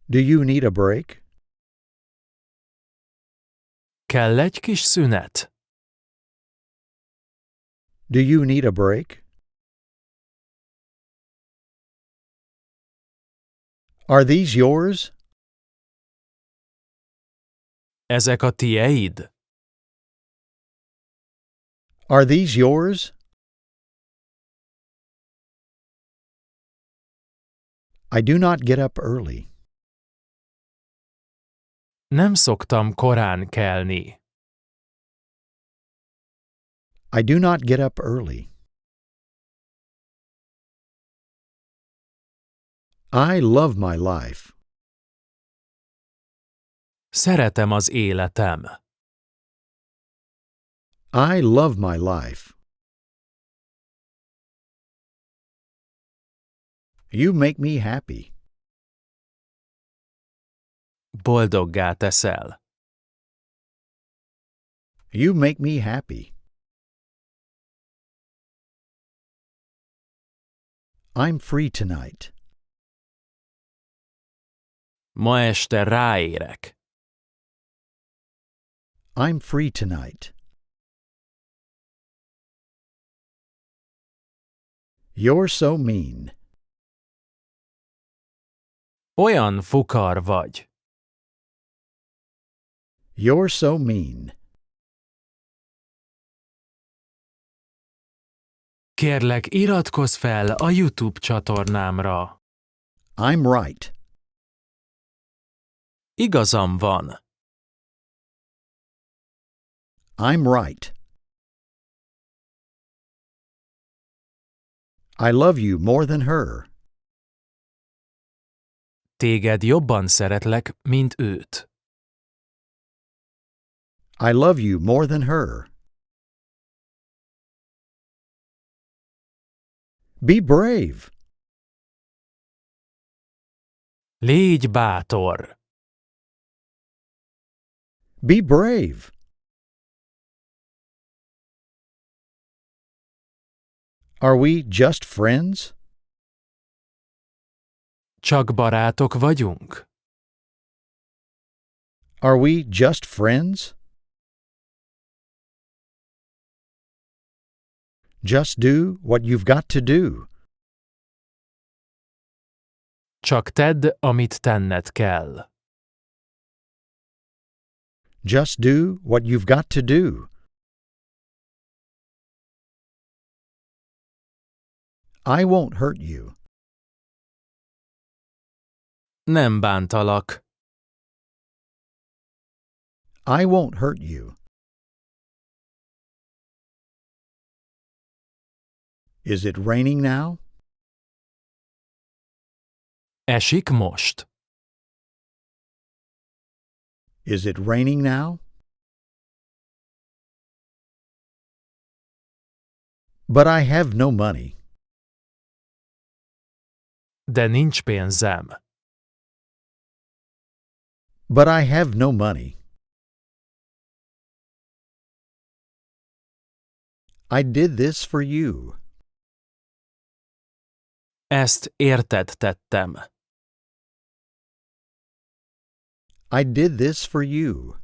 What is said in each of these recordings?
Do you need a break? Kell egy kis szünet? Do you need a break? Are these yours? Ezek a tieid? Are these yours? I do not get up early. Nem szoktam korán kelni. I do not get up early. I love my life. Szeretem az életem. I love my life. You make me happy. Boldoggá teszel. You make me happy. I'm free tonight. Ma este ráérek. I'm free tonight. You're so mean. Olyan fukar vagy. You're so mean. Kérlek, iratkozz fel a YouTube csatornámra. I'm right. Igazam van. I'm right. I love you more than her. Téged jobban szeretlek, mint őt. I love you more than her. Be brave. Légy bátor. Be brave. Are we just friends? Csak barátok vagyunk? Are we just friends? Just do what you've got to do. Csak tedd, amit tenned kell. Just do what you've got to do. I won't hurt you. Nem bántalak. I won't hurt you. Is it raining now? Esik most. Is it raining now? But I have no money. De nincs pénzem. But I have no money. I did this for you. Ezt érted tettem. I did this for you.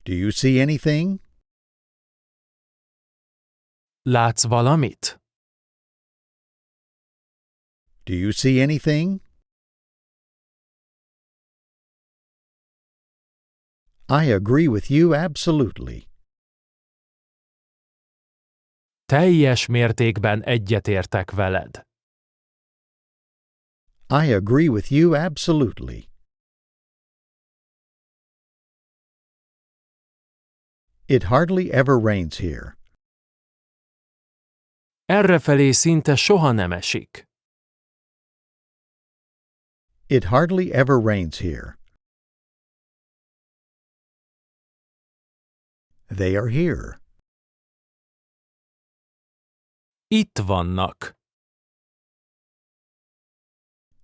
Do you see anything? Látsz valamit? Do you see anything? I agree with you absolutely. Teljes mértékben egyetértek veled. I agree with you absolutely. It hardly ever rains here. Errefelé szinte soha nem esik. It hardly ever rains here. They are here. Itt vannak.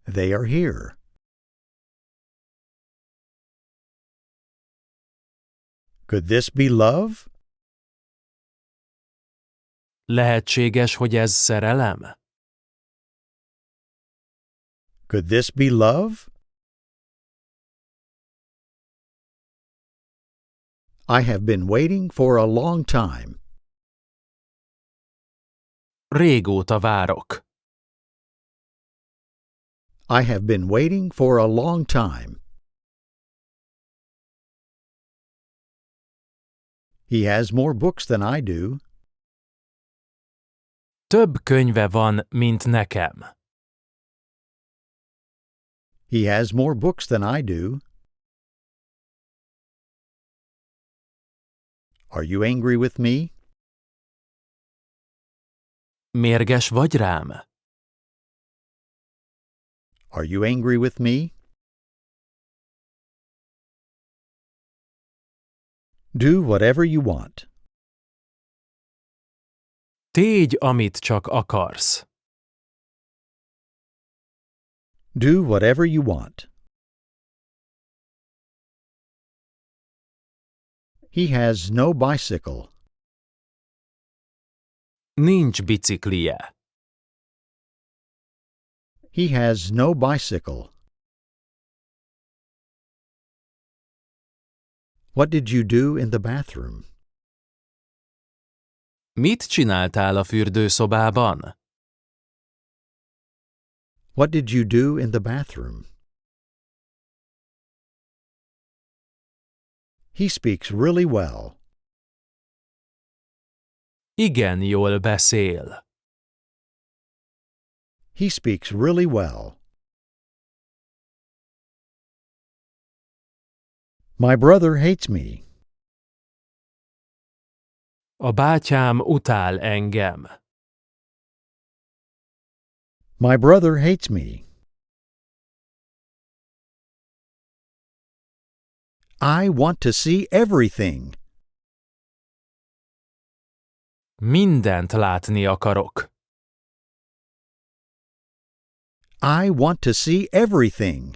They are here. Could this be love? Lehetséges, hogy ez szerelem? Could this be love? I have been waiting for a long time. Régóta várok. I have been waiting for a long time. He has more books than I do. Több könyve van, mint nekem. He has more books than I do. Are you angry with me? Mérges vagy rám? Are you angry with me? Do whatever you want. Tégy, amit csak akarsz. Do whatever you want. He has no bicycle. Nincs biciklije. He has no bicycle. What did you do in the bathroom? Mit csináltál a fürdőszobában? What did you do in the bathroom? He speaks really well. Igen jól beszél. He speaks really well. My brother hates me. A bátyám utál engem. My brother hates me. I want to see everything. Mindent látni akarok. I want to see everything.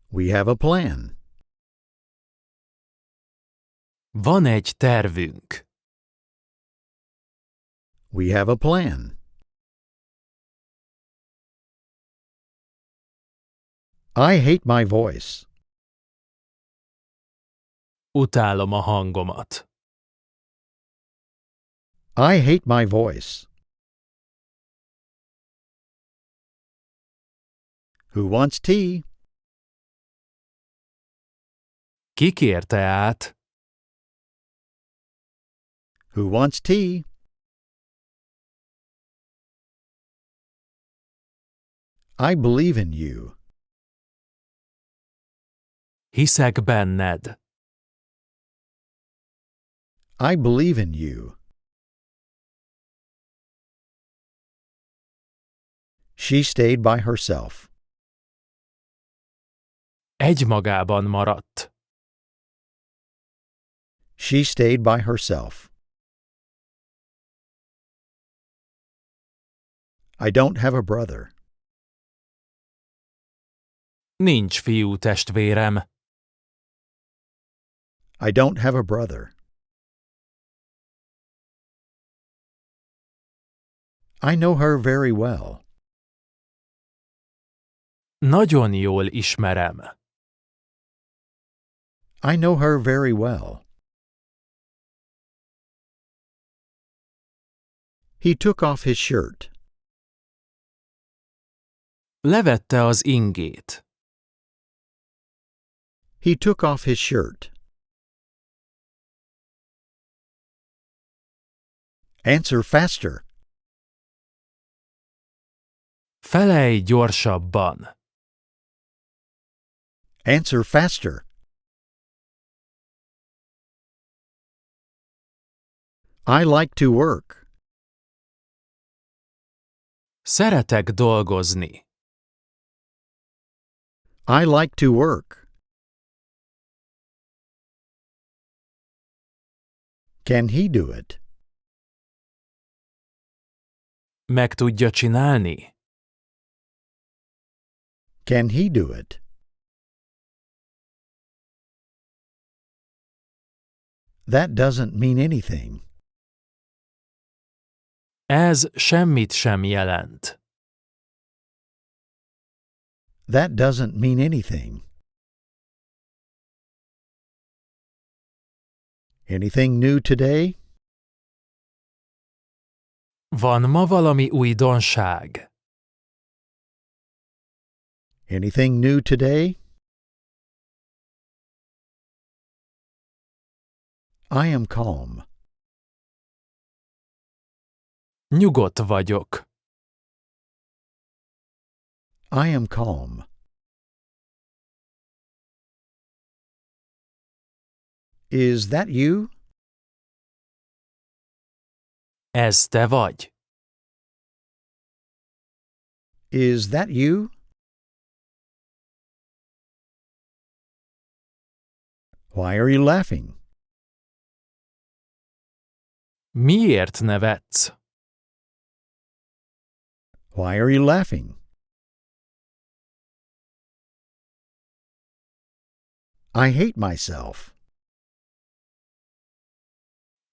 We have a plan. Van egy tervünk. We have a plan. I hate my voice. Utálom a hangomat. I hate my voice. Who wants tea? Ki kérte át? Who wants tea? I believe in you. Hiszek benned. I believe in you. She stayed by herself. Egymagában maradt. She stayed by herself. I don't have a brother. Nincs fiú testvérem. I don't have a brother. I know her very well. Nagyon jól ismerem. I know her very well. He took off his shirt. Levette az ingét. He took off his shirt. Answer faster. Felejj gyorsabban. Answer faster. I like to work. Szeretek dolgozni. I like to work. Can he do it? Meg tudja csinálni? Can he do it? That doesn't mean anything. Ez semmit sem jelent. That doesn't mean anything. Anything new today? Van ma valami újdonság? Anything new today? I am calm. Nyugodt vagyok. I am calm. Is that you? Ez te vagy? Is that you? Why are you laughing? Miért nevetsz? Why are you laughing? I hate myself.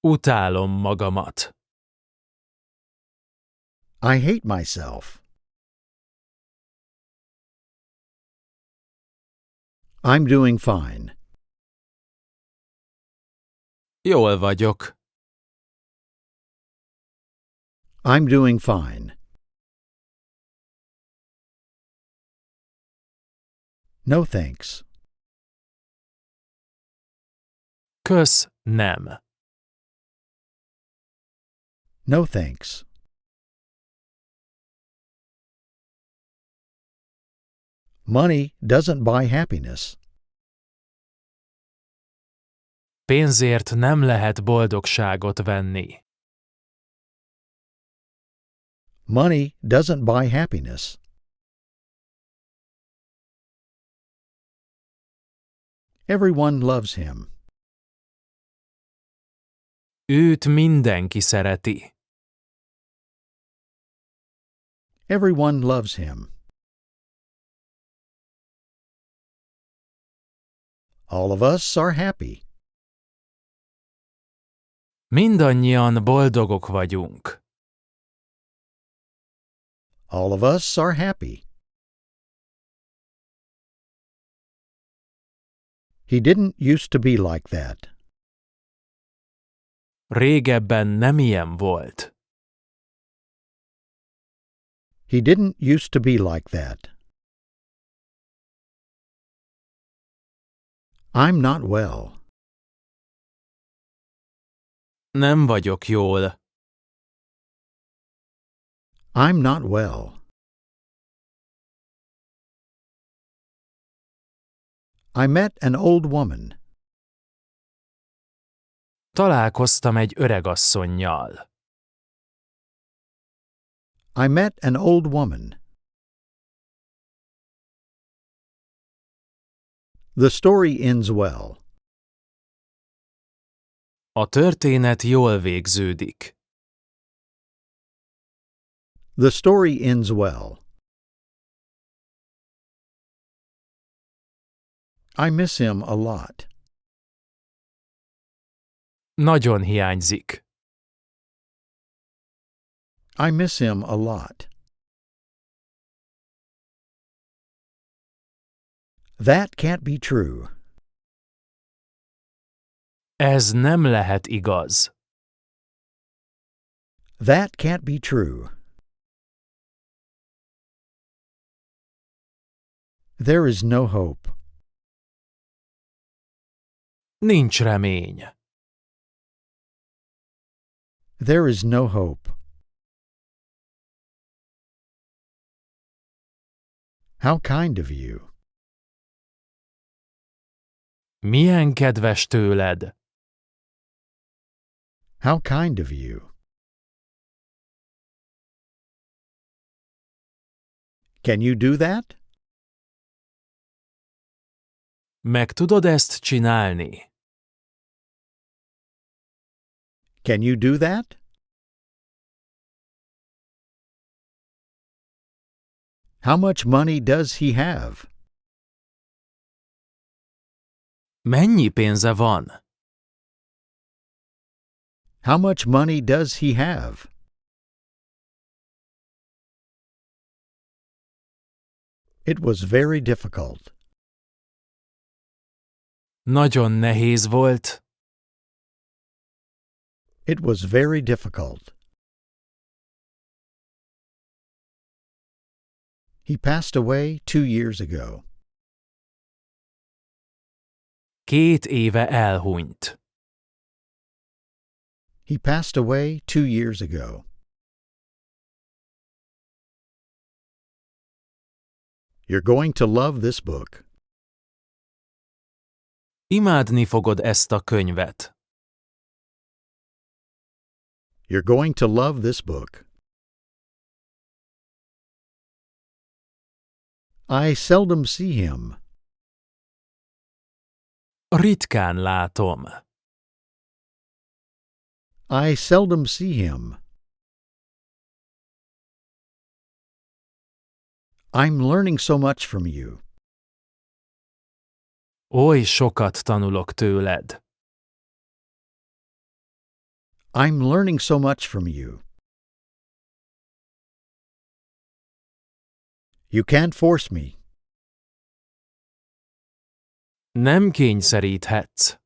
Utálom magamat. I hate myself. I'm doing fine. Jól vagyok. I'm doing fine. No thanks. Kösz, nem. No thanks. Money doesn't buy happiness. Pénzért nem lehet boldogságot venni. Money doesn't buy happiness. Everyone loves him. Őt mindenki szereti. Everyone loves him. All of us are happy. Mindannyian boldogok vagyunk. All of us are happy. He didn't used to be like that. Régebben nem ilyen volt. He didn't used to be like that. I'm not well. Nem vagyok jól. I'm not well. I met an old woman. Találkoztam egy öregasszonnyal. I met an old woman. The story ends well. A történet jól végződik. The story ends well. I miss him a lot. Nagyon hiányzik. I miss him a lot. That can't be true. Ez nem lehet igaz. That can't be true. There is no hope. Nincs remény. There is no hope. How kind of you. Milyen kedves tőled. How kind of you. Can you do that? Meg tudod ezt csinálni? Can you do that? How much money does he have? Mennyi pénze van? How much money does he have? It was very difficult. Nagyon nehéz volt. It was very difficult. He passed away 2 years ago. 2 éve elhunyt. He passed away 2 years ago. You're going to love this book. Imádni fogod ezt a könyvet. You're going to love this book. I seldom see him. Ritkán látom. I seldom see him. I'm learning so much from you. Oly sokat tanulok tőled. I'm learning so much from you. You can't force me. Nem kényszeríthetsz.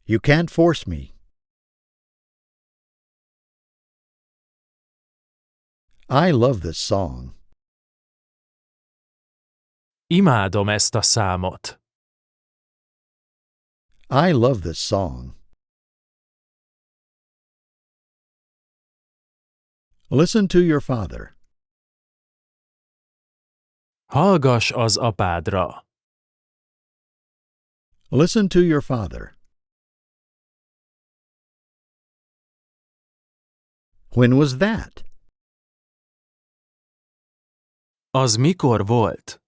You can't force me. I love this song. Imádom ezt a számot. I love this song. Listen to your father. Hallgass az apádra. Listen to your father. When was that? Az mikor volt?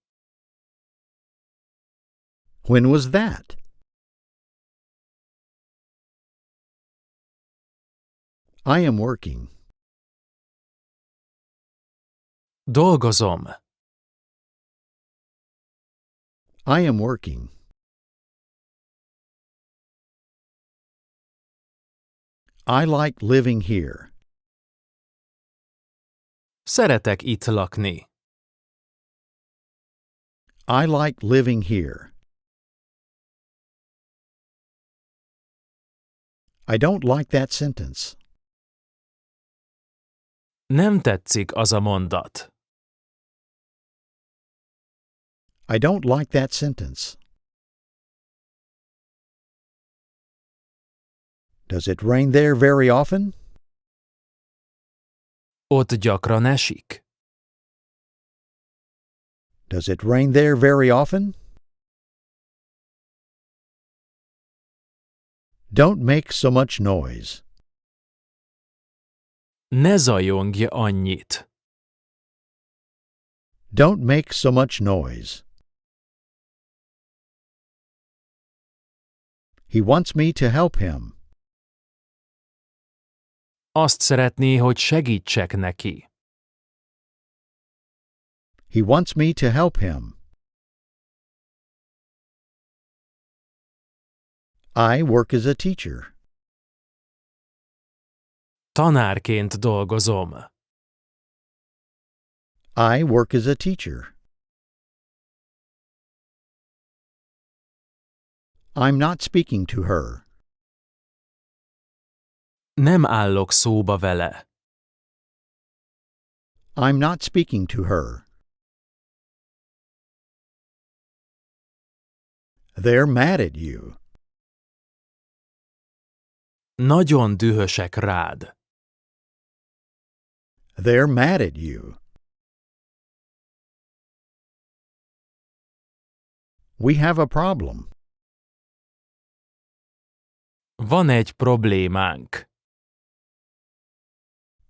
When was that? I am working. Dolgozom. I am working. I like living here. Szeretek itt lakni. I like living here. I don't like that sentence. Nem tetszik az a mondat. I don't like that sentence. Does it rain there very often? Ott gyakran esik. Does it rain there very often? Don't make so much noise. Ne zajongj annyit. Don't make so much noise. He wants me to help him. Azt szeretné, hogy segítsek neki. He wants me to help him. I work as a teacher. Tanárként dolgozom. I work as a teacher. I'm not speaking to her. Nem állok szóba vele. I'm not speaking to her. They're mad at you. Nagyon dühösek rád. They're mad at you. We have a problem. Van egy problémánk.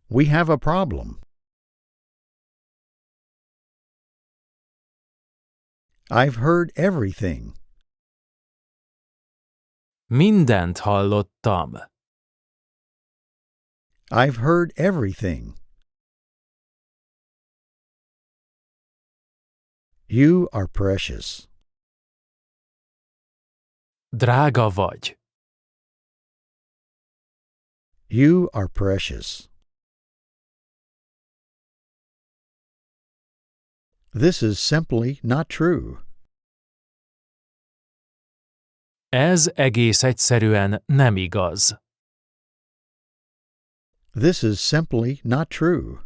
We have a problem. I've heard everything. Mindent hallottam. I've heard everything. You are precious. Drága vagy. You are precious. This is simply not true. Ez egész egyszerűen nem igaz. This is simply not true.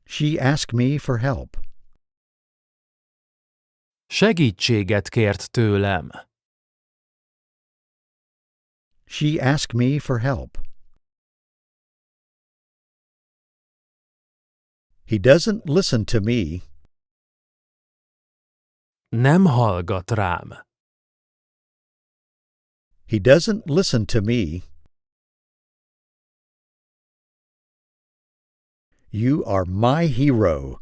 She asked me for help. Segítséget kért tőlem. She asked me for help. He doesn't listen to me. Nem hallgat rám. He doesn't listen to me. You are my hero.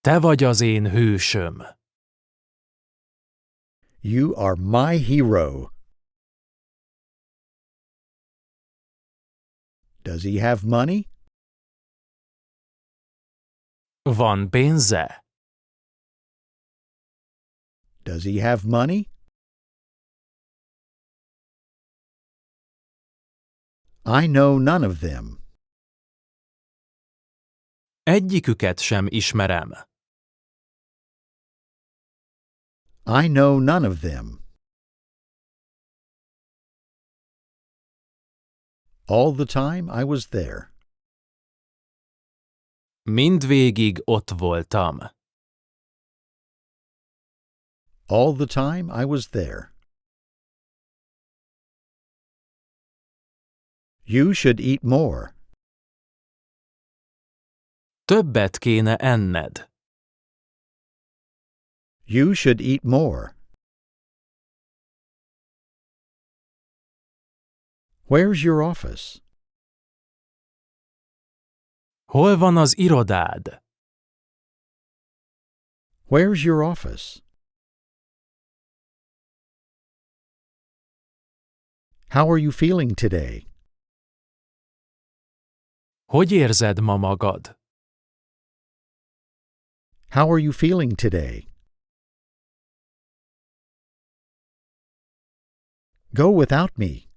Te vagy az én hősöm. You are my hero. Does he have money? Van pénze? Does he have money? I know none of them. Egyiküket sem ismerem. I know none of them. All the time I was there. Mindvégig ott voltam. All the time I was there. You should eat more. Többet kéne enned. You should eat more. Where's your office? Hol van az irodád? Where's your office? How are you feeling today? Hogy érzed ma magad? How are you feeling today? Go without me.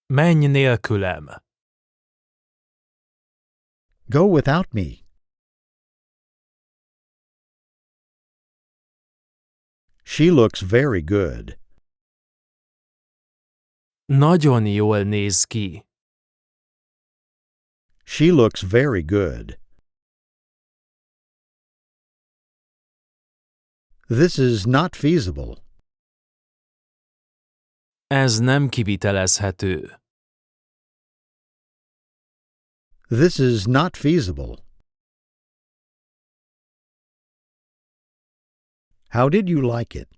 Menj nélkülem. Go without me. She looks very good. Nagyon jól néz ki. She looks very good. This is not feasible. Ez nem kivitelezhető. This is not feasible. How did you like it?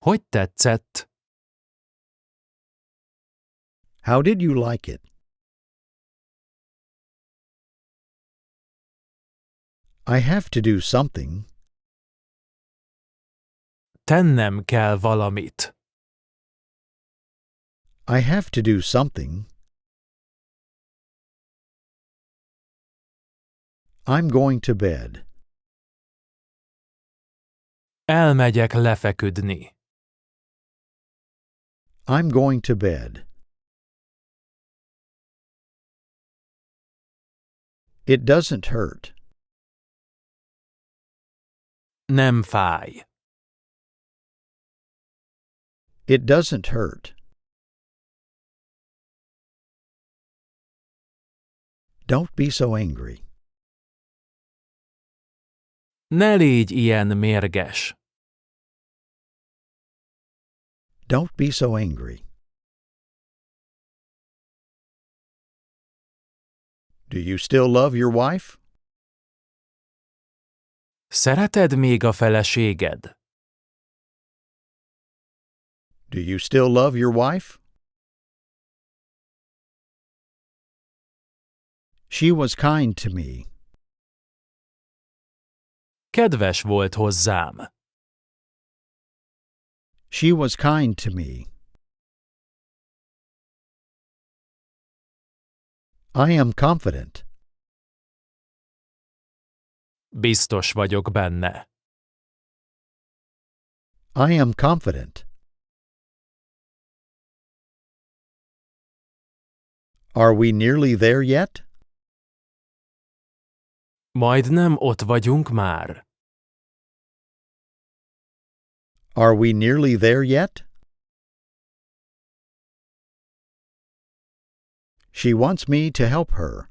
Hogy tetszett? How did you like it? I have to do something. Tennem kell valamit. I have to do something. I'm going to bed. Elmegyek lefeküdni. I'm going to bed. It doesn't hurt. Nem fáj. It doesn't hurt. Don't be so angry. Ne légy ilyen mérges. Don't be so angry. Do you still love your wife? Szereted még a feleséged? Do you still love your wife? She was kind to me. Kedves volt hozzám. She was kind to me. I am confident. Biztos vagyok benne. I am confident. Are we nearly there yet? Majdnem ott vagyunk már. Are we nearly there yet? She wants me to help her.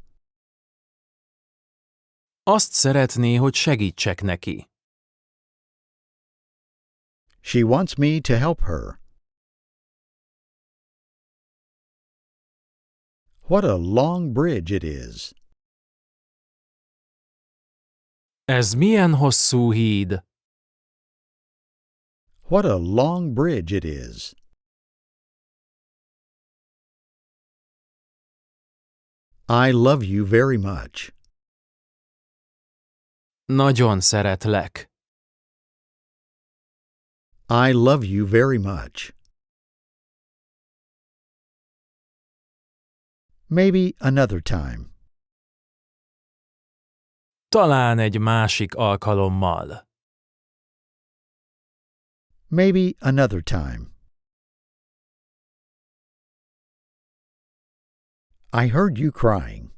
Azt szeretné, hogy segítsek neki. She wants me to help her. What a long bridge it is. Ez milyen hosszú híd. What a long bridge it is. I love you very much. Nagyon szeretlek. I love you very much. Maybe another time. Talán egy másik alkalommal. Maybe another time. I heard you crying.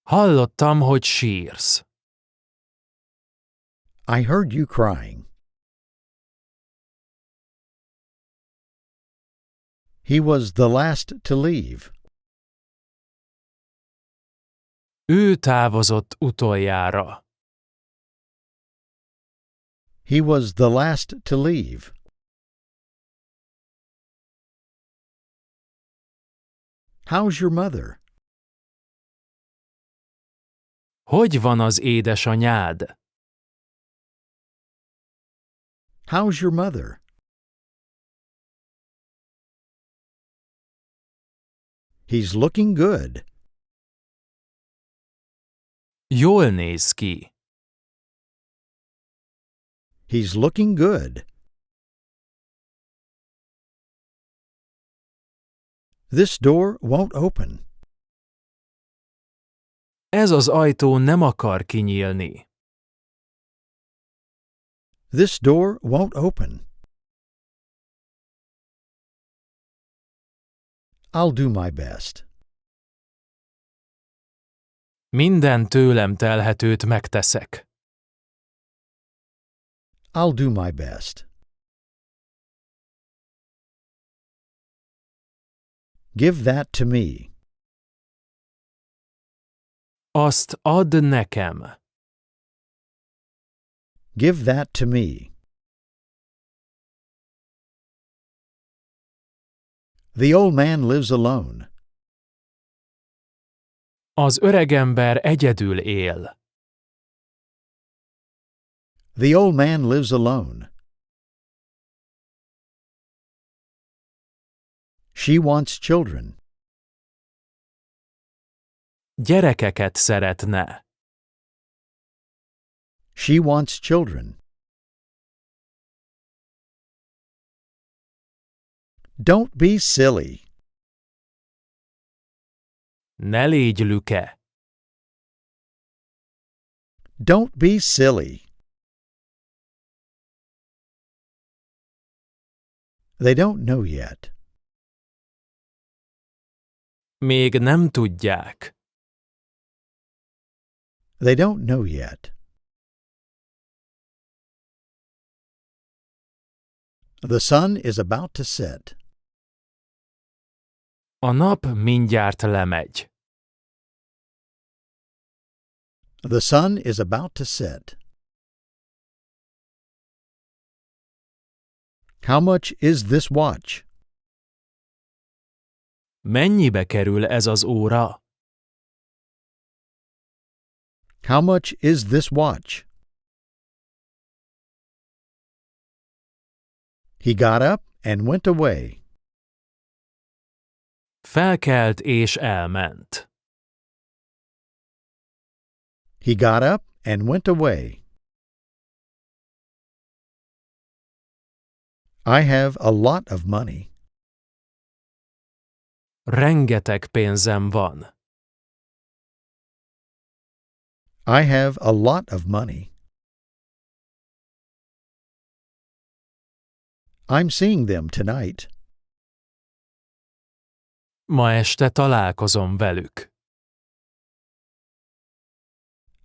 Hallottam, hogy sírsz. I heard you crying. He was the last to leave. Ő távozott utoljára. He was the last to leave. How's your mother? Hogy van az édesanyád? How's your mother? He's looking good. Jól néz ki. He's looking good. This door won't open. Ez az ajtó nem akar kinyílni. This door won't open. I'll do my best. Minden tőlem telhetőt megteszek. I'll do my best. Give that to me. Azt add nekem. Give that to me. The old man lives alone. Az öregember egyedül él. The old man lives alone. She wants children. Gyerekeket szeretne. She wants children. Don't be silly. Ne légy lüke. Don't be silly. They don't know yet. Még nem tudják. They don't know yet. The sun is about to set. A nap mindjárt lemegy. The sun is about to set. How much is this watch? Mennyibe kerül ez az óra? How much is this watch? He got up and went away. Felkelt és elment. He got up and went away. I have a lot of money. Rengeteg pénzem van. I have a lot of money. I'm seeing them tonight. Ma este találkozom velük.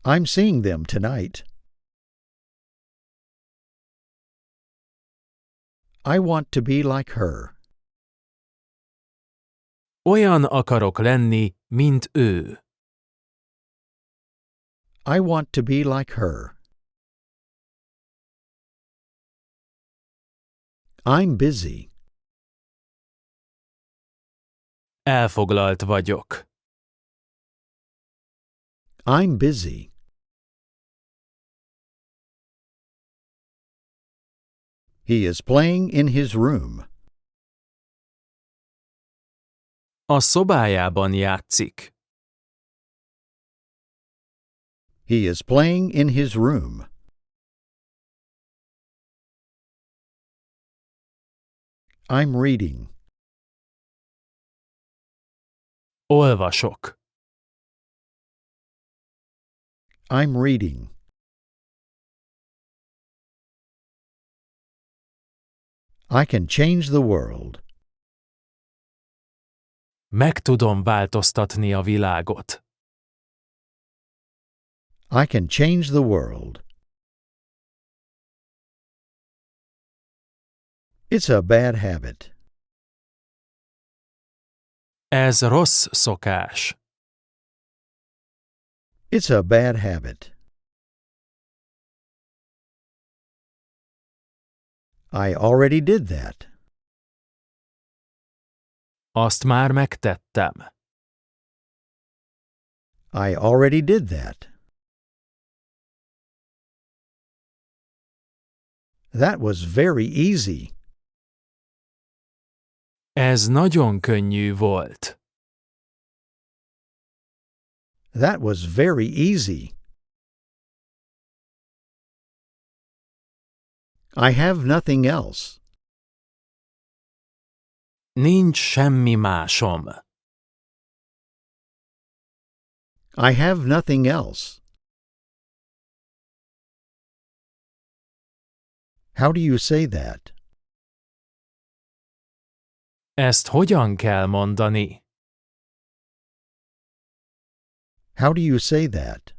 I'm seeing them tonight. I want to be like her. Olyan akarok lenni, mint ő. I want to be like her. I'm busy. Elfoglalt vagyok. I'm busy. He is playing in his room. A szobájában játszik. He is playing in his room. I'm reading. Olvasok. I'm reading. I can change the world. Meg tudom változtatni a világot. I can change the world. It's a bad habit. Ez rossz szokás. It's a bad habit. I already did that. Azt már megtettem. I already did that. That was very easy. Ez nagyon könnyű volt. That was very easy. I have nothing else. Nincs semmi másom. I have nothing else. How do you say that? Ezt hogyan kell mondani? How do you say that?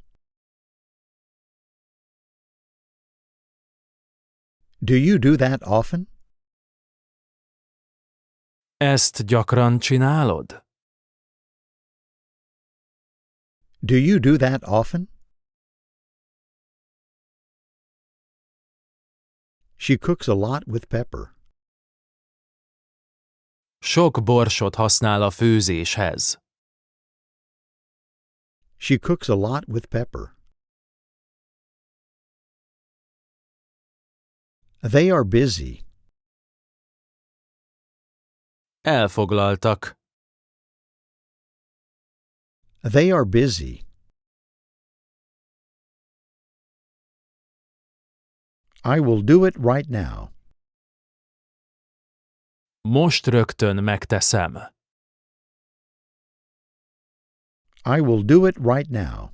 Do you do that often? Ezt gyakran csinálod? Do you do that often? She cooks a lot with pepper. Sok borsot használ a főzéshez. She cooks a lot with pepper. They are busy. Elfoglaltak. They are busy. I will do it right now. Most rögtön megteszem. I will do it right now.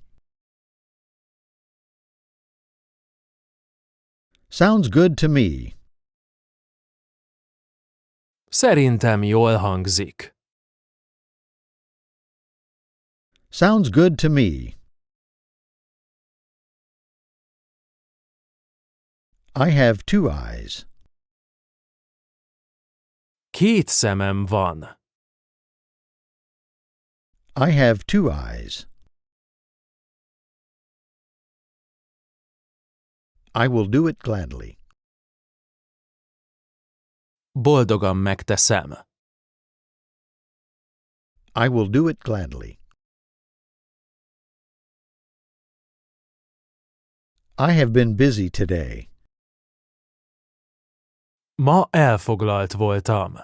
Sounds good to me. Szerintem jól hangzik. Sounds good to me. I have two eyes. Két szemem van. I have two eyes. I will do it gladly. Boldogan megteszem. I will do it gladly. I have been busy today. Ma elfoglalt voltam.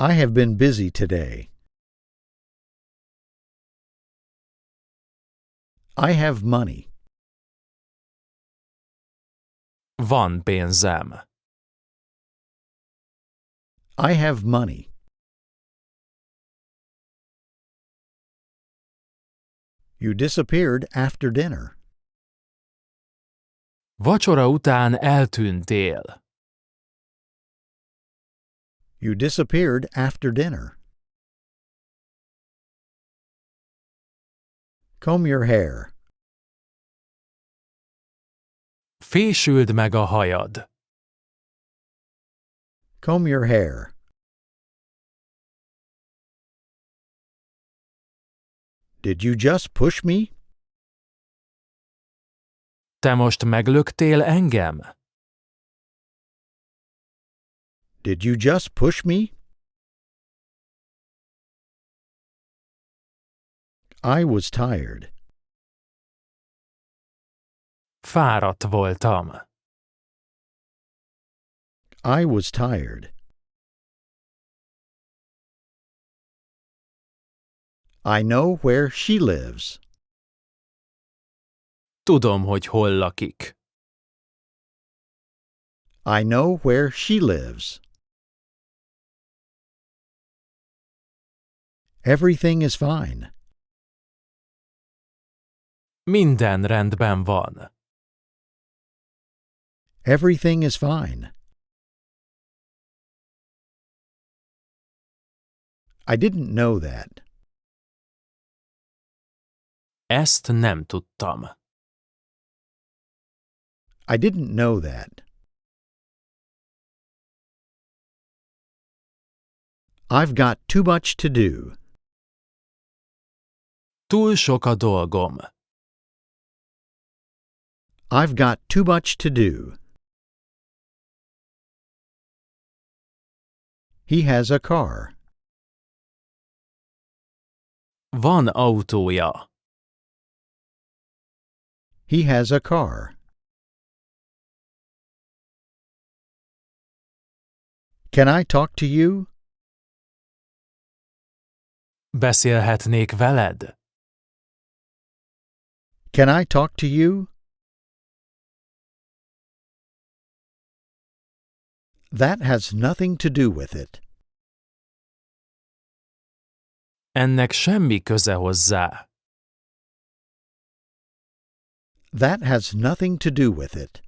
I have been busy today. I have money. Van pénzem. I have money. You disappeared after dinner. Vacsora után eltűntél. You disappeared after dinner. Comb your hair. Fésüld meg a hajad. Comb your hair. Did you just push me? Te most meglöktél engem? Did you just push me? I was tired. Fáradt voltam. I was tired. I know where she lives. Tudom, hogy hol lakik. I know where she lives. Everything is fine. Minden rendben van. Everything is fine. I didn't know that. Ezt nem tudtam. I didn't know that. I've got too much to do. Túl sok a dolgom. I've got too much to do. He has a car. Van autója. He has a car. Can I talk to you? Beszélhetnék veled? Can I talk to you? That has nothing to do with it. Ennek semmi köze hozzá. That has nothing to do with it.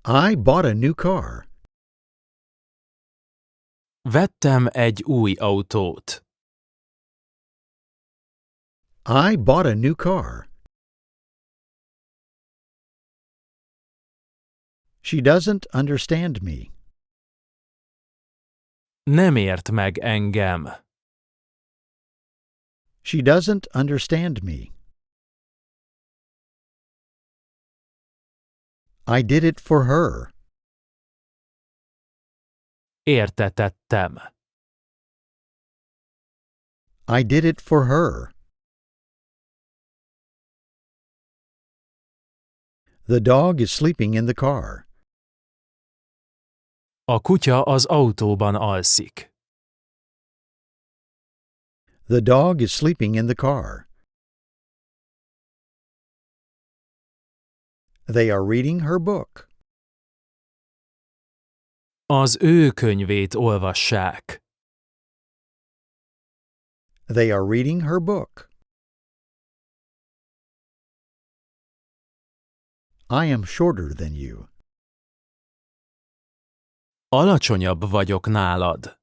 I bought a new car. Vettem egy új autót. I bought a new car. She doesn't understand me. Nem ért meg engem. She doesn't understand me. I did it for her. Értetettem. I did it for her. The dog is sleeping in the car. A kutya az autóban alszik. The dog is sleeping in the car. They are reading her book. Az ő könyvét olvassák. They are reading her book. I am shorter than you. Alacsonyabb vagyok nálad.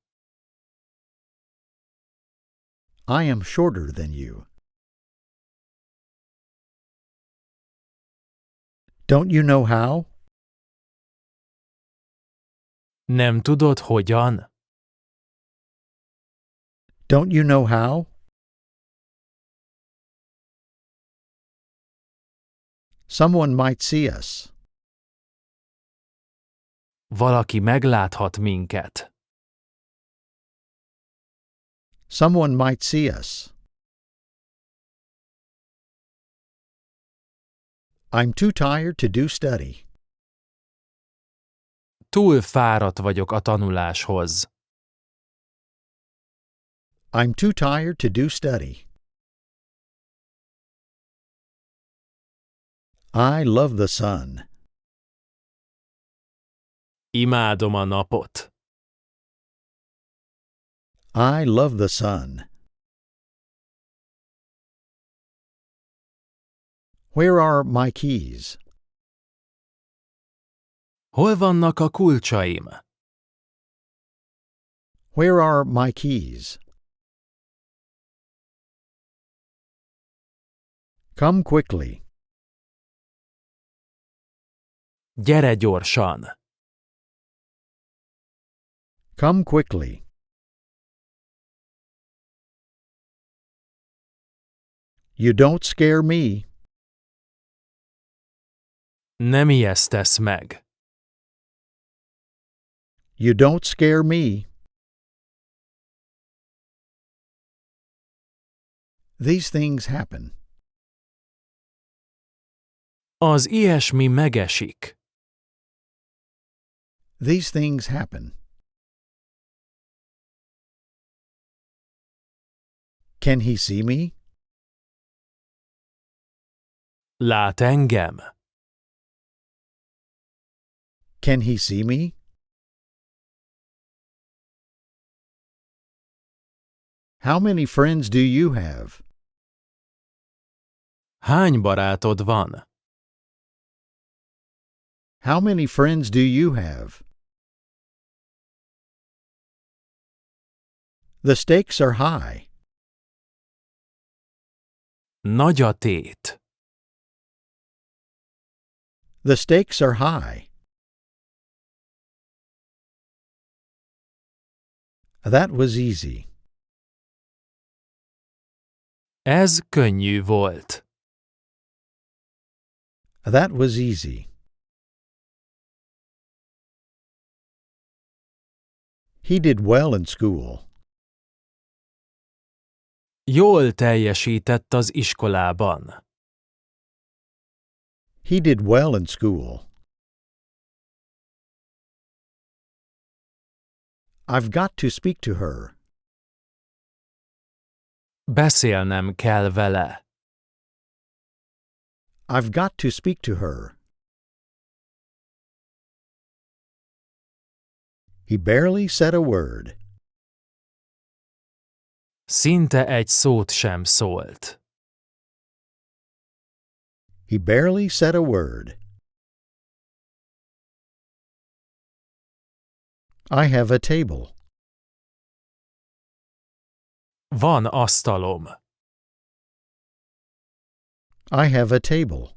I am shorter than you. Don't you know how? Nem tudod, hogyan? Don't you know how? Someone might see us. Valaki megláthat minket. Someone might see us. I'm too tired to do study. Túl fáradt vagyok a tanuláshoz. I'm too tired to do study. I love the sun. Imádom a napot. I love the sun. Where are my keys? Hol vannak a kulcsaim? Where are my keys? Come quickly. Gyere gyorsan! Come quickly. You don't scare me. Nem ijesztesz meg. You don't scare me. These things happen. Az ilyesmi megesik. These things happen. Can he see me? Lát engem? Can he see me? How many friends do you have? Hány barátod van? How many friends do you have? The stakes are high. Nagy a tét. The stakes are high. That was easy. Ez könnyű volt. That was easy. He did well in school. Jól teljesített az iskolában. He did well in school. I've got to speak to her. Beszélnem kell vele. I've got to speak to her. He barely said a word. Szinte egy szót sem szólt. He barely said a word. I have a table. Van asztalom. I have a table.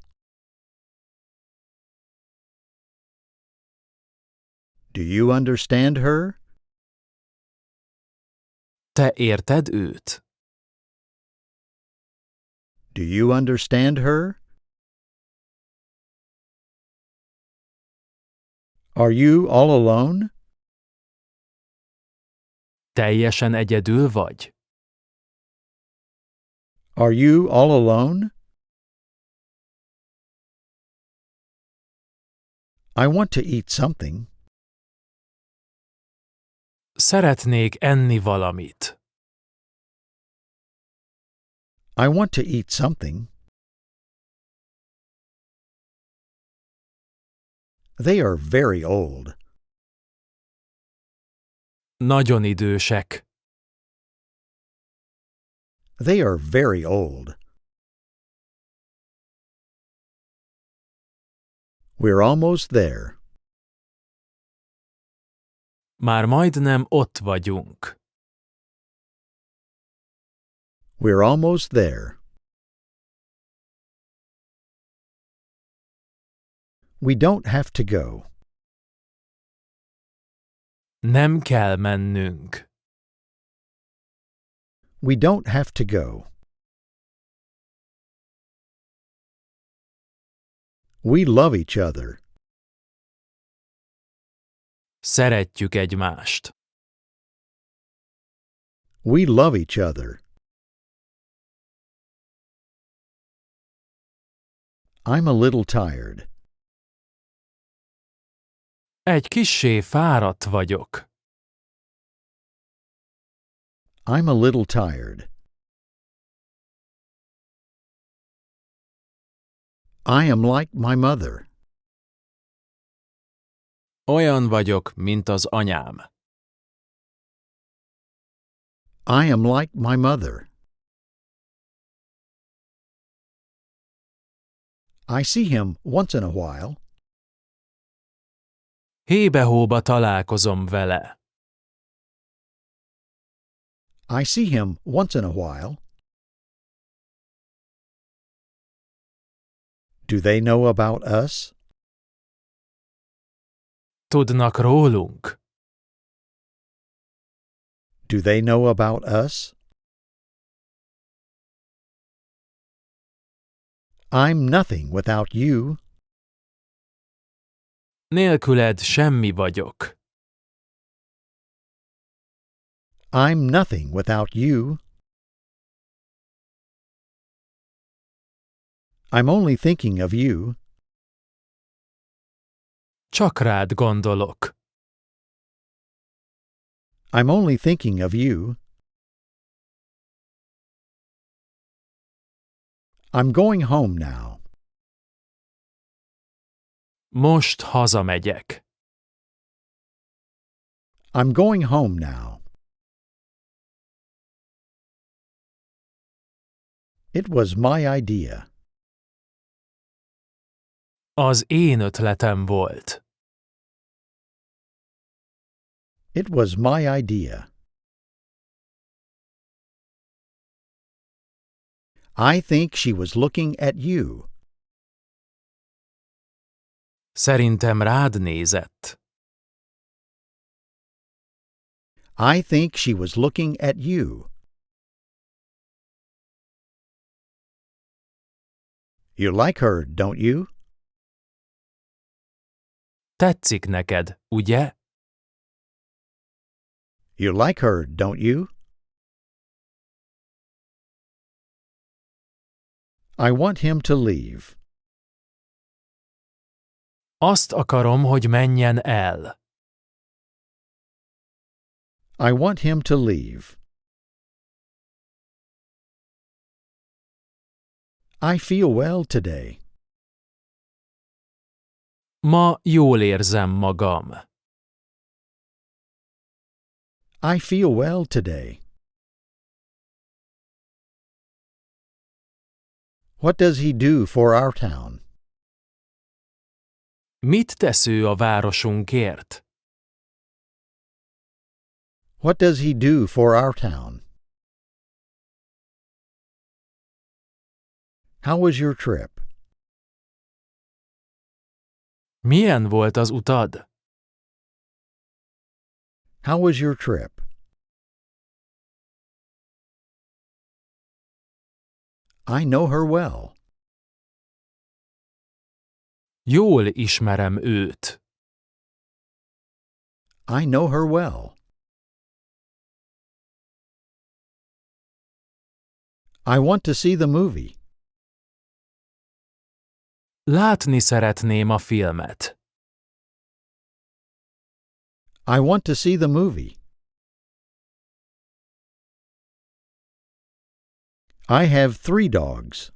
Do you understand her? Te érted őt? Do you understand her? Are you all alone? Teljesen egyedül vagy? Are you all alone? I want to eat something. Szeretnék enni valamit. I want to eat something. They are very old. Nagyon idősek. They are very old. We're almost there. Már majdnem ott vagyunk. We're almost there. We don't have to go. Nem kell mennünk. We don't have to go. We love each other. Szeretjük egymást. We love each other. I'm a little tired. Egy kissé fáradt vagyok. I'm a little tired. I am like my mother. Olyan vagyok, mint az anyám. I am like my mother. I see him once in a while. Hébe-hóba találkozom vele. I see him once in a while. Do they know about us? Tudnak rólunk? Do they know about us? I'm nothing without you. Nélküled semmi vagyok. I'm nothing without you. I'm only thinking of you. Csak rád gondolok. I'm only thinking of you. I'm going home now. Most hazamegyek. I'm going home now. It was my idea. Az én ötletem volt. It was my idea. I think she was looking at you. Szerintem rád nézett. I think she was looking at you. You like her, don't you? Tetszik neked, ugye? You like her, don't you? I want him to leave. Azt akarom, hogy menjen el. I want him to leave. I feel well today. Ma jól érzem magam. I feel well today. What does he do for our town? Mit tesz ő a városunkért? What does he do for our town? How was your trip? Milyen volt az utad? How was your trip? I know her well. Jól ismerem őt. I know her well. I want to see the movie. Látni szeretném a filmet. I want to see the movie. I have 3 dogs.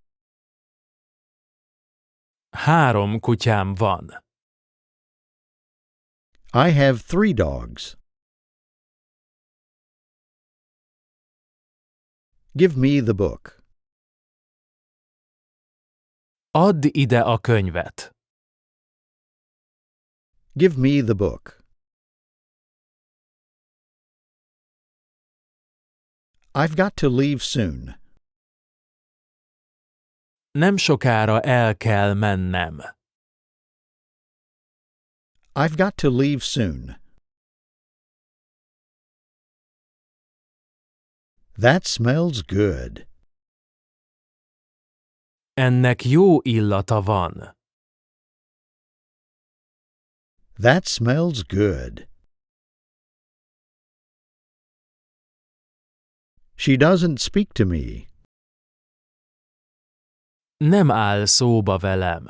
3 kutyám van. I have 3 dogs. Give me the book. Add ide a könyvet. Give me the book. I've got to leave soon. Nem sokára el kell mennem. I've got to leave soon. That smells good. Ennek jó illata van. That smells good. She doesn't speak to me. Nem áll szóba velem.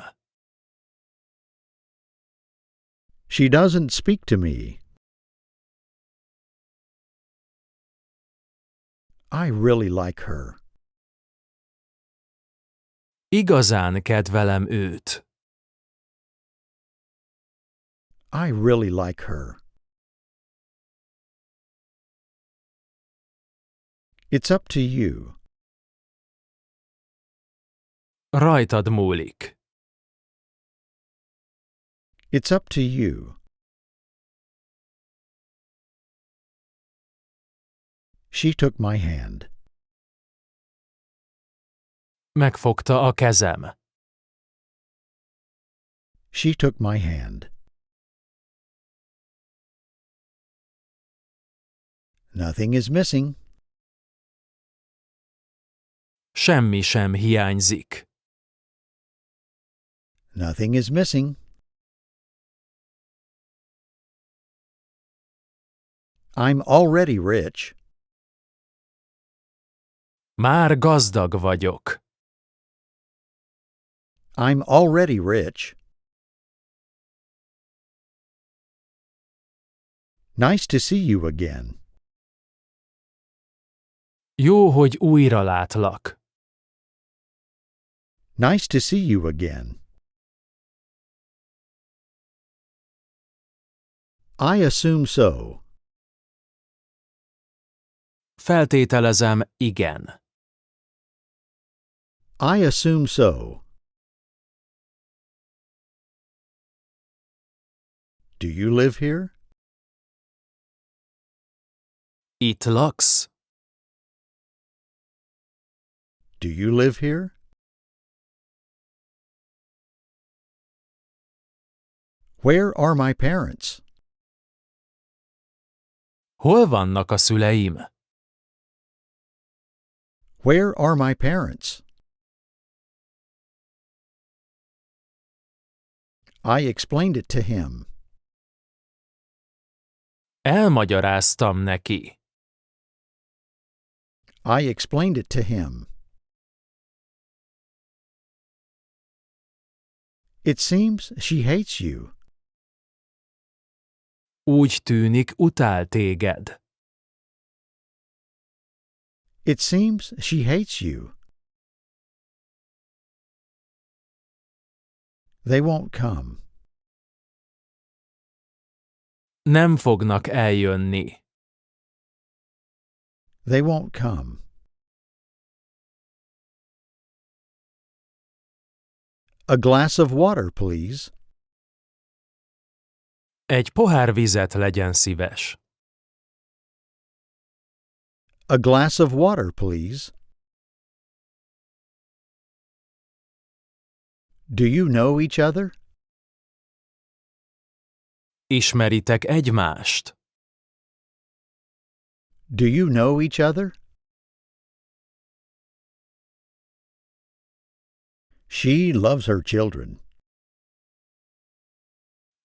She doesn't speak to me. I really like her. Igazán kedvelem őt. I really like her. It's up to you. Rajtad múlik. It's up to you. She took my hand. Megfogta a kezem. She took my hand. Nothing is missing. Semmi sem hiányzik. Nothing is missing. I'm already rich. Már gazdag vagyok. I'm already rich. Nice to see you again. Jó, hogy újra látlak. Nice to see you again. I assume so. Feltételezem, igen. I assume so. Do you live here? Itt laksz? Do you live here? Where are my parents? Hol vannak a szüleim? Where are my parents? I explained it to him. Elmagyaráztam neki. I explained it to him. It seems she hates you. Úgy tűnik, utál téged. It seems she hates you. They won't come. Nem fognak eljönni. They won't come. A glass of water, please. Egy pohár vizet legyen szíves. A glass of water, please. Do you know each other? Ismeritek egymást? Do you know each other? She loves her children.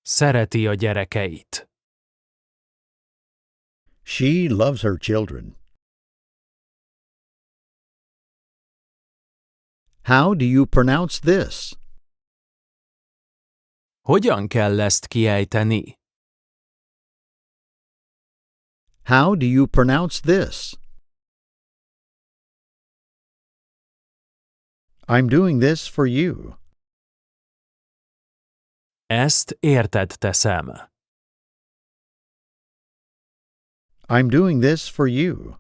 Szereti a gyerekeit. She loves her children. How do you pronounce this? Hogyan kell ezt kiejteni? How do you pronounce this? I'm doing this for you. Ezt érted teszem. I'm doing this for you.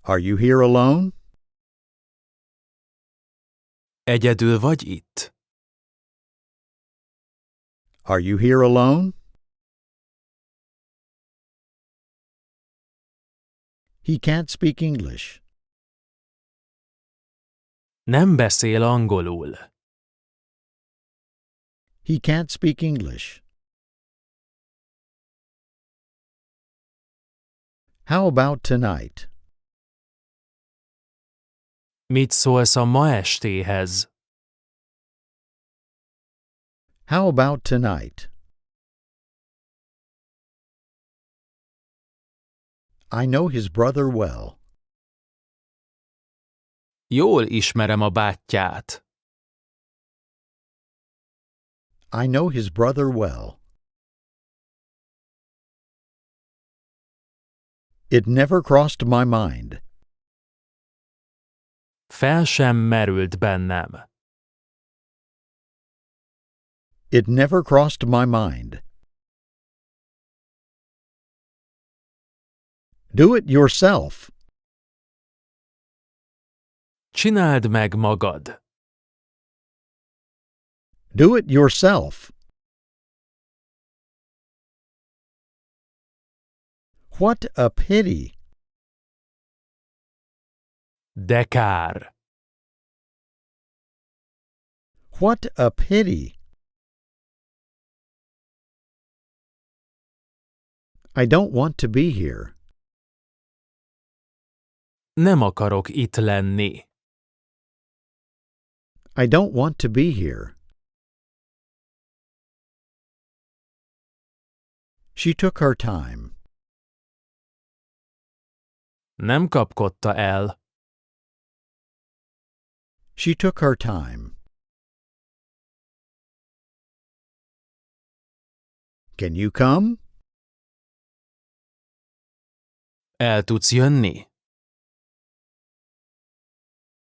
Are you here alone? Egyedül vagy itt? Are you here alone? He can't speak English. Nem beszél angolul. He can't speak English. How about tonight? Mit szólsz a ma estéhez? How about tonight? I know his brother well. Jól ismerem a bátyját. I know his brother well. It never crossed my mind. Fel sem merült bennem. It never crossed my mind. Do it yourself. Csináld meg magad. Do it yourself. What a pity! De kár. What a pity! I don't want to be here. Nem akarok itt lenni. I don't want to be here. She took her time. Nem kapkodta el. She took her time. Can you come? El tudsz jönni?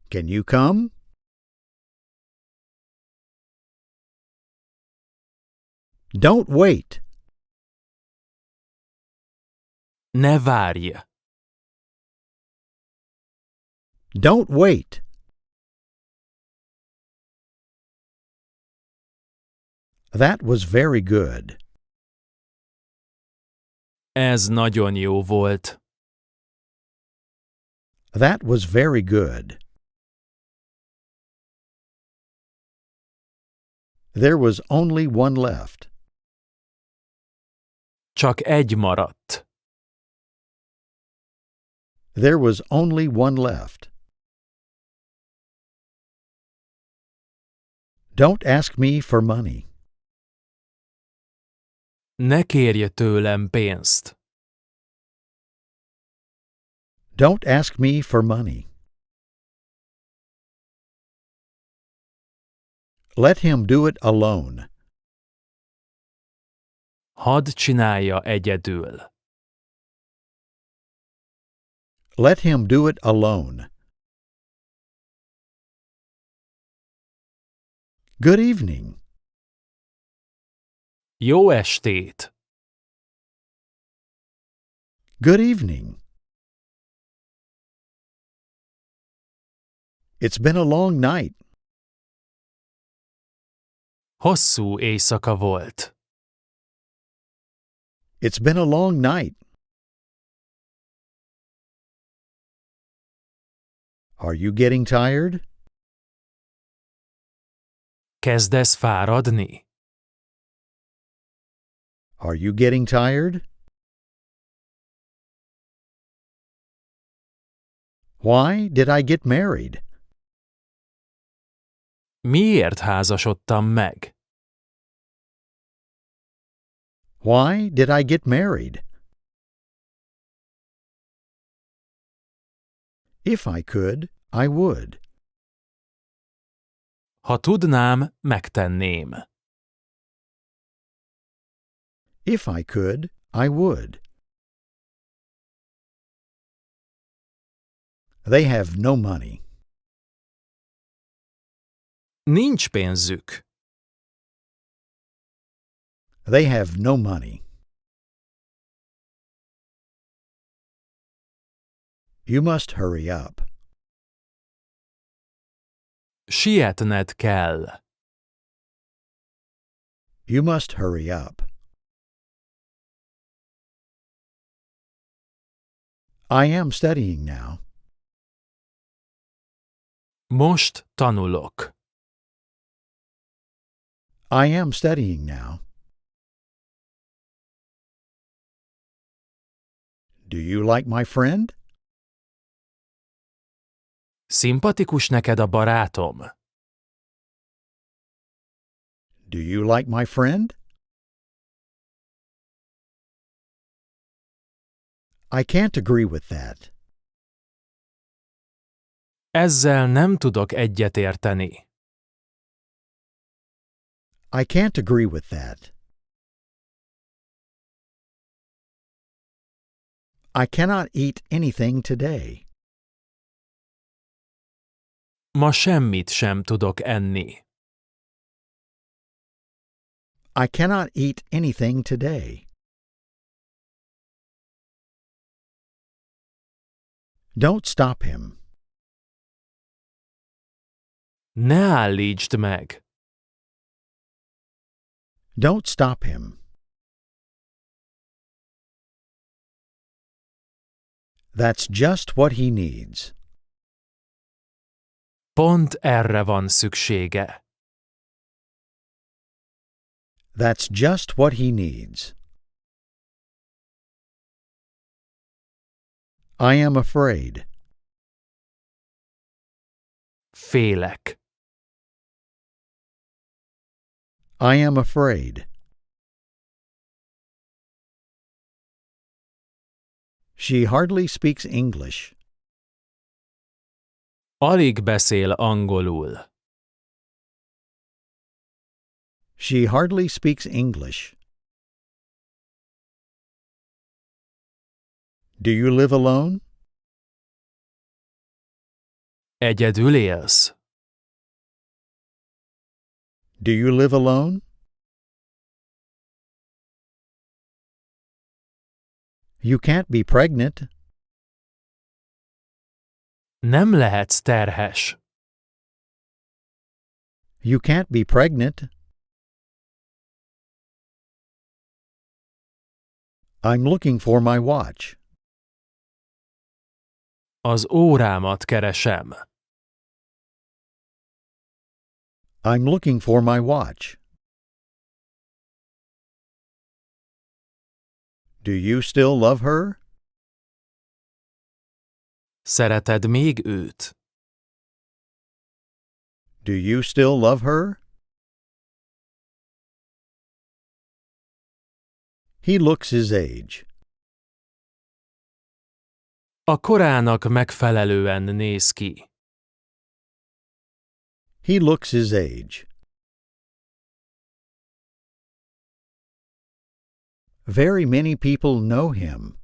Can you come? Don't wait. Ne várj. Don't wait. That was very good. Ez nagyon jó volt. That was very good. There was only one left. Csak egy maradt. There was only one left. Don't ask me for money. Ne kérj tőlem pénzt. Don't ask me for money. Let him do it alone. Hadd csinálja egyedül. Let him do it alone. Good evening. Jó estét. Good evening. It's been a long night. Hosszú éjszaka volt. It's been a long night. Are you getting tired? Kezdesz fáradni? Are you getting tired? Why did I get married? Miért házasodtam meg? Why did I get married? If I could, I would. Ha tudnám, megtenném. If I could, I would. They have no money. Nincs pénzük. They have no money. You must hurry up. Sietned kell. You must hurry up. I am studying now. Most tanulok. I am studying now. Do you like my friend? Szimpatikus neked a barátom? Do you like my friend? I can't agree with that. Ezzel nem tudok egyetérteni. I can't agree with that. I cannot eat anything today. Ma semmit sem tudok enni. I cannot eat anything today. Don't stop him. Ne állítsd meg. Don't stop him. That's just what he needs. Pont erre van szüksége. That's just what he needs. I am afraid. Félek. I am afraid. She hardly speaks English. Alig beszél angolul. She hardly speaks English. Do you live alone? Egyedül élsz. Do you live alone? You can't be pregnant. Nem lehetsz terhes. You can't be pregnant. I'm looking for my watch. Az órámat keresem. I'm looking for my watch. Do you still love her? Szereted még őt? Do you still love her? He looks his age. A korának megfelelően néz ki. He looks his age. Very many people know him.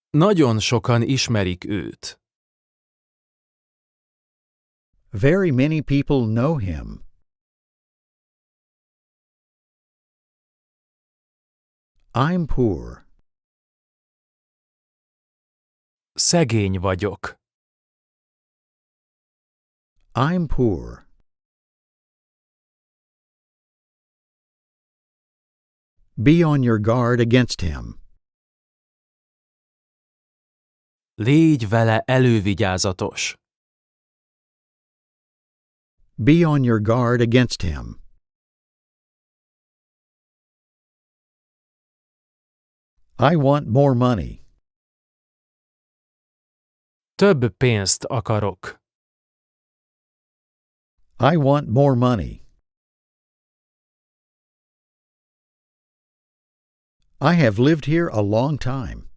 Nagyon sokan ismerik őt. Very many people know him. I'm poor. Szegény vagyok. I'm poor. Be on your guard against him. Légy vele elővigyázatos. Be on your guard against him. I want more money. Több pénzt akarok. I want more money. I have lived here a long time.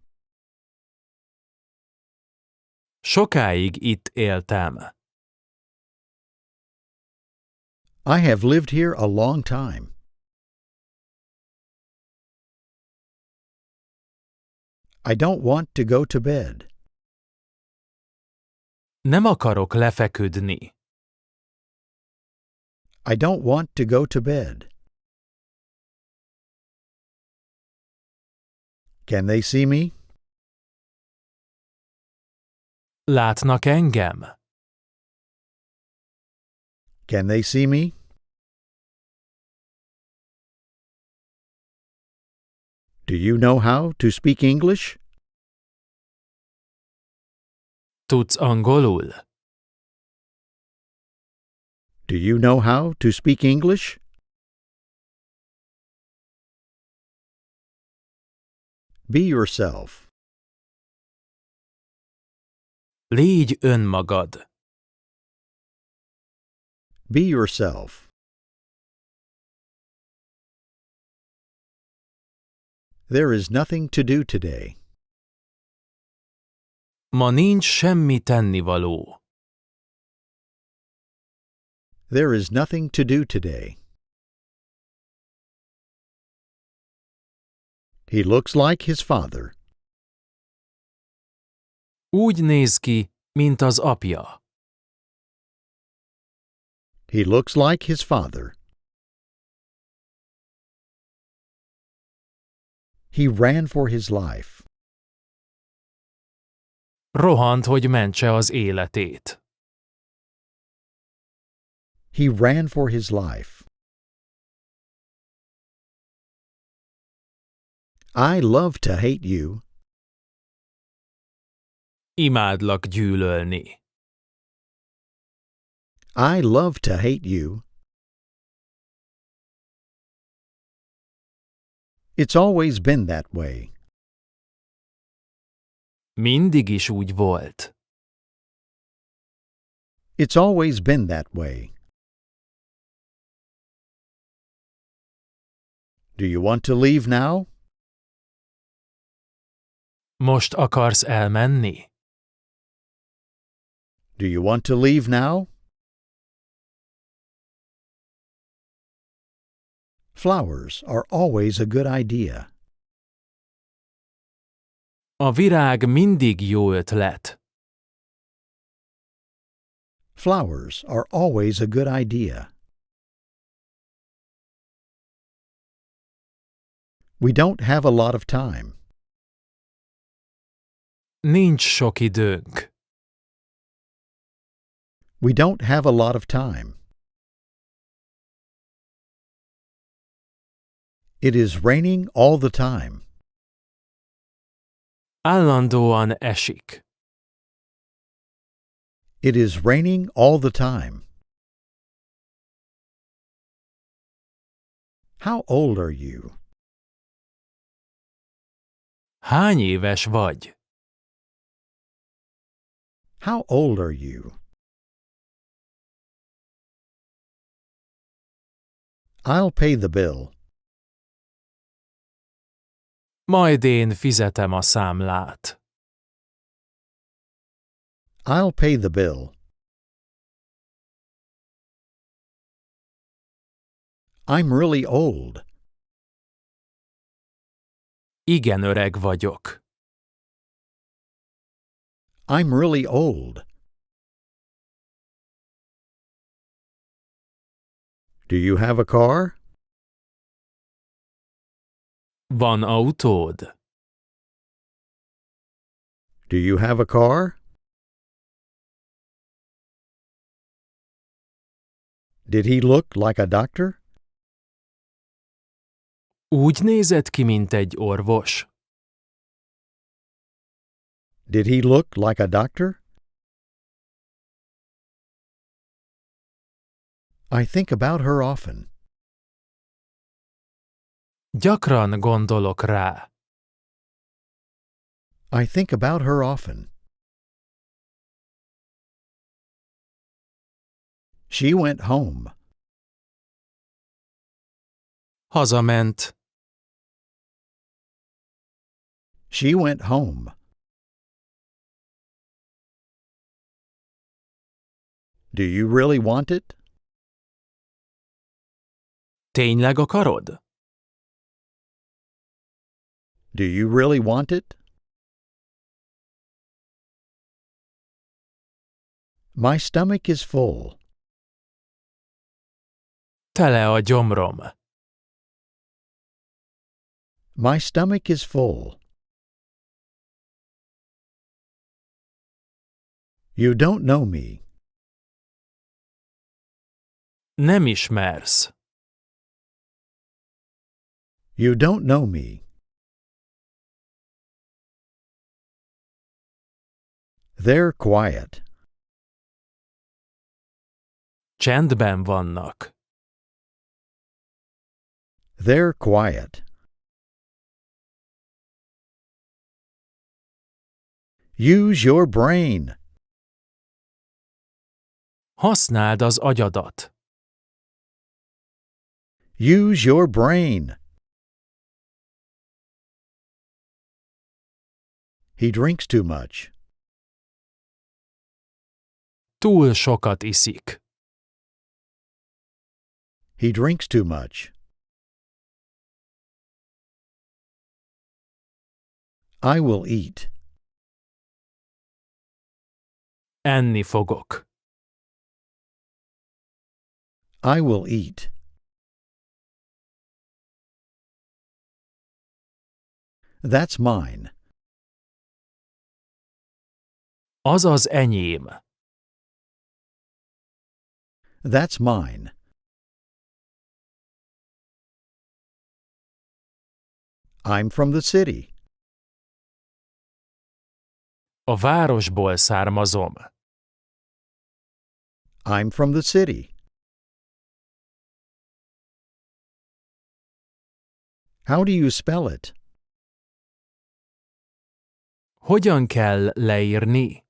Sokáig itt éltem. I have lived here a long time. I don't want to go to bed. Nem akarok lefeküdni. I don't want to go to bed. Can they see me? Látnak engem? Can they see me? Do you know how to speak English? Tudsz angolul? Do you know how to speak English? Be yourself. Légy önmagad. Be yourself. There is nothing to do today. Ma nincs semmi tennivaló. There is nothing to do today. He looks like his father. Úgy néz ki, mint az apja. He looks like his father. He ran for his life. Rohant, hogy mentse az életét. He ran for his life. I love to hate you. Imádlak gyűlölni. I love to hate you. It's always been that way. Mindig is úgy volt. It's always been that way. Do you want to leave now? Most akarsz elmenni? Do you want to leave now? Flowers are always a good idea. A virág mindig jó ötlet. Flowers are always a good idea. We don't have a lot of time. Nincs sok időnk. We don't have a lot of time. It is raining all the time. Állandóan esik. It is raining all the time. How old are you? Hány éves vagy? How old are you? I'll pay the bill. Majd én fizetem a számlát. I'll pay the bill. I'm really old. Igen öreg vagyok. I'm really old. Do you have a car? Van autód? Do you have a car? Did he look like a doctor? Úgy nézett ki, mint egy orvos. Did he look like a doctor? I think about her often. Gyakran gondolok rá. I think about her often. She went home. Hazament. She went home. Do you really want it? Tényleg akarod? Do you really want it? My stomach is full. Tele a gyomrom. My stomach is full. You don't know me. Nem ismersz. You don't know me. They're quiet. Csendben vannak. They're quiet. Use your brain. Használd az agyadat. Use your brain. He drinks too much. Túl sokat iszik. He drinks too much. I will eat. Enni fogok. I will eat. That's mine. Az az enyém. That's mine. I'm from the city. A városból származom. I'm from the city. How do you spell it? Hogyan kell leírni?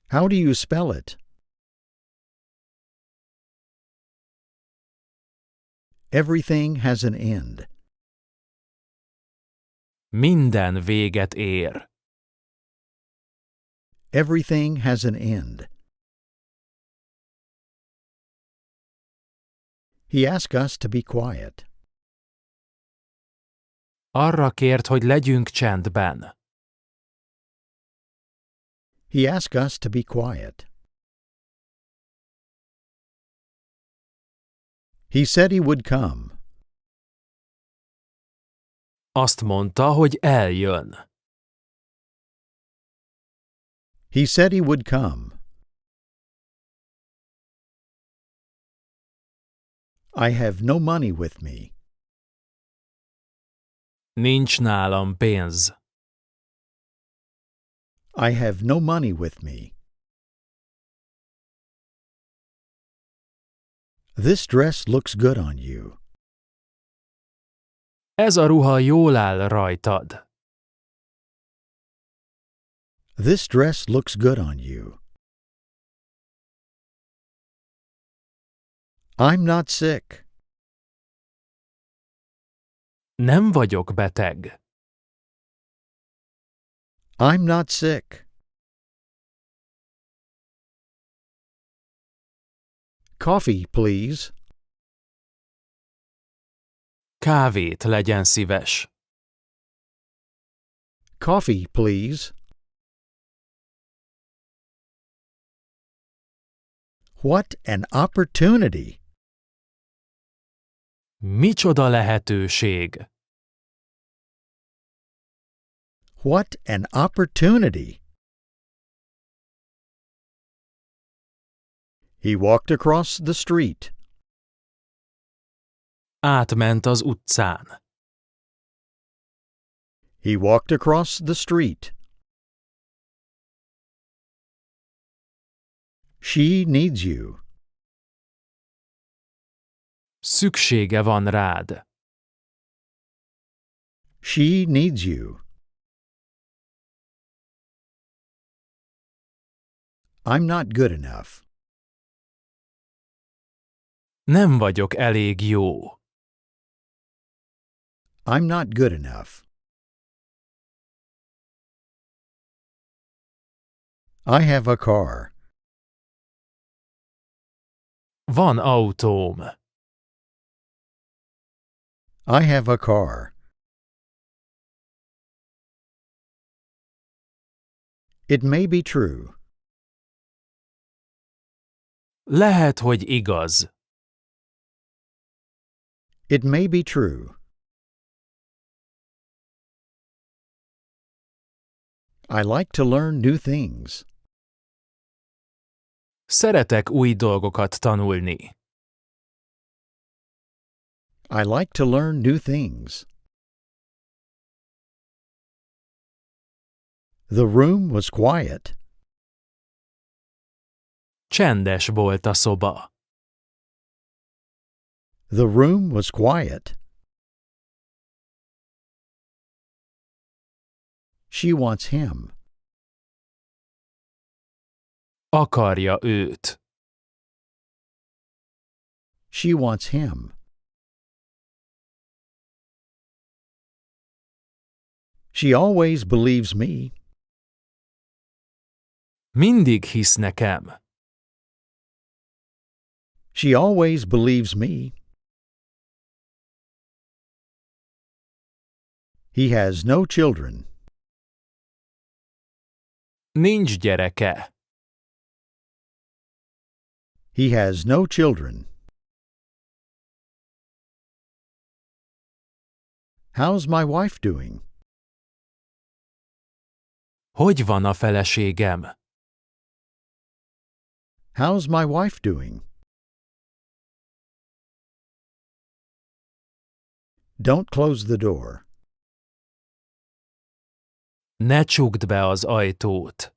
How do you spell it? Everything has an end. Minden véget ér. Everything has an end. He asked us to be quiet. Arra kért, hogy legyünk csendben. He asked us to be quiet. He said he would come. Azt mondta, hogy eljön. He said he would come. I have no money with me. Nincs nálam pénz. I have no money with me. This dress looks good on you. Ez a ruha jól áll rajtad. This dress looks good on you. I'm not sick. Nem vagyok beteg. I'm not sick. Coffee, please. Kávét legyen szíves. Coffee, please. What an opportunity! Micsoda lehetőség! What an opportunity! He walked across the street. Átment az utcán. He walked across the street. She needs you. Szüksége van rád. She needs you. I'm not good enough. Nem vagyok elég jó. I'm not good enough. I have a car. Van autóm. I have a car. It may be true. Lehet, hogy igaz. It may be true. I like to learn new things. Szeretek új dolgokat tanulni. I like to learn new things. The room was quiet. Csendes volt a szoba. The room was quiet. She wants him. Akarja őt. She wants him. She always believes me. Mindig hisz nekem. She always believes me. He has no children. Nincs gyereke. He has no children. How's my wife doing? Hogy van a feleségem? How's my wife doing? Don't close the door. Ne csukd be az ajtót.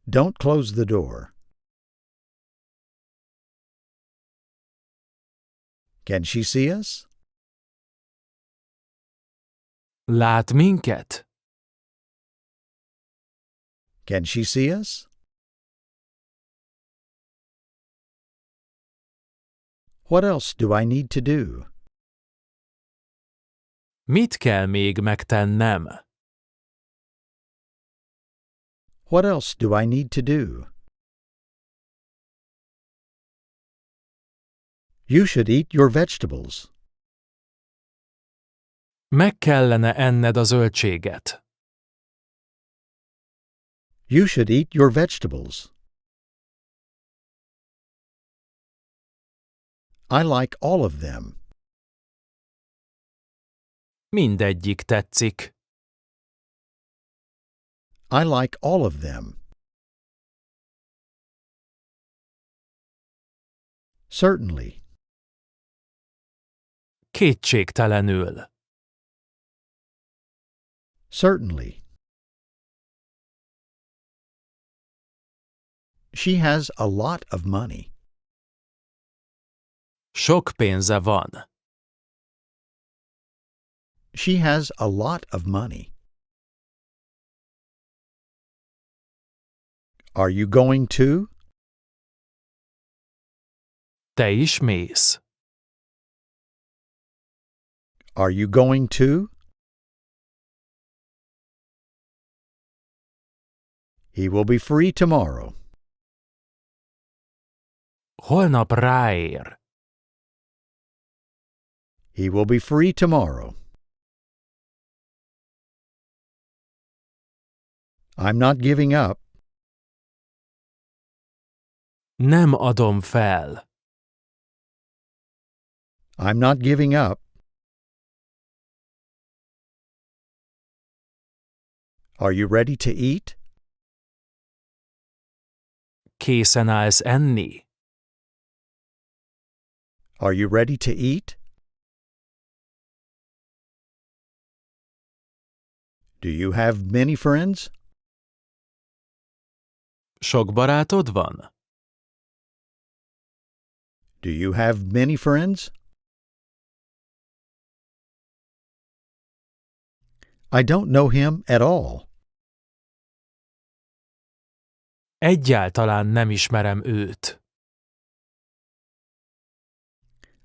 Don't close the door. Can she see us? Lát minket? Can she see us? What else do I need to do? Mit kell még megtennem? What else do I need to do? You should eat your vegetables. Meg kellene enned a zöldséget. You should eat your vegetables. I like all of them. Mindegyik tetszik. I like all of them. Certainly. Kétségtelenül. Certainly. She has a lot of money. Sok pénze van. She has a lot of money. Are you going to? Te is mész. Are you going to? He will be free tomorrow. Holnap ráér. He will be free tomorrow. I'm not giving up. Nem adom fel. I'm not giving up. Are you ready to eat? Készen állsz enni? Are you ready to eat? Do you have many friends? Sok barátod van? Do you have many friends? I don't know him at all. Egyáltalán nem ismerem őt.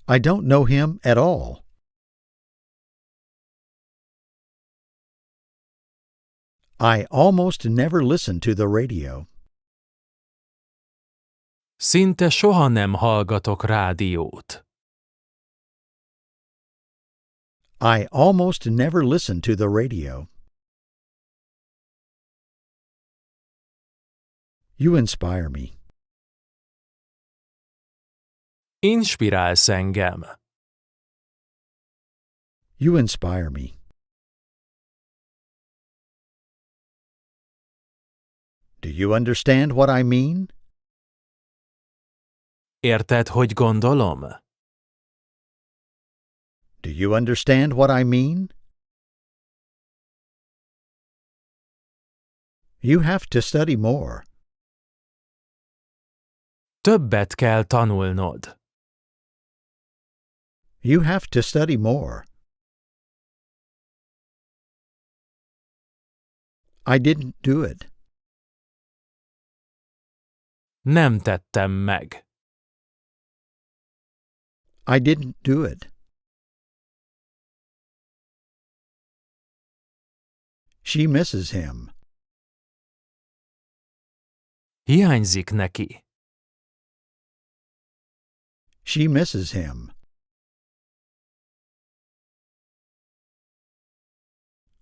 I don't know him at all. I almost never listen to the radio. Szinte soha nem hallgatok rádiót. I almost never listen to the radio. You inspire me. Inspirálsz engem. You inspire me. Do you understand what I mean? Érted, hogy gondolom? Do you understand what I mean? You have to study more. Többet kell tanulnod. You have to study more. I didn't do it. Nem tettem meg. I didn't do it. She misses him. Hiányzik neki. She misses him.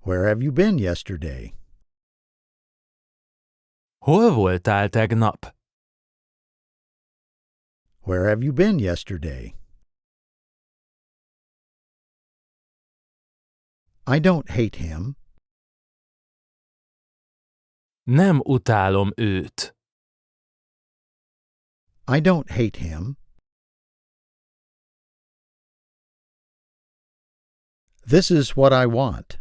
Where have you been yesterday? Hol voltál tegnap? Where have you been yesterday? I don't hate him. Nem utálom őt. I don't hate him. This is what I want.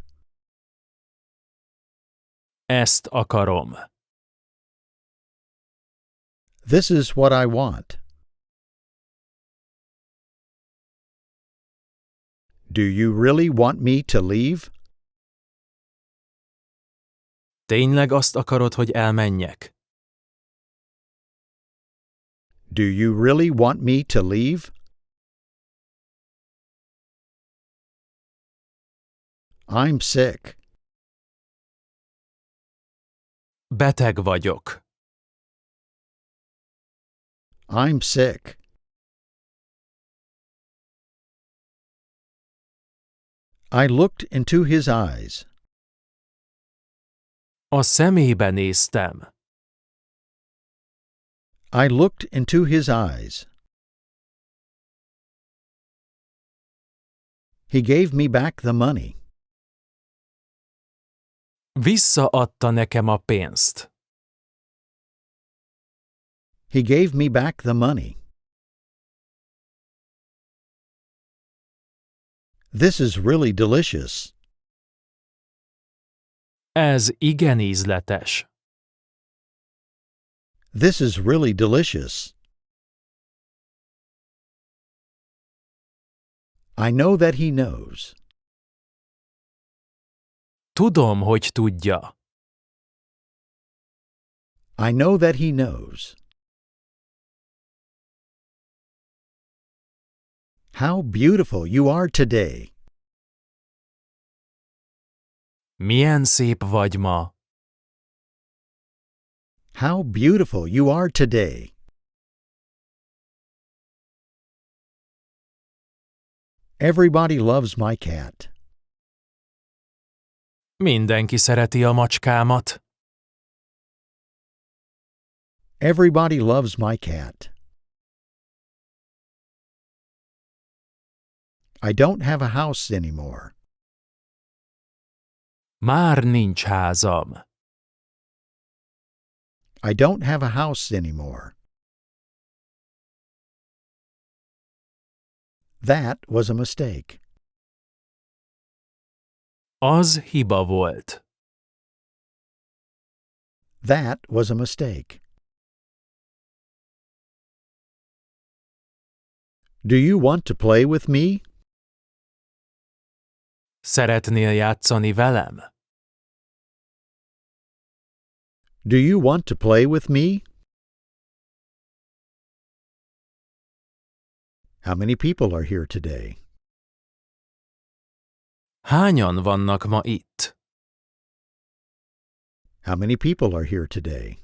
Ezt akarom. This is what I want. Do you really want me to leave? Tényleg azt akarod, hogy elmenjek? Do you really want me to leave? I'm sick. Beteg vagyok. I'm sick. I looked into his eyes. A szemébe néztem. I looked into his eyes. He gave me back the money. Visszaadta nekem a pénzt. He gave me back the money. This is really delicious. Ez igen ízletes. This is really delicious. I know that he knows. Tudom, hogy tudja. I know that he knows. How beautiful you are today. Milyen szép vagy ma. How beautiful you are today. Everybody loves my cat. Mindenki szereti a macskámat. Everybody loves my cat. I don't have a house anymore. Már nincs házam. I don't have a house anymore. That was a mistake. Az hiba volt. That was a mistake. Do you want to play with me? Szeretnél játszani velem? Do you want to play with me? How many people are here today? Hányan vannak ma itt? How many people are here today?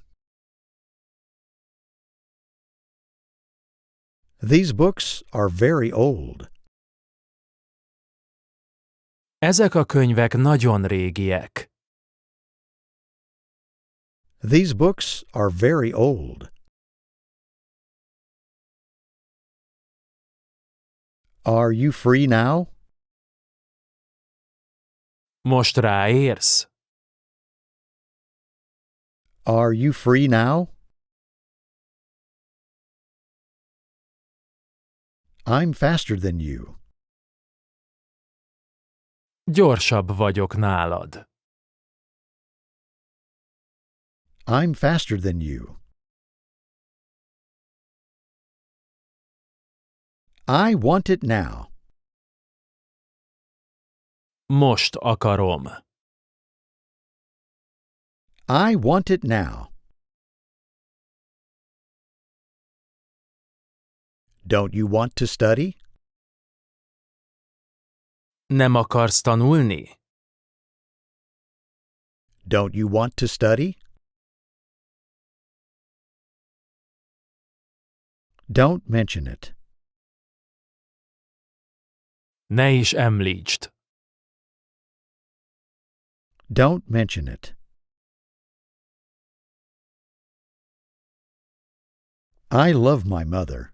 These books are very old. Ezek a könyvek nagyon régiek. These books are very old. Are you free now? Most ráérsz? Are you free now? I'm faster than you. Gyorsabb vagyok nálad. I'm faster than you. I want it now. Most akarom. I want it now. Don't you want to study? Nem akarsz tanulni? Don't you want to study? Don't mention it. Ne is említsd. Don't mention it. I love my mother.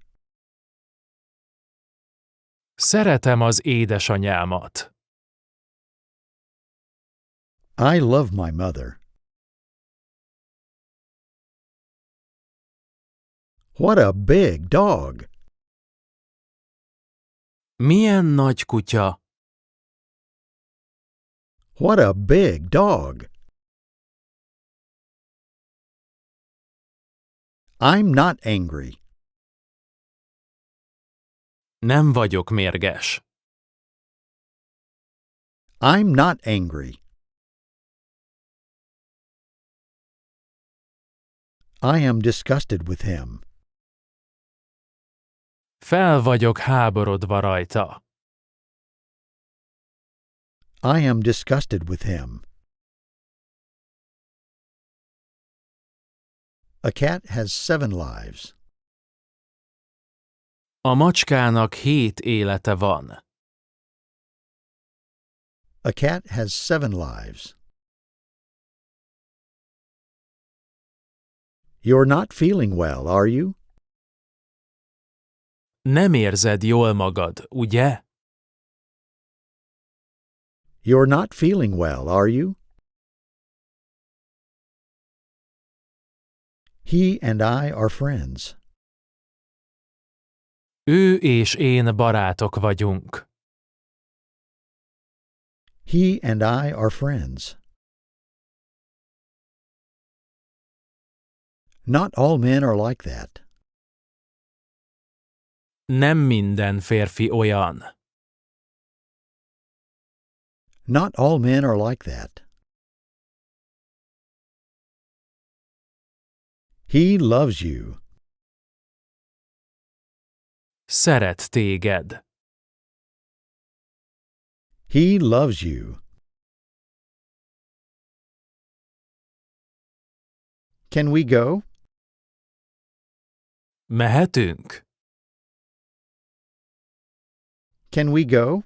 Szeretem az édesanyámat. I love my mother. What a big dog! Milyen nagy kutya! What a big dog! I'm not angry. Nem vagyok mérges. I'm not angry. I am disgusted with him. Fel vagyok háborodva rajta. I am disgusted with him. A cat has 7 lives. A macskának 7 élete van. A cat has 7 lives. You're not feeling well, are you? Nem érzed jól magad, ugye? You're not feeling well, are you? He and I are friends. Ő és én barátok vagyunk. He and I are friends. Not all men are like that. Nem minden férfi olyan. Not all men are like that. He loves you. Szeret téged. He loves you. Can we go? Mehetünk? Can we go?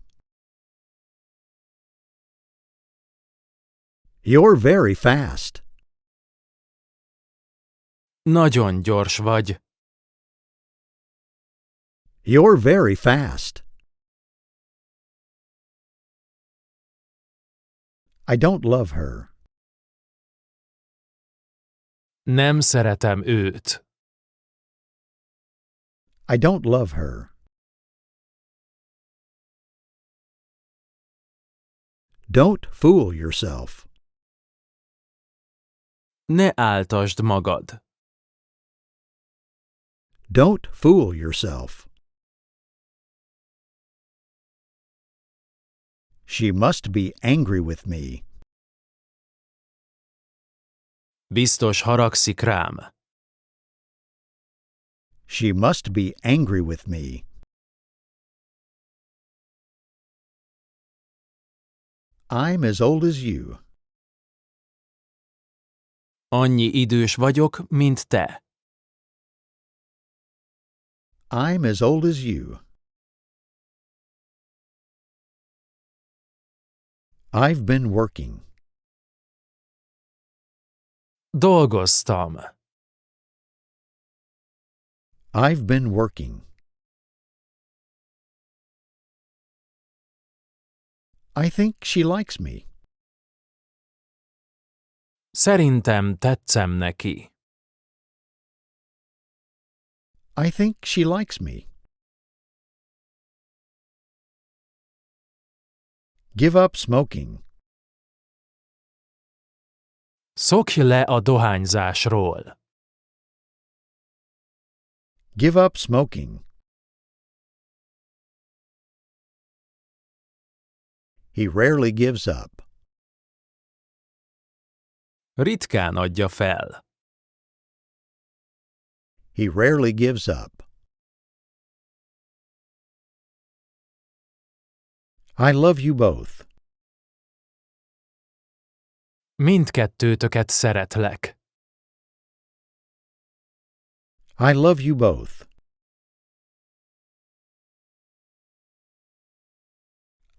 You're very fast. Nagyon gyors vagy. You're very fast. I don't love her. Nem szeretem őt. I don't love her. Don't fool yourself. Ne áltasd magad. Don't fool yourself. She must be angry with me. Biztos haragszik rám. She must be angry with me. I'm as old as you. Annyi idős vagyok, mint te. I'm as old as you. I've been working. Dolgoztam. I've been working. I think she likes me. Szerintem tetszem neki. I think she likes me. Give up smoking. Szokj le a dohányzásról. Give up smoking. He rarely gives up. Ritkán adja fel. He rarely gives up. I love you both. Mindkettőtöket szeretlek. I love you both.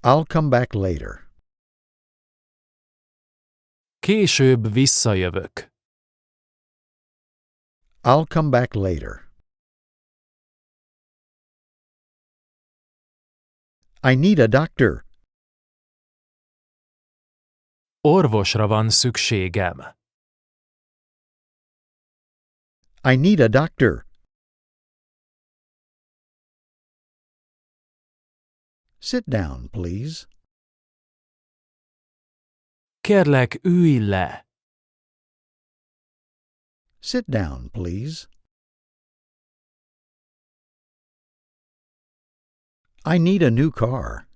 I'll come back later. Később visszajövök. I'll come back later. I need a doctor. Orvosra van szükségem. I need a doctor. Sit down, please. Kérlek, ülj le. Sit down, please. I need a new car.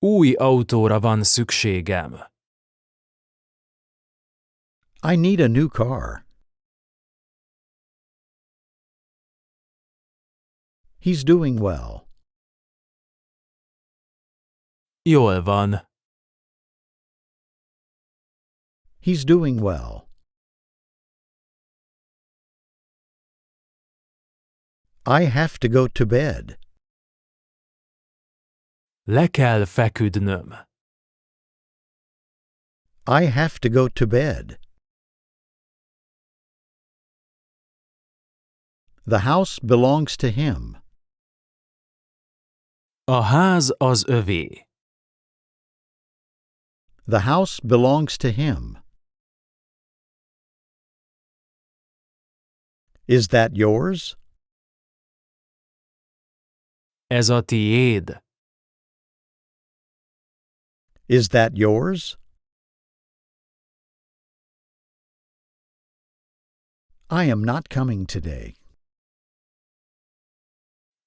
Új autóra van szükségem. I need a new car. He's doing well. Jól van. He's doing well. I have to go to bed. Le kell feküdnöm. I have to go to bed. The house belongs to him. A ház az övé. The house belongs to him. Is that yours? Ez a tiéd. Is that yours? I am not coming today.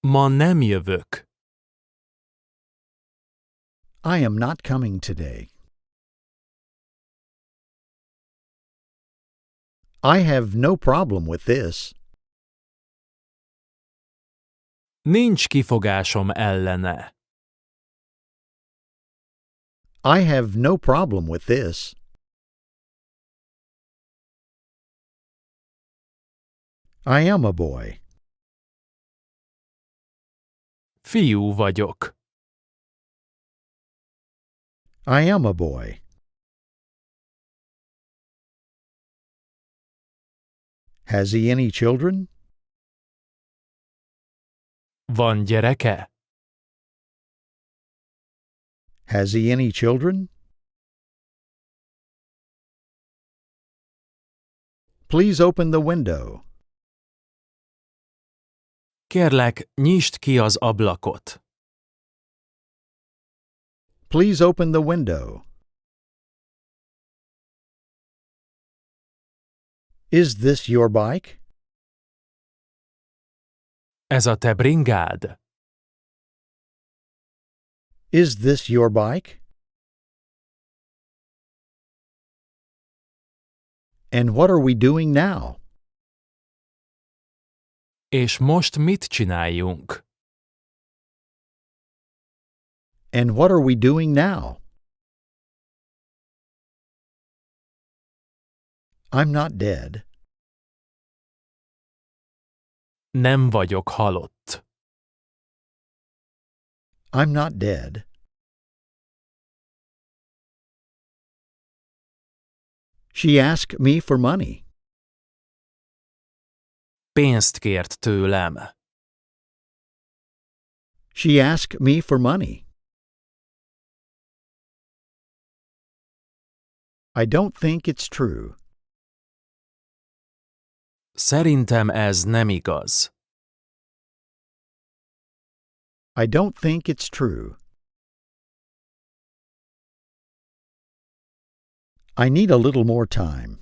Ma nem jövök. I am not coming today. I have no problem with this. Nincs kifogásom ellene. I have no problem with this. I am a boy. Fiú vagyok. I am a boy. Has he any children? Van gyereke? Has he any children? Please open the window. Kérlek, nyisd ki az ablakot. Please open the window. Is this your bike? Ez a te bringád? Is this your bike? And what are we doing now? És most mit csináljunk? And what are we doing now? I'm not dead. Nem vagyok halott. I'm not dead. She asked me for money. Pénzt kért tőlem. She asked me for money. I don't think it's true. Szerintem ez nem igaz. I don't think it's true. I need a little more time.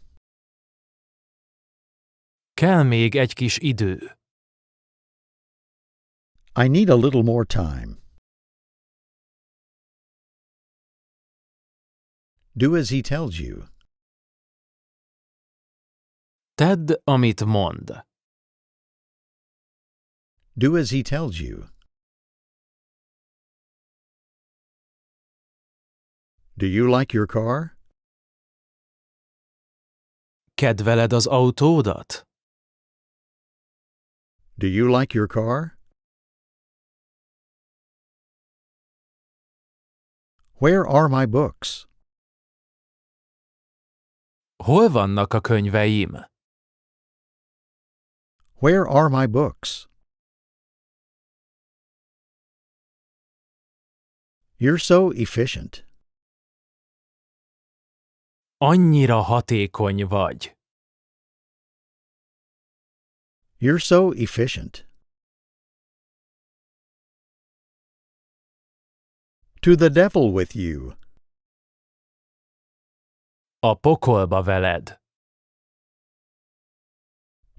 Kell még egy kis idő. I need a little more time. Do as he tells you. Tedd, amit mond. Do as he tells you. Do you like your car? Kedveled az autódat? Do you like your car? Where are my books? Hol vannak a könyveim? Where are my books? You're so efficient. Annyira hatékony vagy. You're so efficient. To the devil with you. A pokolba veled.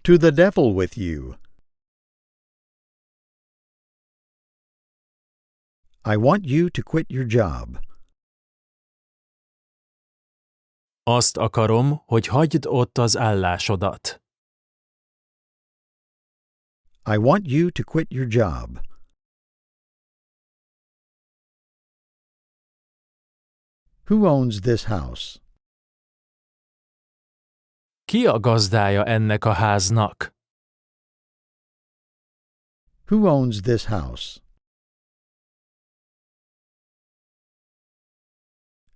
To the devil with you. I want you to quit your job. Azt akarom, hogy hagyd ott az állásodat. I want you to quit your job. Who owns this house? Ki a gazdája ennek a háznak? Who owns this house?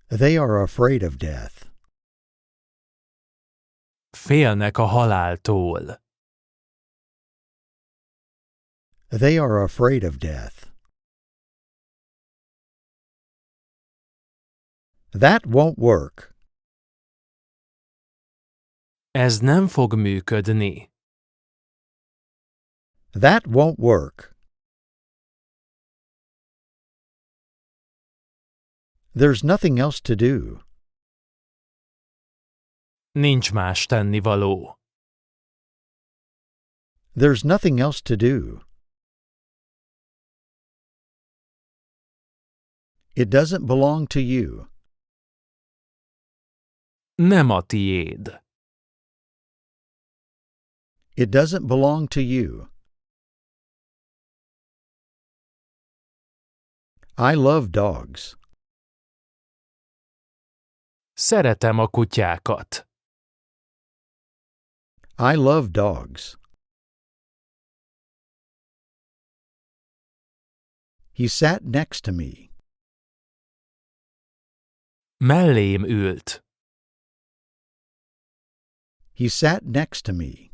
They are afraid of death. Félnek a haláltól. They are afraid of death. That won't work. Ez nem fog működni. That won't work. There's nothing else to do. Nincs más tennivaló. There's nothing else to do. It doesn't belong to you. Nem a tiéd. It doesn't belong to you. I love dogs. Szeretem a kutyákat. I love dogs. He sat next to me. Mellém ült. He sat next to me.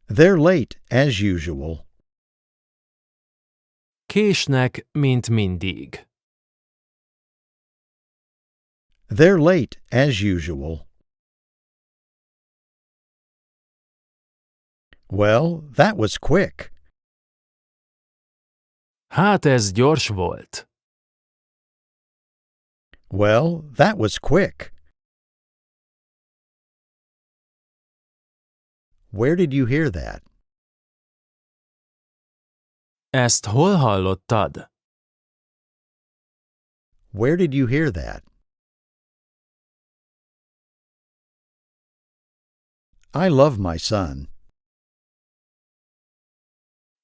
They're late, as usual. Késnek, mint mindig. They're late, as usual. Well, that was quick. Hát ez gyors volt. Well, that was quick. Where did you hear that? Ezt hol hallottad? Where did you hear that? I love my son.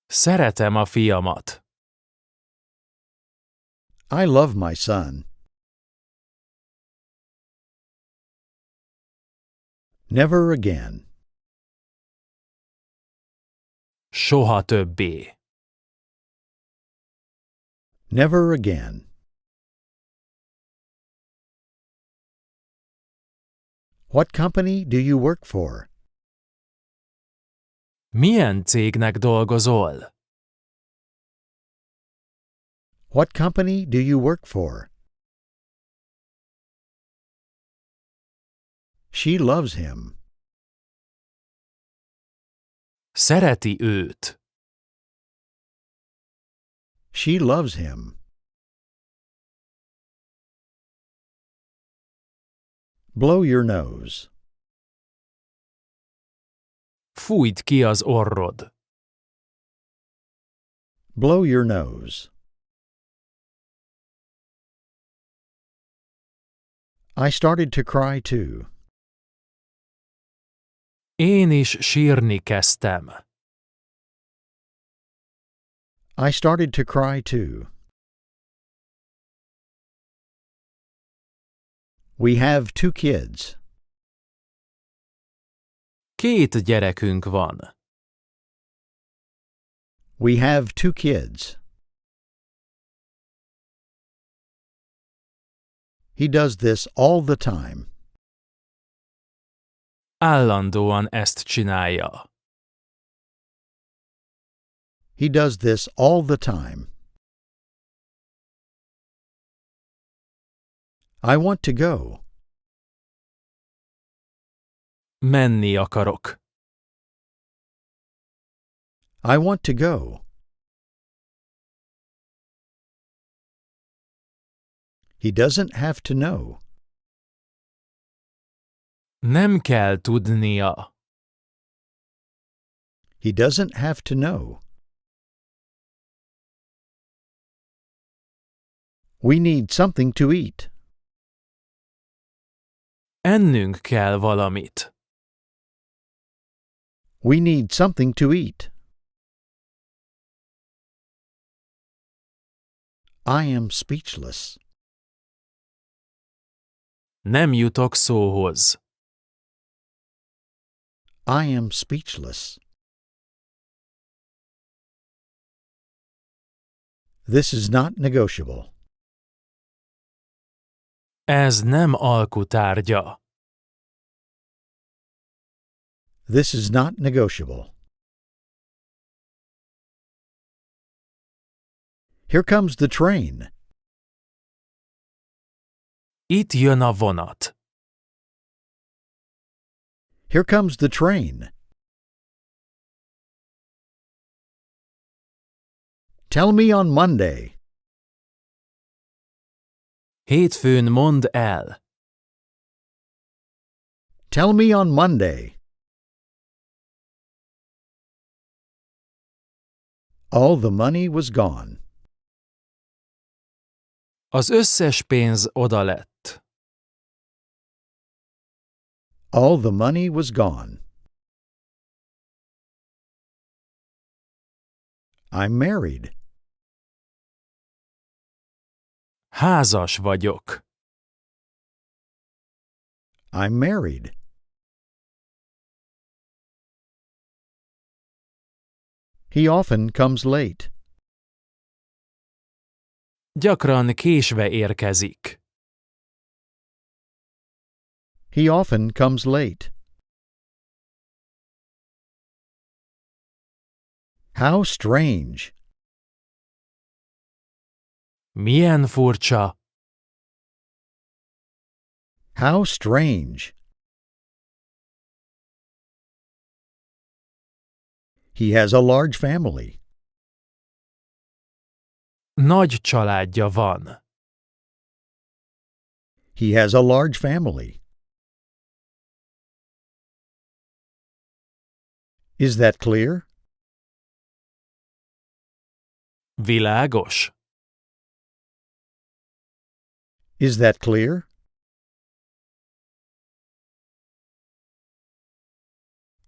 Szeretem a fiamat. I love my son. Never again. Soha többé. Never again. What company do you work for? Milyen cégnek dolgozol? What company do you work for? She loves him. Szereti őt. She loves him. Blow your nose. Fújd ki az orrod. Blow your nose. I started to cry too. Én is sírni kezdtem. I started to cry too. We have 2 kids. 2 gyerekünk van. We have 2 kids. He does this all the time. Állandóan ezt csinálja. He does this all the time. I want to go. Menni akarok. I want to go. He doesn't have to know. Nem kell tudnia. He doesn't have to know. We need something to eat. Ennünk kell valamit. We need something to eat. I am speechless. Nem jutok szóhoz. I am speechless. This is not negotiable. Ez nem alkutárgya. This is not negotiable. Here comes the train. Itt jön a vonat. Here comes the train. Tell me on Monday. Hétfőn mondd el. Tell me on Monday. All the money was gone. Az összes pénz oda lett. All the money was gone. I'm married. Házas vagyok. I'm married. He often comes late. Gyakran késve érkezik. He often comes late. How strange. Milyen furcsa. How strange. He has a large family. Nagy családja van. He has a large family. Is that clear? Világos. Is that clear?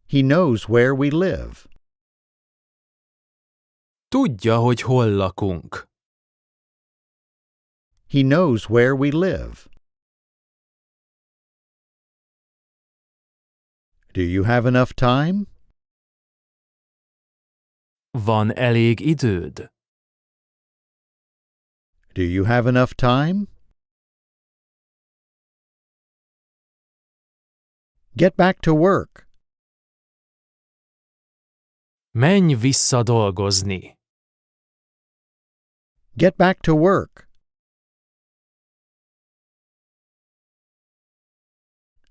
He knows where we live. Tudja, hogy hol lakunk. He knows where we live. Do you have enough time? Van elég időd? Do you have enough time? Get back to work. Menj vissza dolgozni. Get back to work.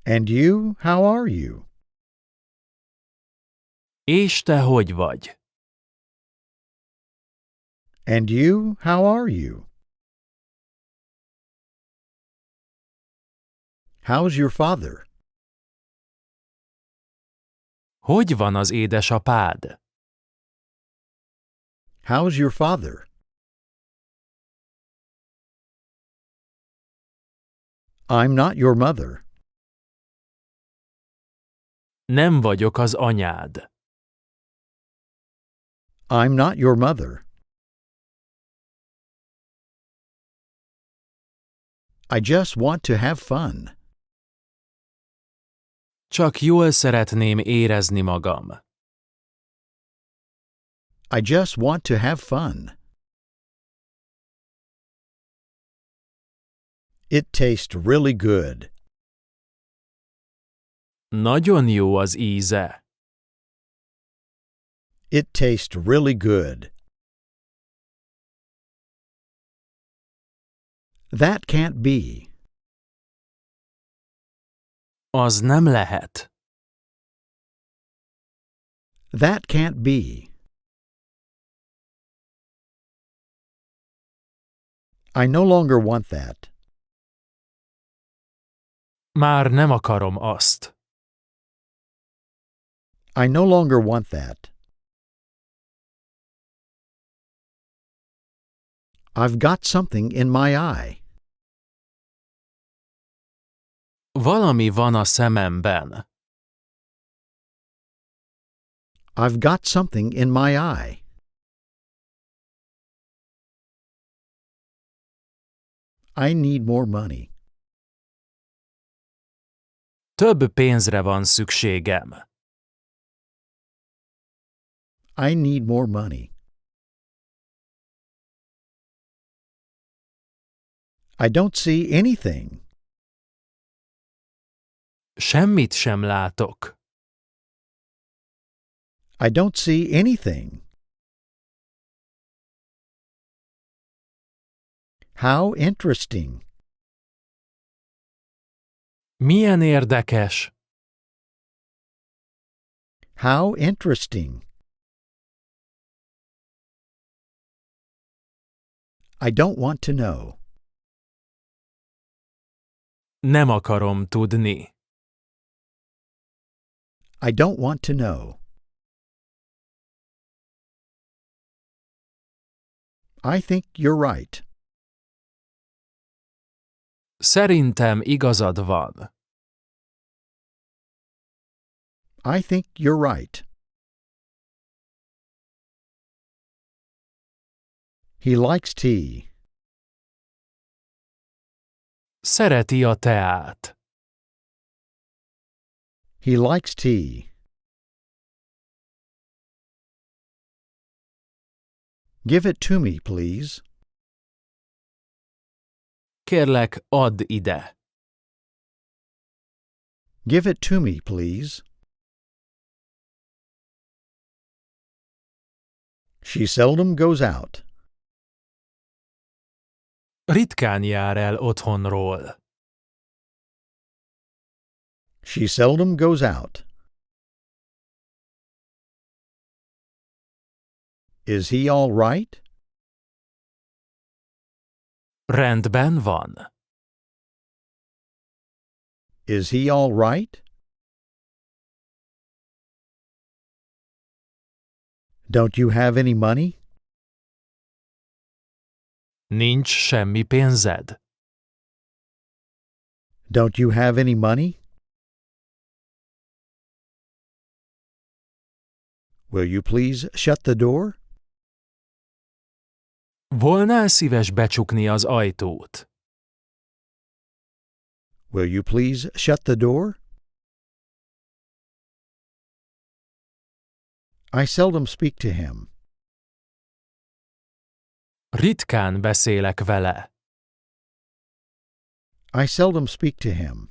And you, how are you? És te hogy vagy? And you, how are you? How's your father? Hogy van az édesapád? How's your father? I'm not your mother. Nem vagyok az anyád. I'm not your mother. I just want to have fun. Csak jól szeretném érezni magam. I just want to have fun. It tastes really good. Nagyon jó az íze. It tastes really good. That can't be. Az nem lehet. That can't be. I no longer want that. Már nem akarom azt. I no longer want that. I've got something in my eye. Valami van a szememben. I've got something in my eye. I need more money. Több pénzre van szükségem. I need more money. I don't see anything. Semmit sem látok. I don't see anything. How interesting. Milyen érdekes. How interesting. I don't want to know. Nem akarom tudni. I don't want to know. I think you're right. Szerintem igazad van. I think you're right. He likes tea. Szereti a teát. He likes tea. Give it to me, please. Kérlek, add ide. Give it to me, please. She seldom goes out. Ritkán jár el otthonról. She seldom goes out. Is he all right? Rendben van. Is he all right? Don't you have any money? Nincs semmi pénzed. Don't you have any money? Will you please shut the door? Volnál szíves becsukni az ajtót? Will you please shut the door? I seldom speak to him. Ritkán beszélek vele. I seldom speak to him.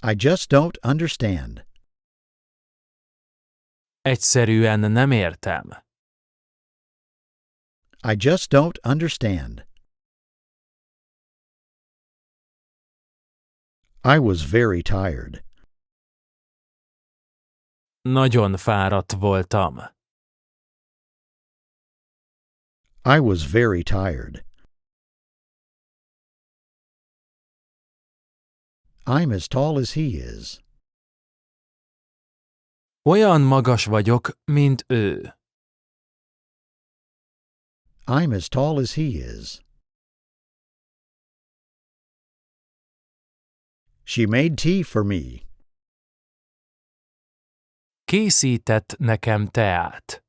I just don't understand. Egyszerűen nem értem. I just don't understand. I was very tired. Nagyon fáradt voltam. I was very tired. I'm as tall as he is. Olyan magas vagyok, mint ő. I'm as tall as he is. She made tea for me. Készített nekem teát.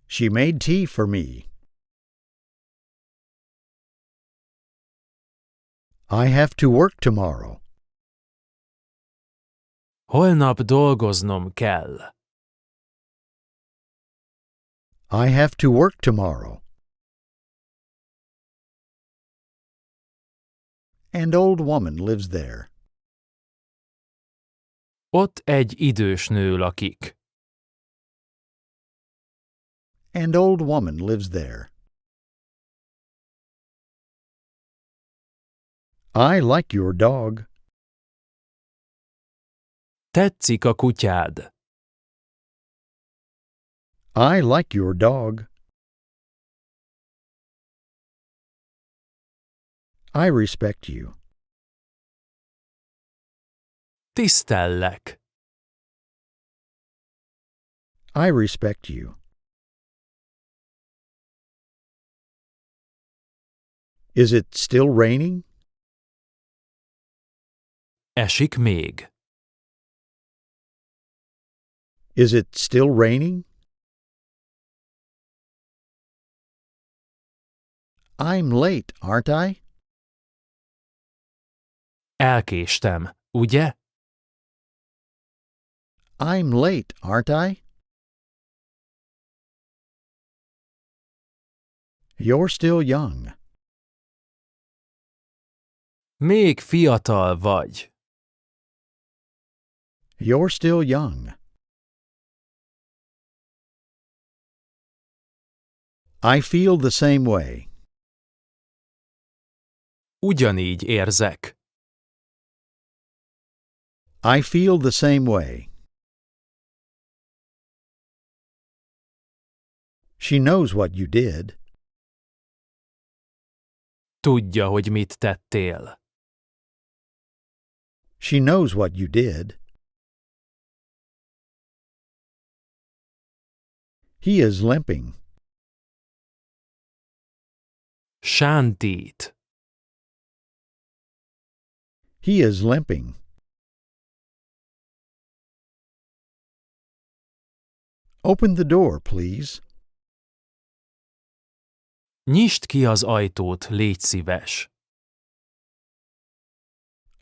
She made tea for me. I have to work tomorrow. Holnap dolgoznom kell. I have to work tomorrow. An old woman lives there. Ott egy idős nő lakik. An old woman lives there. I like your dog. Tetszik a kutyád. I like your dog. I respect you. Tisztellek. I respect you. Is it still raining? Esik még. Is it still raining? I'm late, aren't I? Elkéstem, ugye? I'm late, aren't I? You're still young. Még fiatal vagy. You're still young. I feel the same way. Ugyanígy érzek. I feel the same way. She knows what you did. Tudja, hogy mit tettél. She knows what you did. He is limping. Sántít. He is limping. Open the door, please. Nyisd ki az ajtót, légy szíves.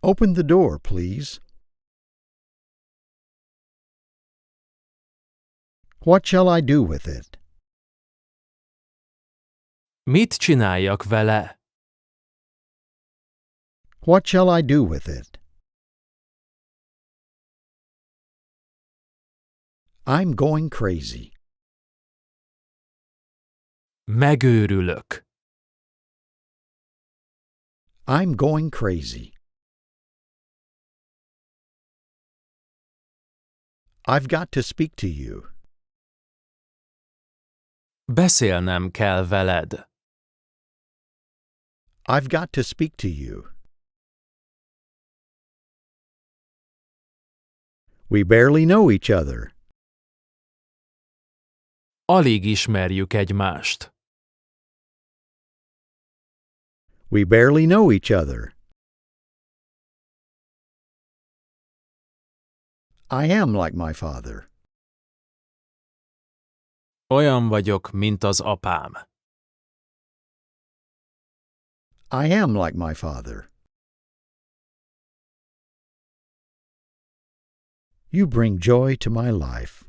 Open the door, please. What shall I do with it? Mit csináljak vele? What shall I do with it? I'm going crazy. Megőrülök. I'm going crazy. I've got to speak to you. Beszélnem kell veled. I've got to speak to you. We barely know each other. Alig ismerjük egymást. We barely know each other. I am like my father. Olyan vagyok, mint az apám. I am like my father. You bring joy to my life.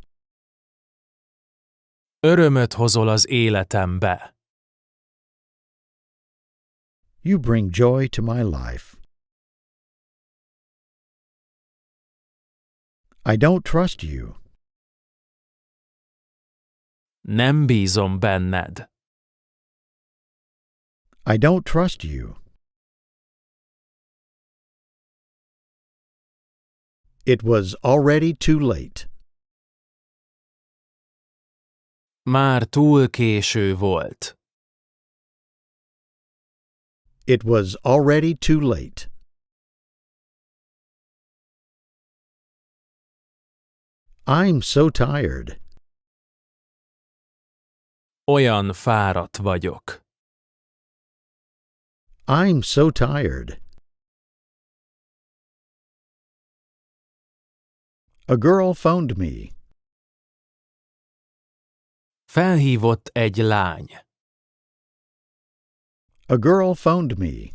Örömöt hozol az életembe. You bring joy to my life. I don't trust you. Nem bízom benned. I don't trust you. It was already too late. Már túl késő volt. It was already too late. I'm so tired. Olyan fáradt vagyok. I'm so tired. A girl phoned me. Felhívott egy lány. A girl phoned me.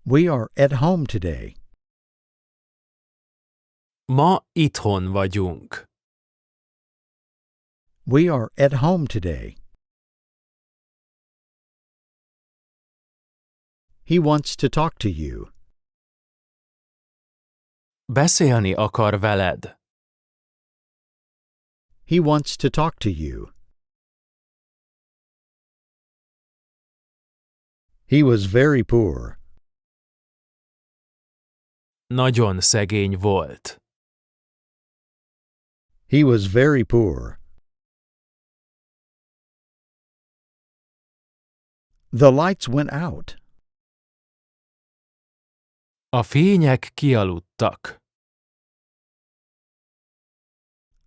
We are at home today. Ma itthon vagyunk. We are at home today. He wants to talk to you. Beszélni akar veled. He wants to talk to you. He was very poor. Nagyon szegény volt. He was very poor. The lights went out. A fények kialudtak.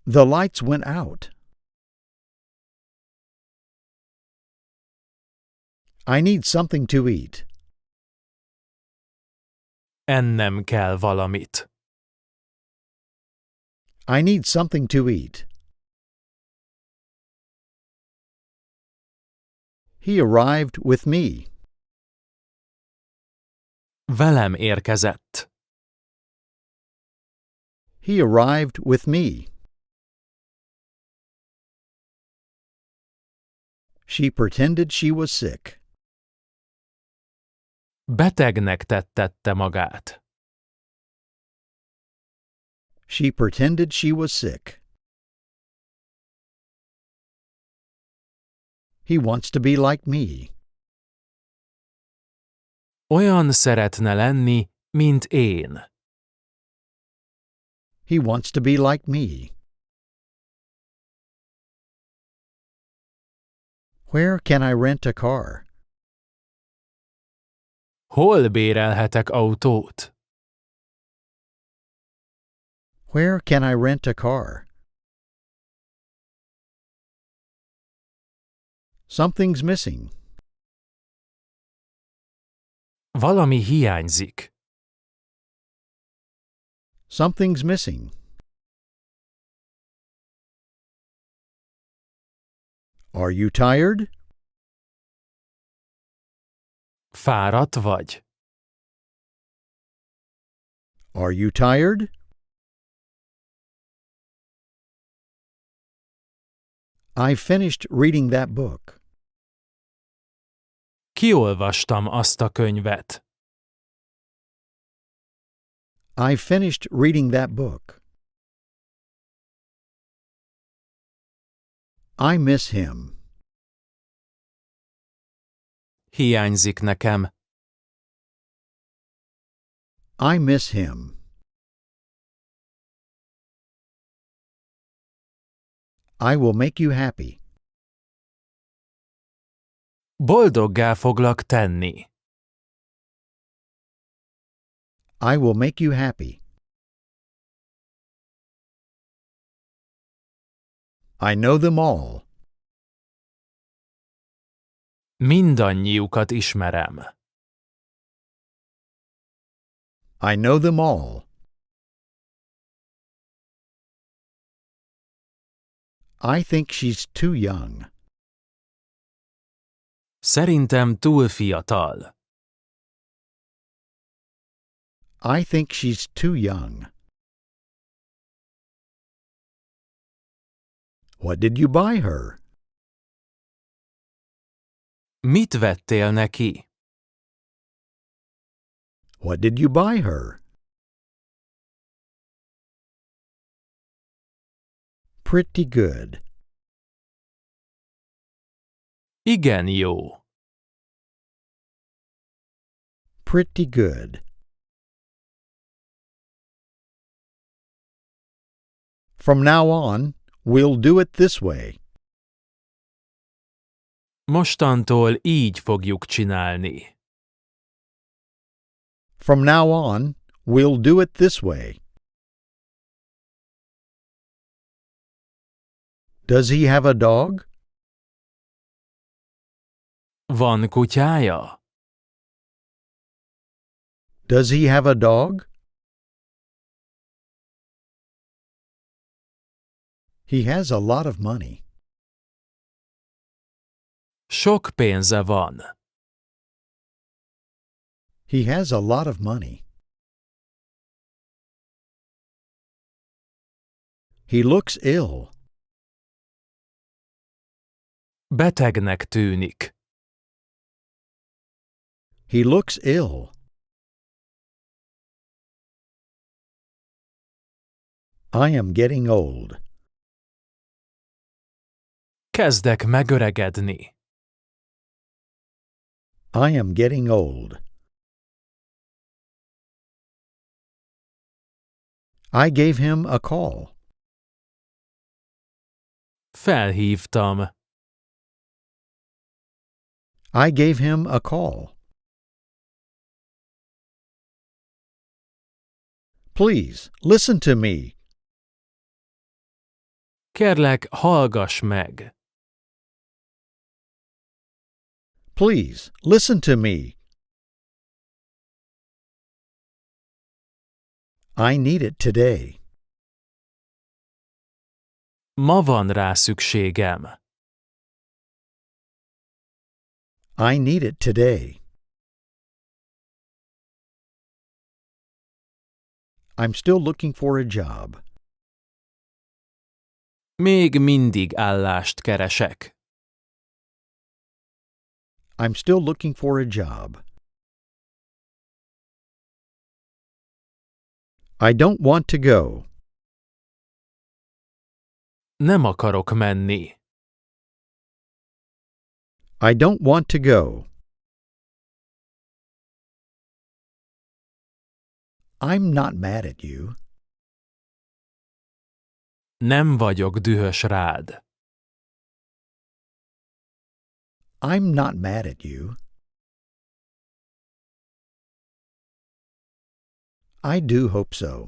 The lights went out. I need something to eat. Ennem kell valamit. I need something to eat. He arrived with me. Velem érkezett. He arrived with me. She pretended she was sick. Betegnek tettette magát. She pretended she was sick. He wants to be like me. Olyan szeretne lenni, mint én. He wants to be like me. Where can I rent a car? Hol bérelhetek autót? Where can I rent a car? Something's missing. Valami hiányzik. Something's missing. Are you tired? Fáradt vagy? Are you tired? I finished reading that book. Kiolvastam azt a könyvet. I finished reading that book. I miss him. Hiányzik nekem. I miss him. I will make you happy. Boldoggá foglak tenni. I will make you happy. I know them all. Mindannyiukat ismerem. I know them all. I think she's too young. Szerintem túl fiatal. I think she's too young. What did you buy her? Mit vettél neki? What did you buy her? Pretty good. Igen jó. Pretty good. From now on, we'll do it this way. Mostantól így fogjuk csinálni. From now on, we'll do it this way. Does he have a dog? Van kutyája? Does he have a dog? He has a lot of money. Sok pénze van. He has a lot of money. He looks ill. Betegnek tűnik. He looks ill. I am getting old. Kezdek megöregedni. I am getting old. I gave him a call. Felhívtam. I gave him a call. Please, listen to me. Kérlek, hallgass meg. Please, listen to me. I need it today. Ma van rá szükségem. I need it today. I'm still looking for a job. Még mindig állást keresek. I'm still looking for a job. I don't want to go. Nem akarok menni. I don't want to go. I'm not mad at you. Nem vagyok dühös rád. I'm not mad at you. I do hope so.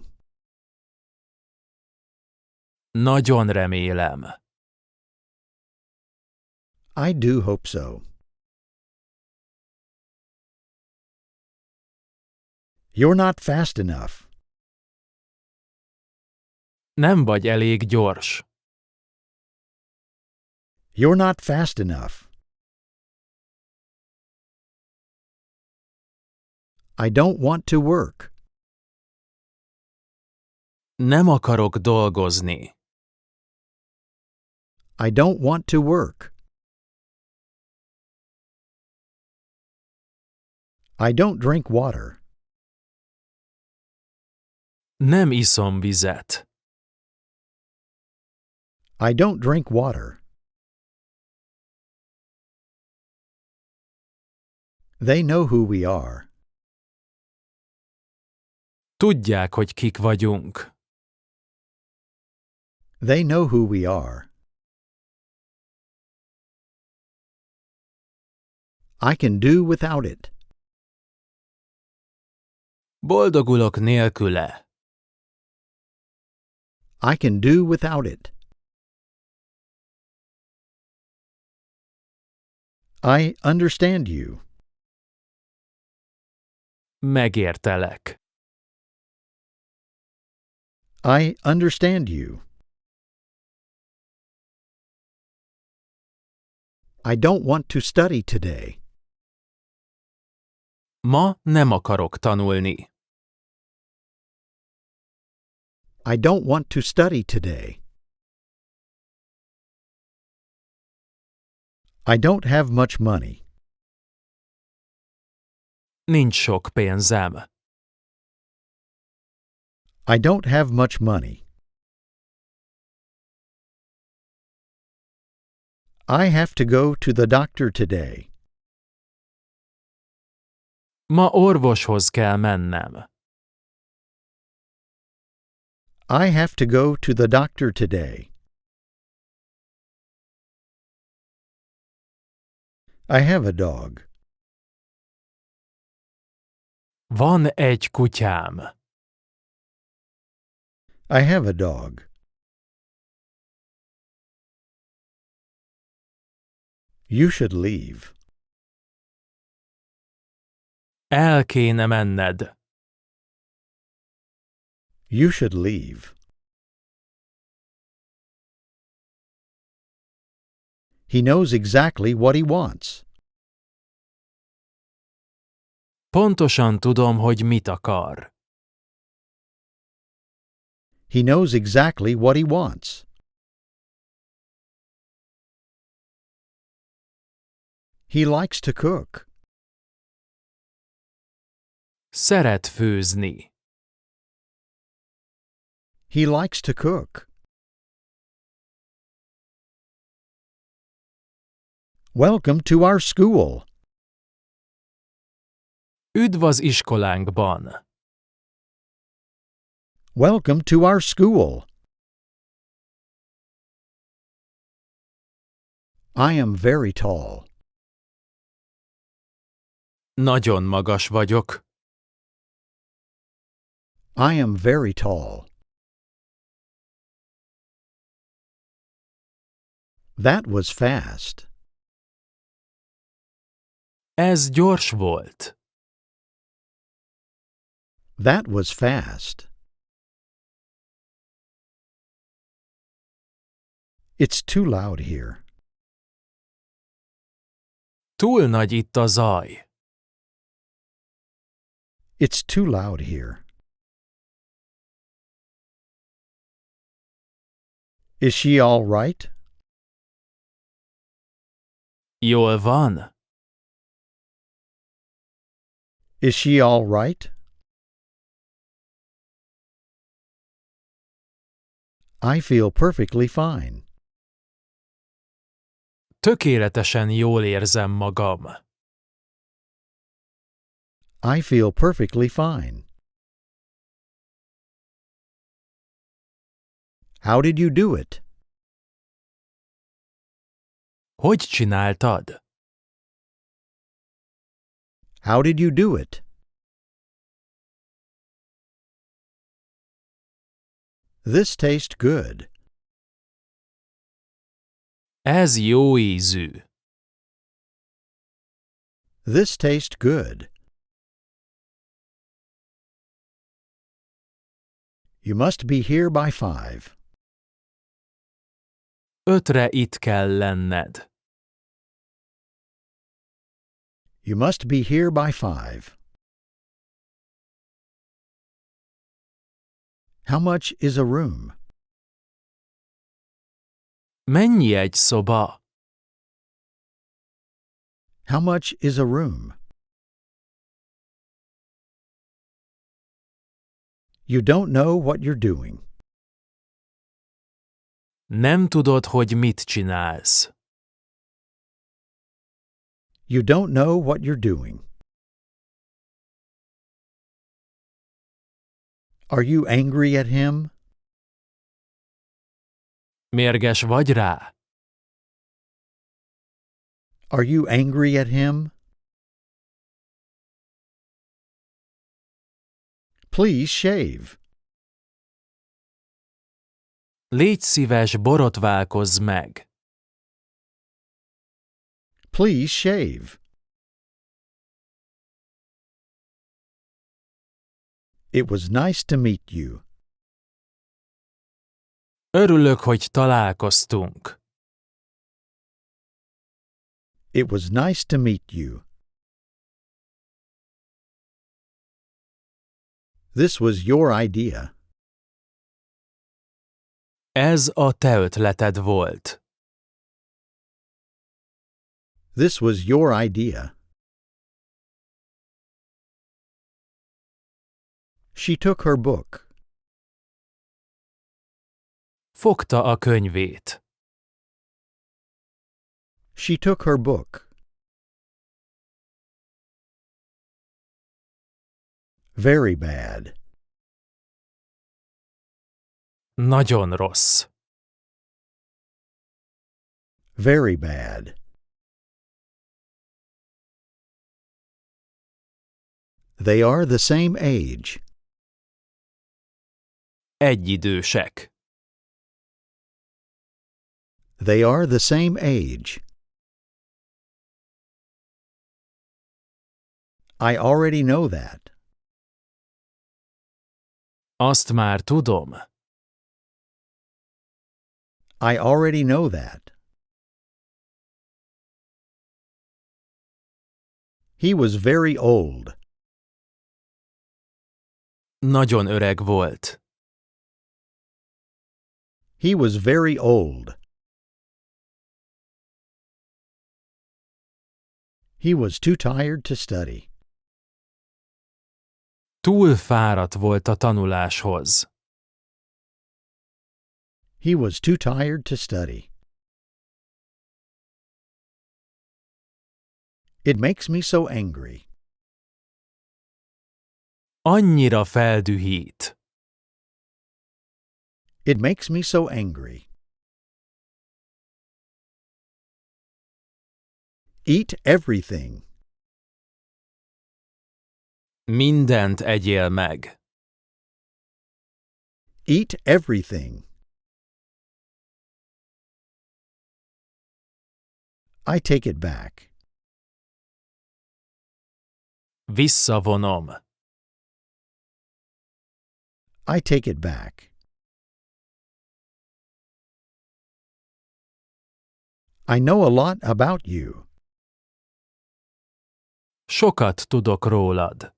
Nagyon remélem. I do hope so. You're not fast enough. Nem vagy elég gyors. You're not fast enough. I don't want to work. Nem akarok dolgozni. I don't want to work. I don't drink water. Nem iszom vizet. I don't drink water. They know who we are. Tudják, hogy kik vagyunk. They know who we are. I can do without it. Boldogulok nélküle. I can do without it. I understand you. Megértelek. I understand you. I don't want to study today. Ma nem akarok tanulni. I don't want to study today. I don't have much money. Nincs sok pénzem. I don't have much money. I have to go to the doctor today. Ma orvoshoz kell mennem. I have to go to the doctor today. I have a dog. Van egy kutyám. I have a dog. You should leave. El kéne menned. You should leave. He knows exactly what he wants. Pontosan tudom, hogy mit akar. He knows exactly what he wants. He likes to cook. Szeret főzni. He likes to cook. Welcome to our school. Üdv az iskolánkban. Welcome to our school. I am very tall. Nagyon magas vagyok. I am very tall. That was fast. Ez gyors volt. That was fast. It's too loud here. Túl nagy itt a zaj. It's too loud here. Is she all right? Jól van? Is she all right? I feel perfectly fine. Tökéletesen jól érzem magam. I feel perfectly fine. How did you do it? Hogy csináltad? How did you do it? This tastes good. Ez jó ízű. This tastes good. You must be here by 5. 5-re itt kell lenned. You must be here by 5. How much is a room? Mennyi egy szoba? How much is a room? You don't know what you're doing. Nem tudod, hogy mit csinálsz. You don't know what you're doing. Are you angry at him? Mérges vagy rá? Are you angry at him? Please shave. Légy szíves, borotválkozz meg. Please shave. It was nice to meet you. Örülök, hogy találkoztunk. It was nice to meet you. This was your idea. Ez a te ötleted volt. This was your idea. She took her book. Fogta a könyvét. She took her book. Very bad. Nagyon rossz. Very bad. They are the same age. Egyidősek. They are the same age. I already know that. Azt már tudom. I already know that. He was very old. Nagyon öreg volt. He was very old. He was too tired to study. Túl fáradt volt a tanuláshoz. He was too tired to study. It makes me so angry. Annyira feldühít. It makes me so angry. Eat everything. Mindent egyél meg. Eat everything. I take it back. Visszavonom. I take it back. I know a lot about you. Sokat tudok rólad.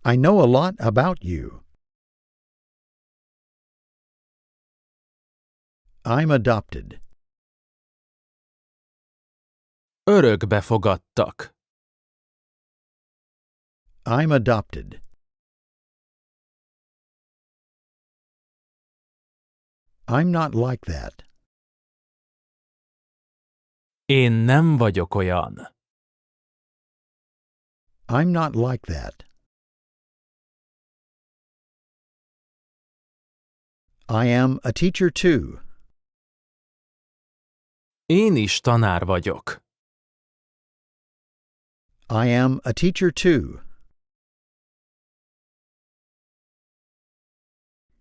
I know a lot about you. I'm adopted. Örökbe fogadtak. I'm adopted. I'm not like that. Én nem vagyok olyan. I'm not like that. I am a teacher too. Én is tanár vagyok. I am a teacher too.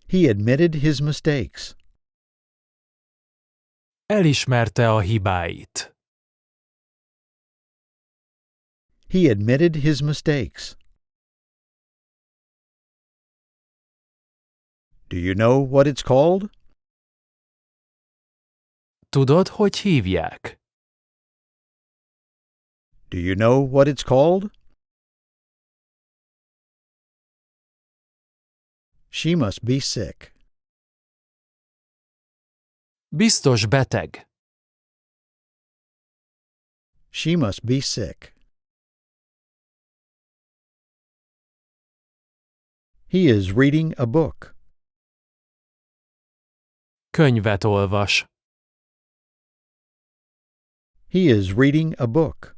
He admitted his mistakes. Elismerte a hibáit. He admitted his mistakes. Do you know what it's called? Tudod, hogy hívják? Do you know what it's called? She must be sick. Biztos beteg. She must be sick. He is reading a book. Könyvet olvas. He is reading a book.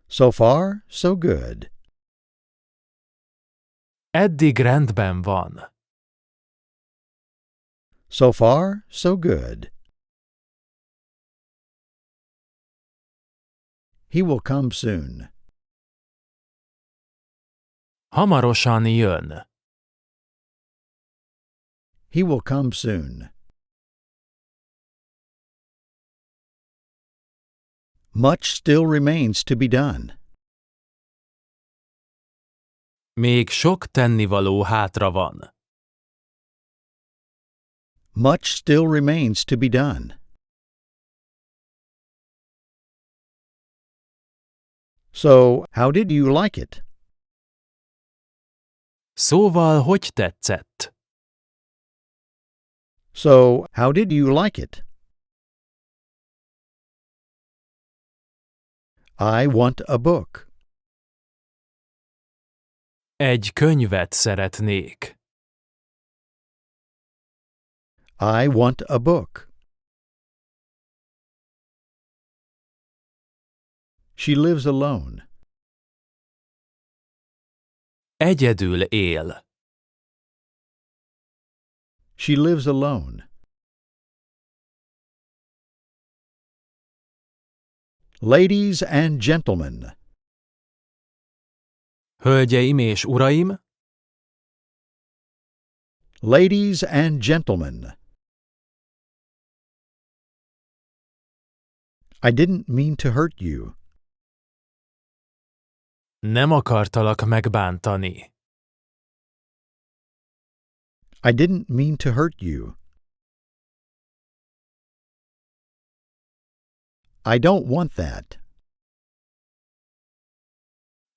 So far, so good. Eddig rendben van. So far, so good. He will come soon. Hamarosan jön. He will come soon. Much still remains to be done. Még sok tennivaló hátra van. Much still remains to be done. So, how did you like it? Szóval, hogy tetszett? So, how did you like it? I want a book. Egy könyvet szeretnék. I want a book. She lives alone. Egyedül él. She lives alone. Ladies and gentlemen. Hölgyeim és uraim, Ladies and gentlemen. I didn't mean to hurt you. nem akartalak megbántani. I didn't mean to hurt you. I don't want that.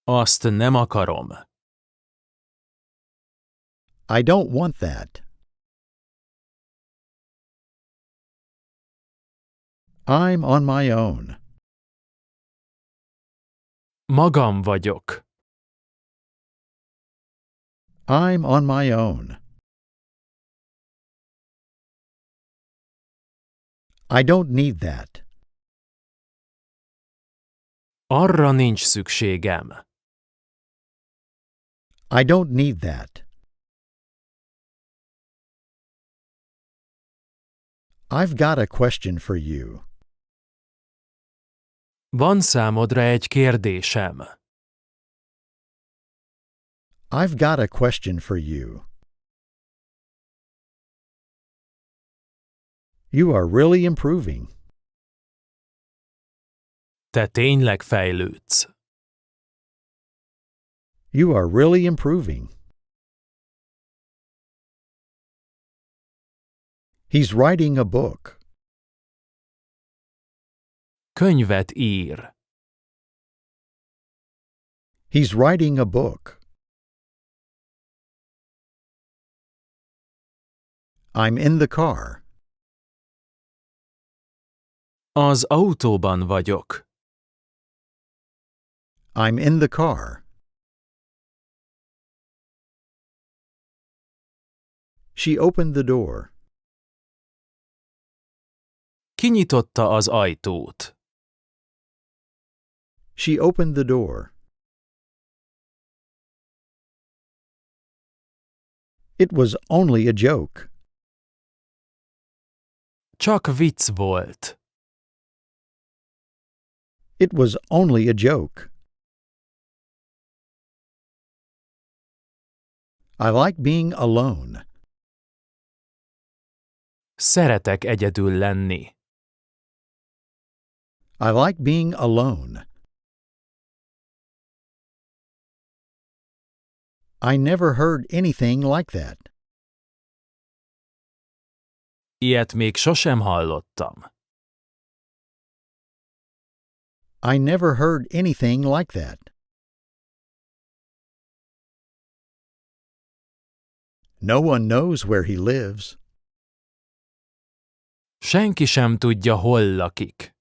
Azt nem akarom. I don't want that. I'm on my own. Magam vagyok. I'm on my own. I don't need that. Arra nincs szükségem. I don't need that. I've got a question for you. Van számodra egy kérdésem. I've got a question for you. You are really improving. Te tényleg fejlődsz. You are really improving. He's writing a book. Könyvet ír. He's writing a book. I'm in the car. Az autóban vagyok. I'm in the car. She opened the door. Kinyitotta az ajtót. She opened the door. It was only a joke. Csak vicc volt. It was only a joke. I like being alone. Szeretek egyedül lenni. I like being alone. I never heard anything like that. Ilyet még sosem hallottam. I never heard anything like that. No one knows where he lives. Senki sem tudja, hol lakik.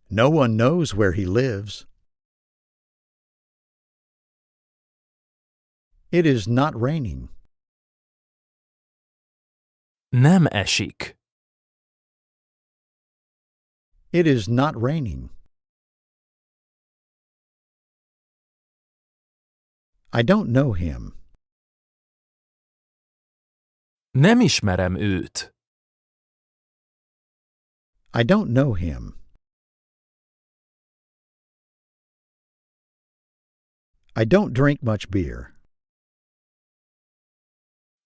No one knows where he lives. It is not raining. Nem esik. It is not raining. I don't know him. Nem ismerem őt. I don't know him. I don't drink much beer.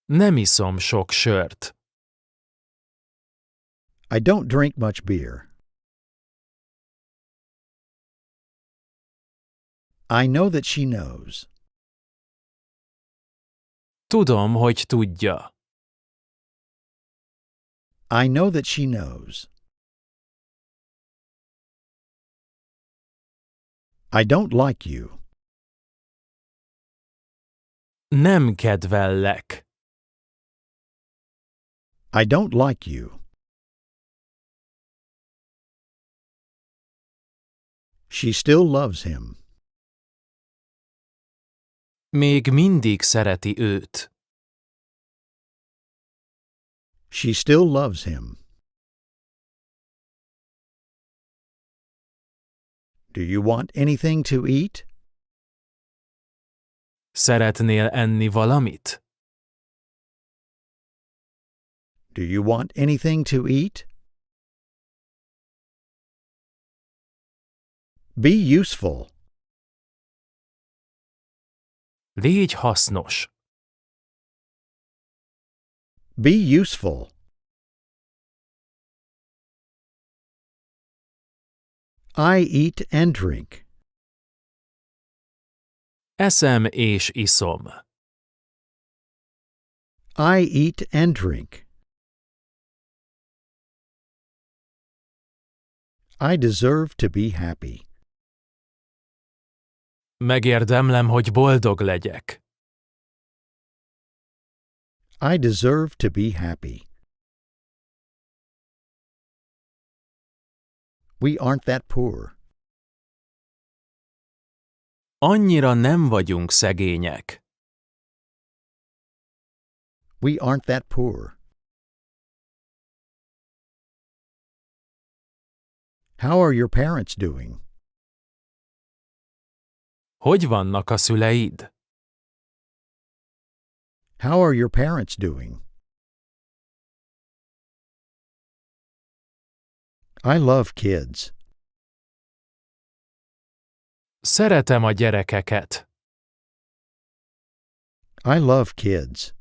Nem iszom sok sört. I don't drink much beer. I know that she knows. Tudom, hogy tudja. I know that she knows. I don't like you. Nem kedvellek. I don't like you. She still loves him. Még mindig szereti őt. She still loves him. Do you want anything to eat? Szeretnél enni valamit? Do you want anything to eat? Be useful. Légy hasznos. Be useful. I eat and drink. Eszem és iszom. I eat and drink. I deserve to be happy. Megérdemlem, hogy boldog legyek. I deserve to be happy. We aren't that poor. Annyira nem vagyunk szegények. We aren't that poor. How are your parents doing? Hogy vannak a szüleid? How are your parents doing? I love kids. Szeretem a gyerekeket. I love kids.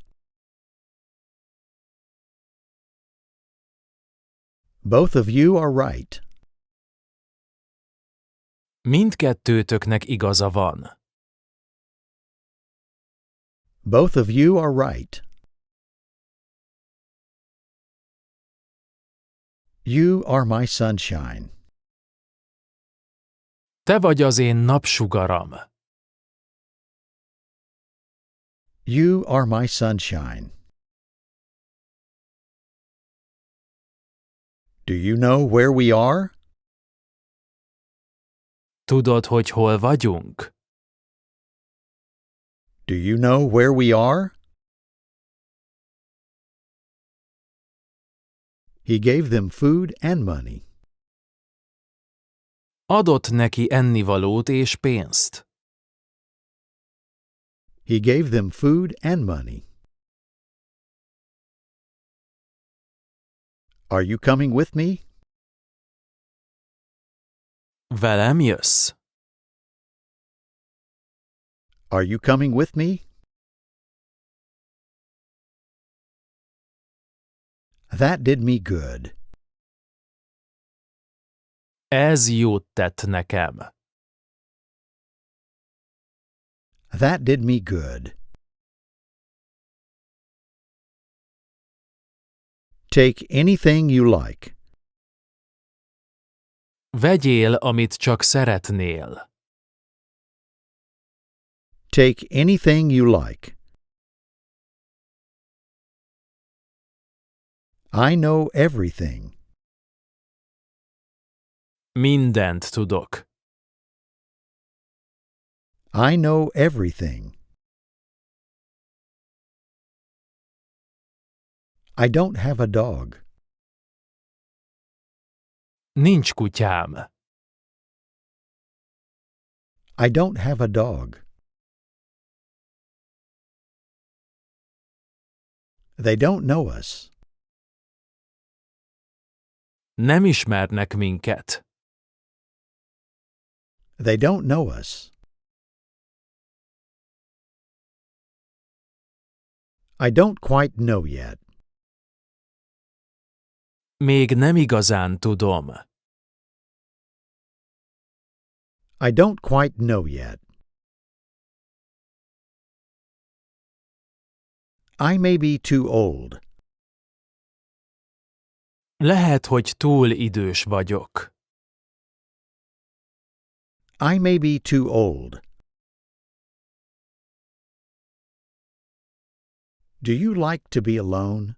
Both of you are right. Mindkettőtöknek igaza van. Both of you are right. You are my sunshine. Te vagy az én napsugaram. You are my sunshine. Do you know where we are? Tudod, hogy hol vagyunk? Do you know where we are? He gave them food and money. Adott neki ennivalót és pénzt. He gave them food and money. Are you coming with me? Velem jössz? Are you coming with me? That did me good. Ez jót tett nekem. That did me good. Take anything you like. Vegyél, amit csak szeretnél. Take anything you like. I know everything. Mindent tudok. I know everything. I don't have a dog. Nincs kutyám. I don't have a dog. They don't know us. Nem ismernek minket. They don't know us. I don't quite know yet. Még nem igazán tudom. I don't quite know yet. I may be too old. Lehet, hogy túl idős vagyok. I may be too old. Do you like to be alone?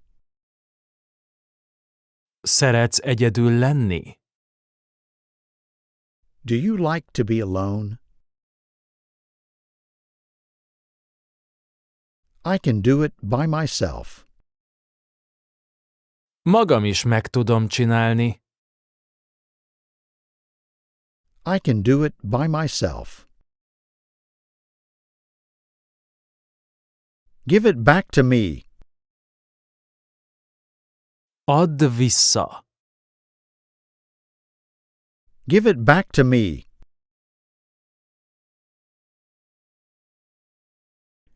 Szeretsz egyedül lenni? Do you like to be alone? I can do it by myself. Magam is meg tudom csinálni. I can do it by myself. Give it back to me. Add vissza. Give it back to me.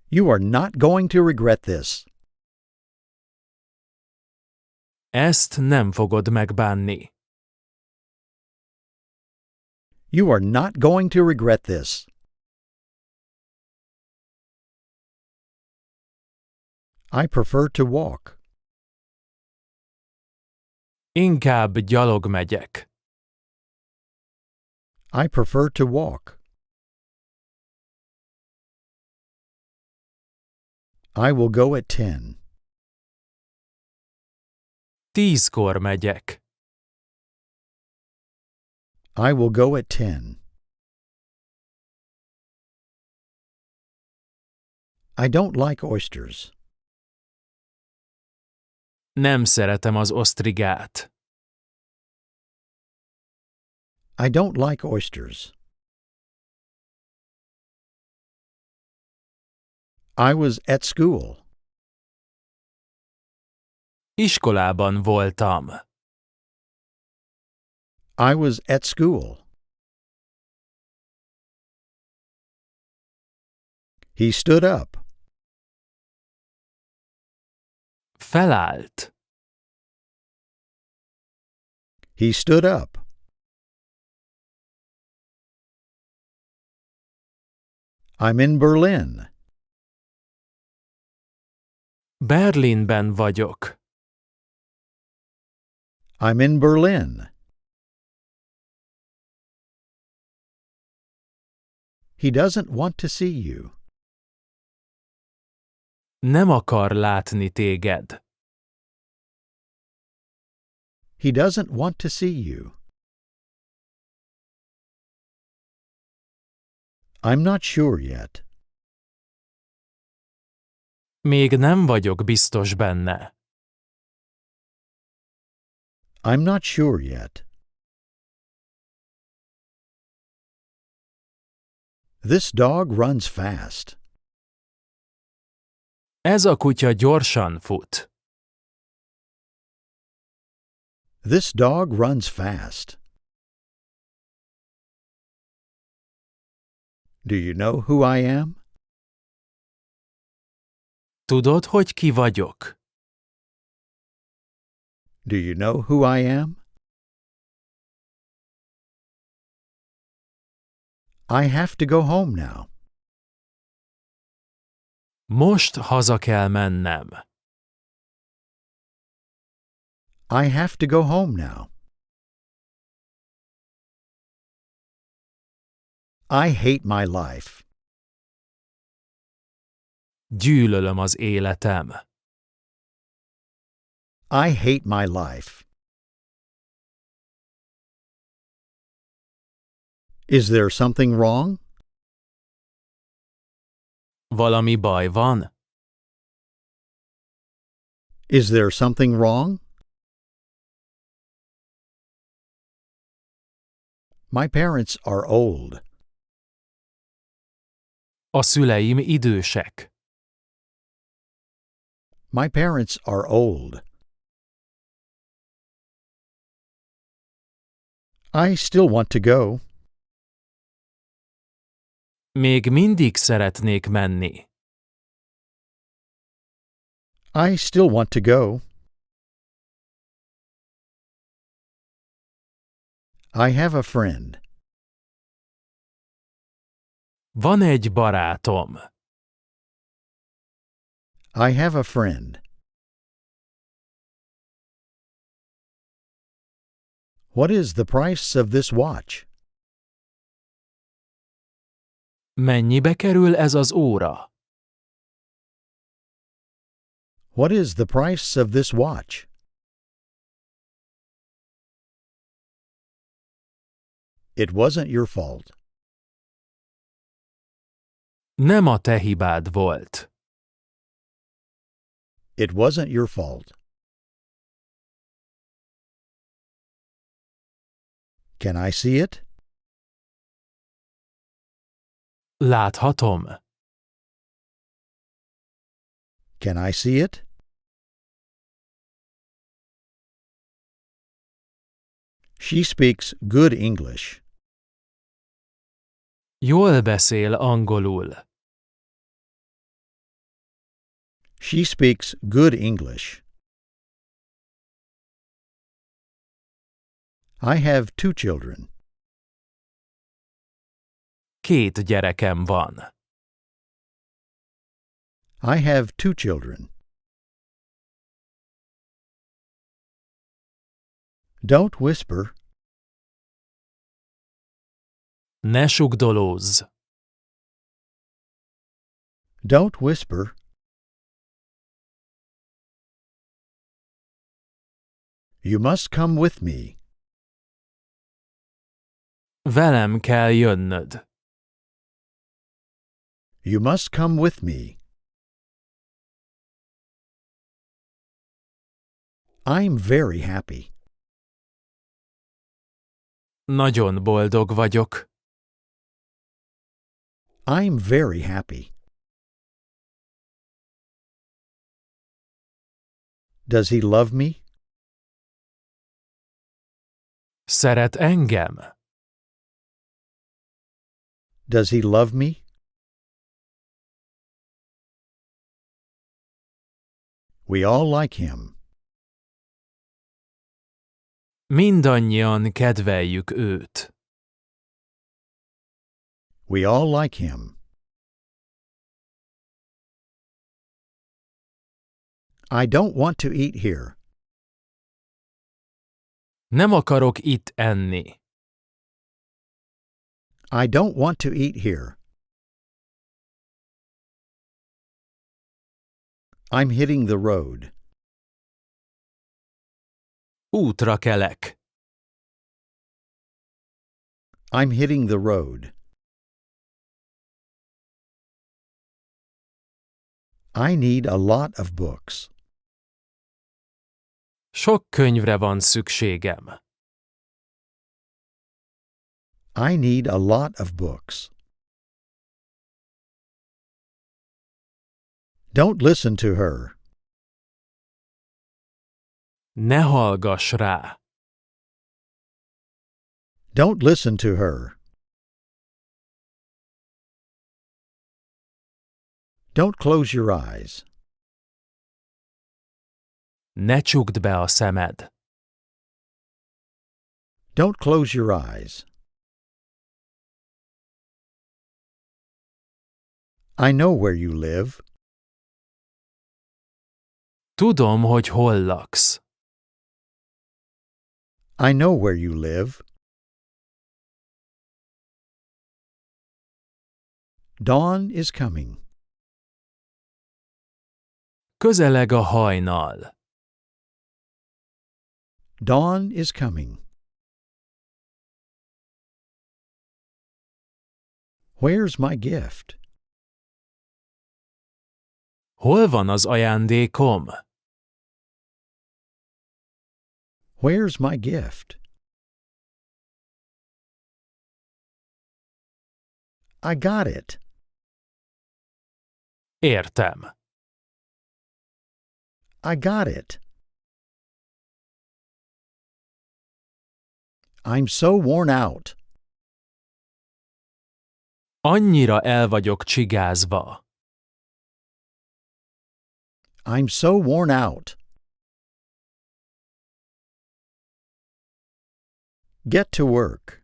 You are not going to regret this. Ezt nem fogod megbánni. You are not going to regret this. I prefer to walk. Inkább gyalog megyek. I prefer to walk. I will go at 10. 10-kor megyek. I will go at 10. I don't like oysters. Nem szeretem az osztrigát. I don't like oysters. I was at school. Iskolában voltam. I was at school. He stood up. Felállt. He stood up. I'm in Berlin. Berlinben vagyok. I'm in Berlin. He doesn't want to see you. Nem akar látni téged. He doesn't want to see you. I'm not sure yet. Még nem vagyok biztos benne. I'm not sure yet. This dog runs fast. Ez a kutya gyorsan fut. This dog runs fast. Do you know who I am? Tudod, hogy ki vagyok? Do you know who I am? I have to go home now. Most haza kell mennem. I have to go home now. I hate my life. Gyűlölöm az életem. I hate my life. Is there something wrong? Valami baj van? Is there something wrong? My parents are old. A szüleim idősek. My parents are old. I still want to go. Még mindig szeretnék menni. I still want to go. I have a friend. Van egy barátom. I have a friend. What is the price of this watch? Mennyibe kerül ez az óra? What is the price of this watch? It wasn't your fault. Nem a te hibád volt. It wasn't your fault. Can I see it? Láthatom. Can I see it? She speaks good English. Jól beszél angolul. She speaks good English. I have 2 children. 2 gyerekem van. I have 2 children. Don't whisper. Ne sugdolózz. Don't whisper. You must come with me. Velem kell jönnöd. You must come with me. I'm very happy. Nagyon boldog vagyok. I'm very happy. Does he love me? Szeret engem? Does he love me? We all like him. Mindannyian kedveljük őt. We all like him. I don't want to eat here. Nem akarok itt enni. I don't want to eat here. I'm hitting the road. Útra kelek. I'm hitting the road. I need a lot of books. Sok könyvre van szükségem. I need a lot of books. Don't listen to her. Ne hallgass rá. Don't listen to her. Don't close your eyes. Ne csukd be a szemed. Don't close your eyes. I know where you live. Tudom, hogy hol laksz. I know where you live. Dawn is coming. Közeleg a hajnal. Dawn is coming. Where's my gift? Hol van az ajándékom? Where's my gift? I got it. Értem. I got it. I'm so worn out. Annyira el vagyok csigázva. I'm so worn out. Get to work.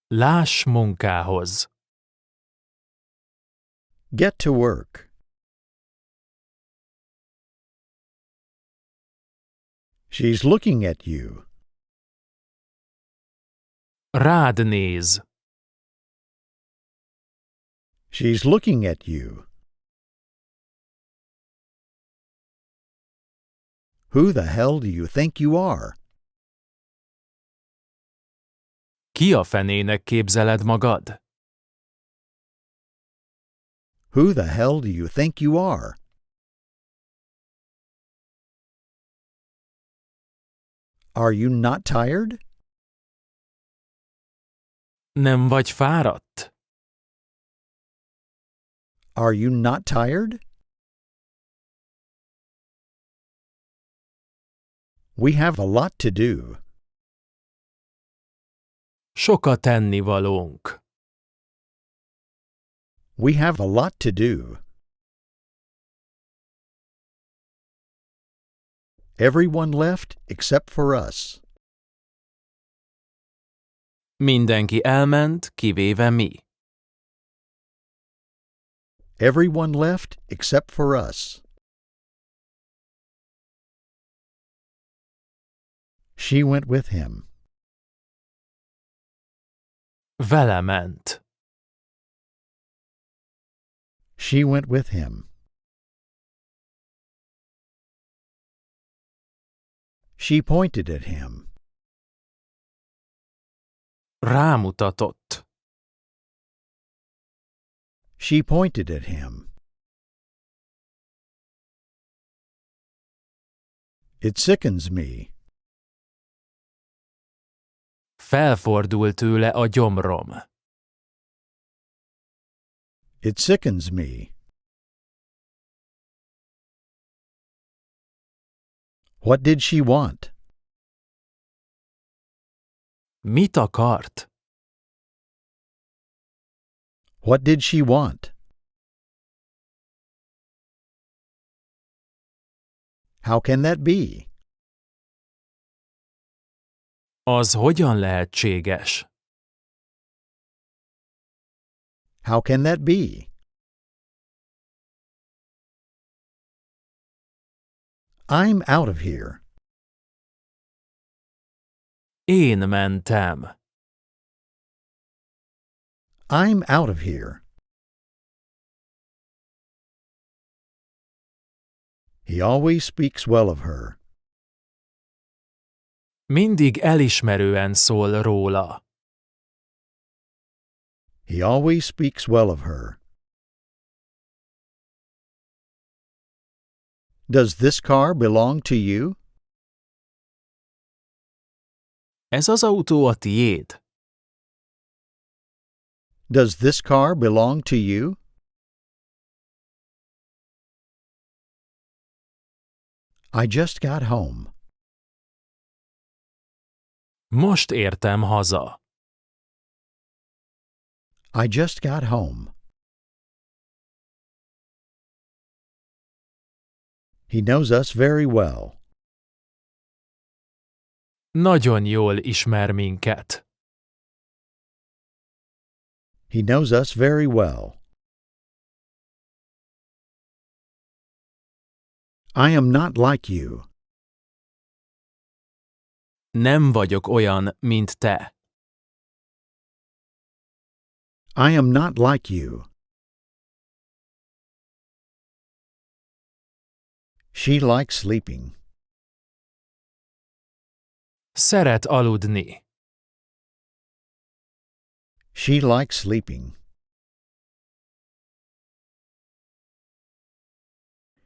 Láss munkához. Get to work. She's looking at you. Rád néz. She's looking at you. Who the hell do you think you are? Ki a fenének képzeled magad? Who the hell do you think you are? Are you not tired? Nem vagy fáradt? Are you not tired? We have a lot to do. Sok a tennivalónk. We have a lot to do. Everyone left except for us. Mindenki elment, kivéve mi. Everyone left except for us. She went with him. Vele ment. She went with him. She pointed at him. Rámutatott. She pointed at him. It sickens me. Felfordul tőle a gyomrom. It sickens me. What did she want? Mit akart? What did she want? How can that be? Az hogyan lehetséges? How can that be? I'm out of here. Én mentem. I'm out of here. He always speaks well of her. Mindig elismerően szól róla. He always speaks well of her. Does this car belong to you? Ez az autó a tiéd? Does this car belong to you? I just got home. Most értem haza. I just got home. He knows us very well. Nagyon jól ismer minket. He knows us very well. I am not like you. Nem vagyok olyan, mint te. I am not like you. She likes sleeping. Szeret aludni. She likes sleeping.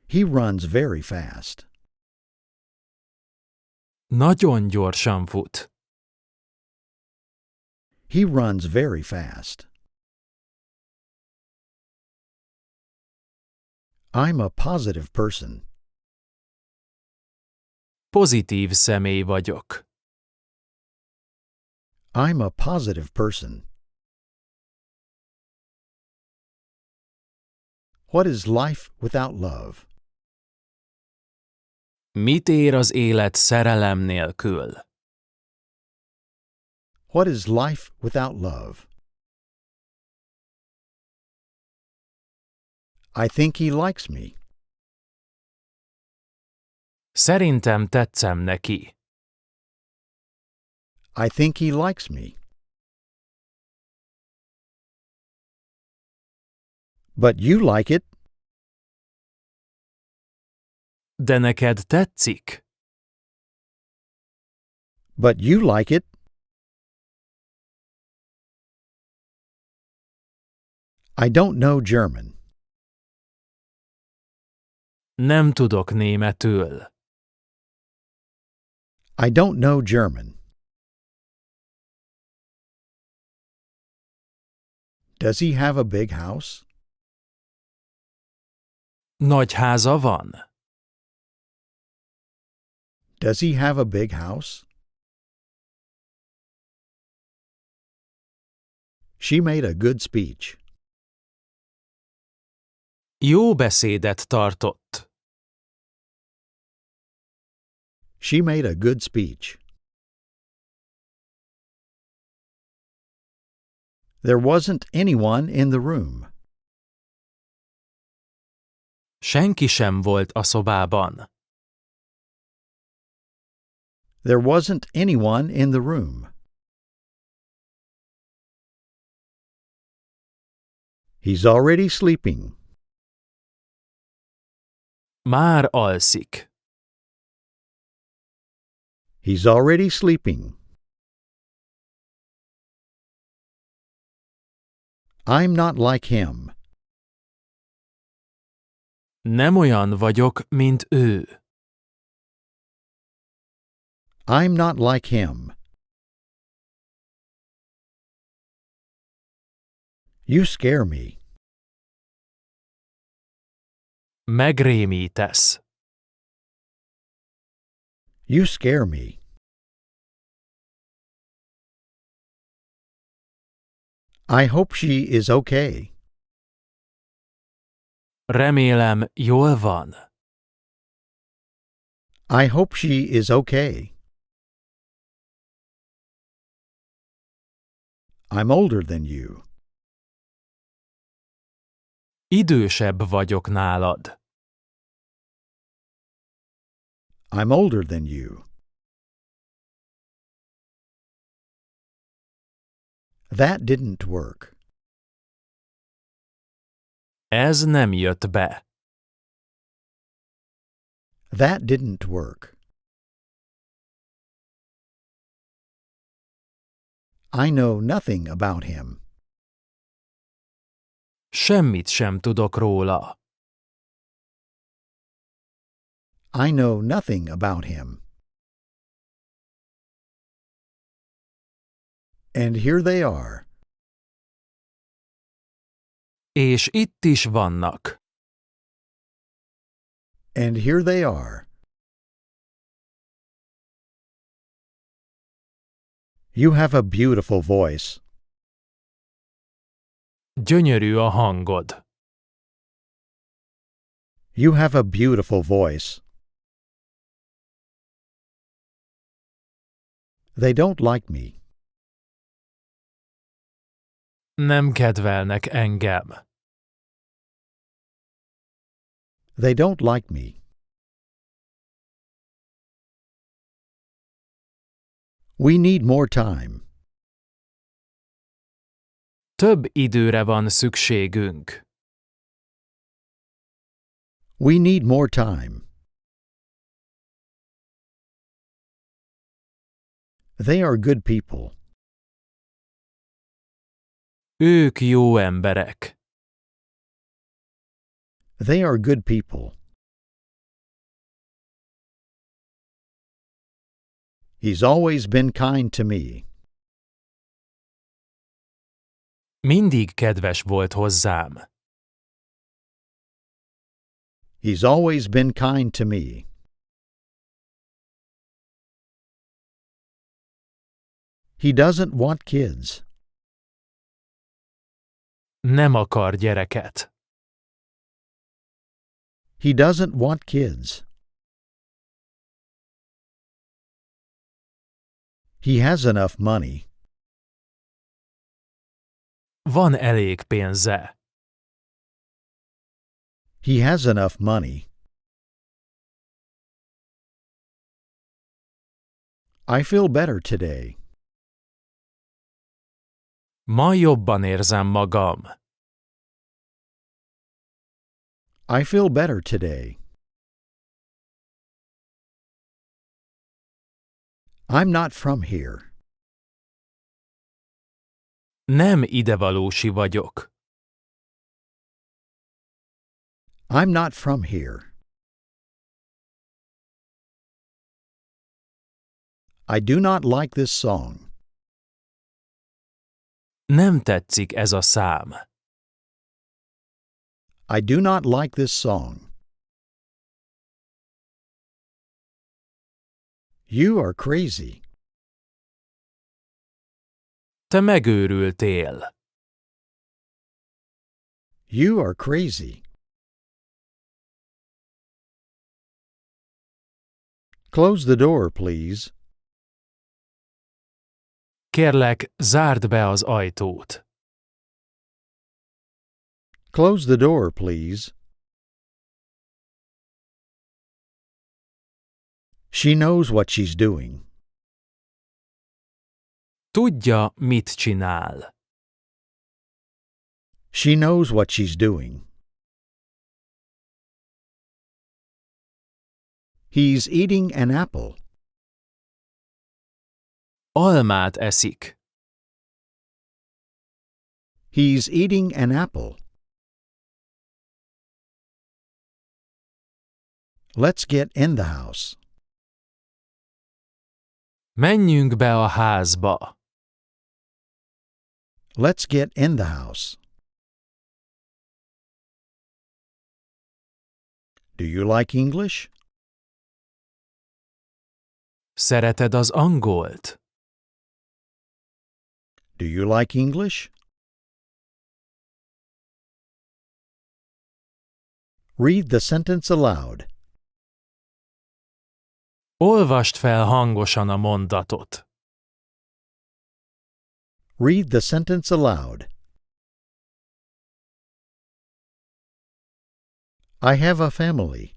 He runs very fast. Nagyon gyorsan fut. He runs very fast. I'm a positive person. Pozitív személy vagyok. I'm a positive person. What is life without love? Mit ér az élet szerelem nélkül? What is life without love? I think he likes me. Szerintem tetszem neki. I think he likes me. But you like it. De neked tetszik? But you like it. I don't know German. Nem tudok németül. I don't know German. Does he have a big house? Nagy háza van? Does he have a big house? She made a good speech. Jó beszédet tartott. She made a good speech. There wasn't anyone in the room. Senki sem volt a szobában. There wasn't anyone in the room. He's already sleeping. Már alszik. He's already sleeping. I'm not like him. Nem olyan vagyok, mint ő. I'm not like him. You scare me. Megrémítesz. You scare me. I hope she is okay. Remélem, jól van. I hope she is okay. I'm older than you. Idősebb vagyok nálad. I'm older than you. That didn't work. Ez nem jött be. That didn't work. I know nothing about him. Semmit sem tudok róla. I know nothing about him. And here they are. És itt is vannak. And here they are. You have a beautiful voice. Gyönyörű a hangod. You have a beautiful voice. They don't like me. Nem kedvelnek engem. They don't like me. We need more time. Több időre van szükségünk. We need more time. They are good people. Ők jó emberek. They are good people. He's always been kind to me. Mindig kedves volt hozzám. He's always been kind to me. He doesn't want kids. Nem akar gyereket. He doesn't want kids. He has enough money. Van elég pénze. He has enough money. I feel better today. Ma jobban érzem magam. I feel better today. I'm not from here. Nem idevalósi vagyok. I'm not from here. I do not like this song. Nem tetszik ez a szám. I do not like this song. You are crazy. Te megőrültél. You are crazy. Close the door, please. Kérlek, zárd be az ajtót. Close the door, please. She knows what she's doing. Tudja, mit csinál. She knows what she's doing. He's eating an apple. Almát eszik. He's eating an apple. Let's get in the house. Menjünk be a házba. Let's get in the house. Do you like English? Szereted az angolt? Do you like English? Read the sentence aloud. Olvasd fel hangosan a mondatot. Read the sentence aloud. I have a family.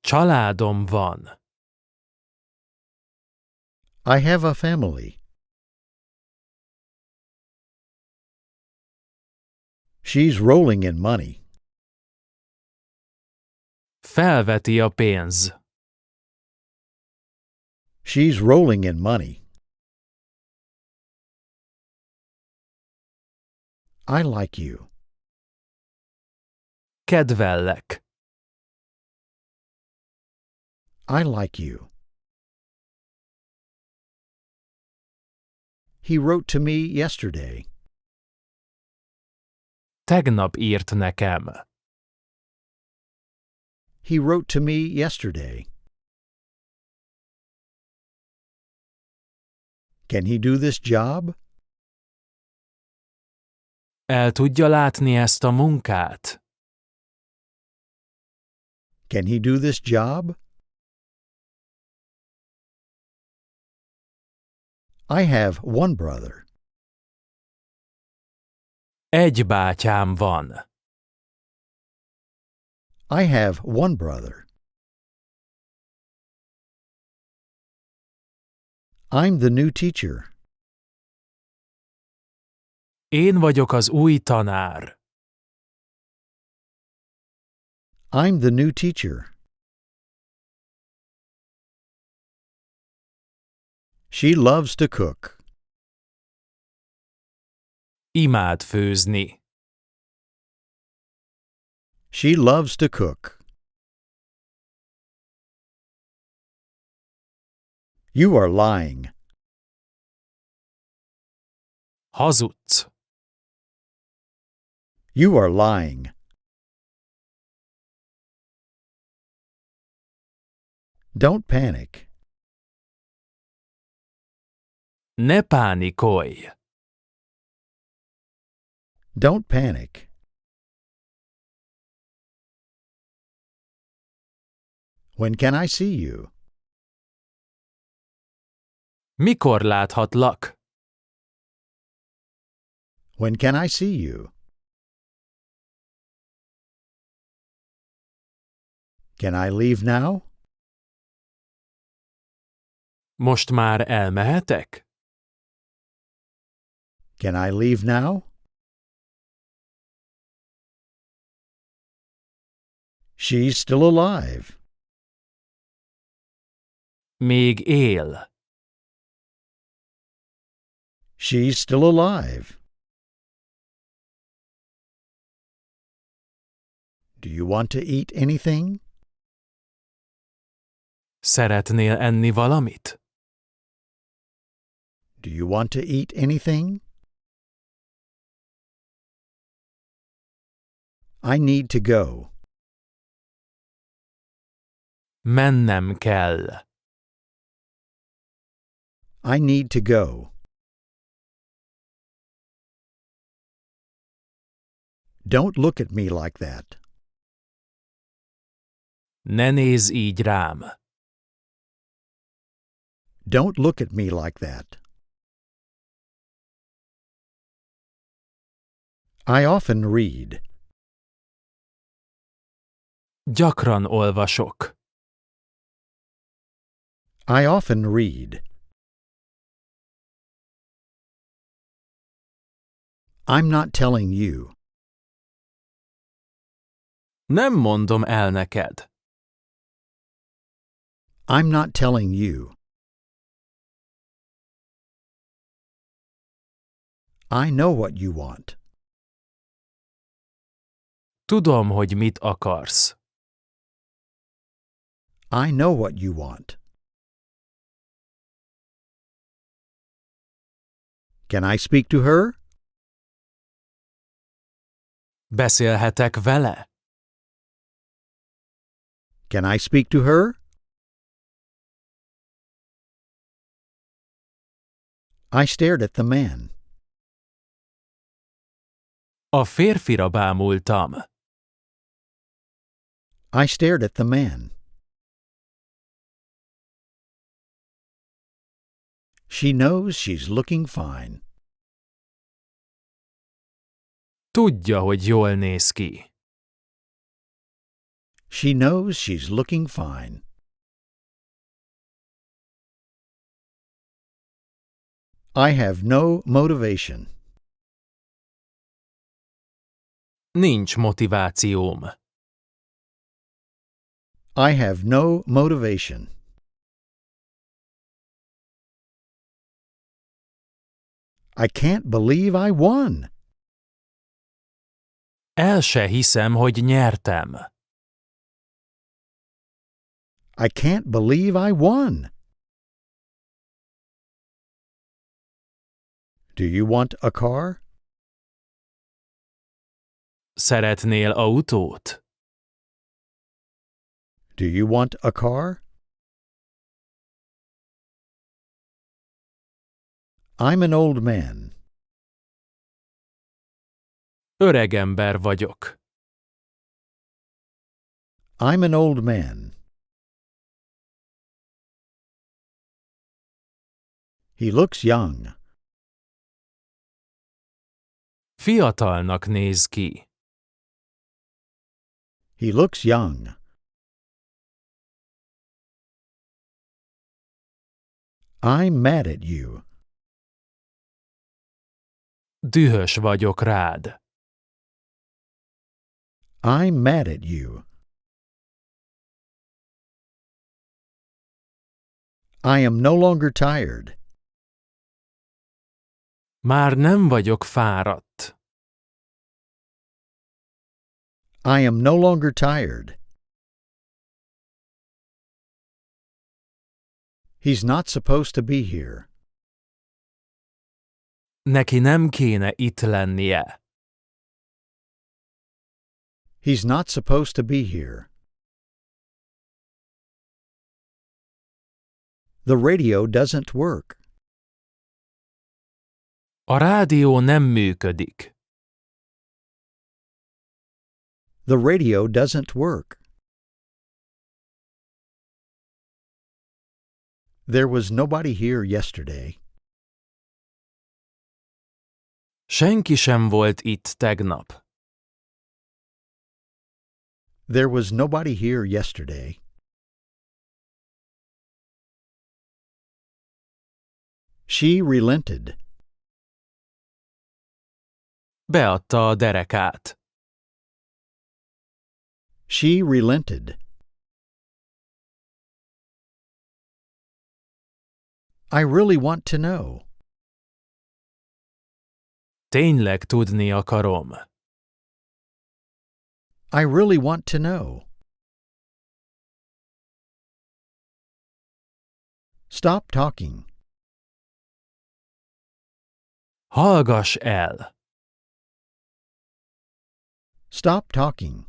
Családom van. I have a family. She's rolling in money. Felveti a pénz. She's rolling in money. I like you. Kedvellek. I like you. He wrote to me yesterday. Tegnap írt nekem. He wrote to me yesterday. Can he do this job? El tudja látni ezt a munkát? Can he do this job? I have one brother. Egy bátyám van. I have one brother. I'm the new teacher. Én vagyok az új tanár. I'm the new teacher. She loves to cook. Imád főzni. She loves to cook. You are lying. Hazudsz. You are lying. Don't panic. Ne pánikolj. Don't panic. When can I see you? Mikor láthatlak? When can I see you? Can I leave now? Most már elmehetek? Can I leave now? She's still alive. Még él. She's still alive. Do you want to eat anything? Szeretnél enni valamit? Do you want to eat anything? I need to go. Mennem kell. I need to go. Don't look at me like that. Ne nézz így rám. Don't look at me like that. I often read. Gyakran olvasok. I often read. I'm not telling you. Nem mondom el neked. I'm not telling you. I know what you want. Tudom, hogy mit akarsz. I know what you want. Can I speak to her? Beszélhetek vele? Can I speak to her? I stared at the man. A férfira bámultam. I stared at the man. She knows she's looking fine. Tudja, hogy jól néz ki. She knows she's looking fine. I have no motivation. Nincs motivációm. I have no motivation. I can't believe I won. El se hiszem, hogy nyertem. I can't believe I won. Do you want a car? Szeretnél autót? Do you want a car? I'm an old man. Öregember vagyok. I'm an old man. He looks young. Fiatalnak néz ki. He looks young. I'm mad at you. Dühös vagyok rád. I'm mad at you. I am no longer tired. Már nem vagyok fáradt. I am no longer tired. He's not supposed to be here. Neki nem kéne itt lennie. He's not supposed to be here. The radio doesn't work. A rádió nem működik. The radio doesn't work. There was nobody here yesterday. Senki sem volt itt tegnap. There was nobody here yesterday. She relented. Beadta a derekát. She relented. I really want to know. Tényleg tudni akarom. I really want to know. Stop talking. Hallgass el. Stop talking.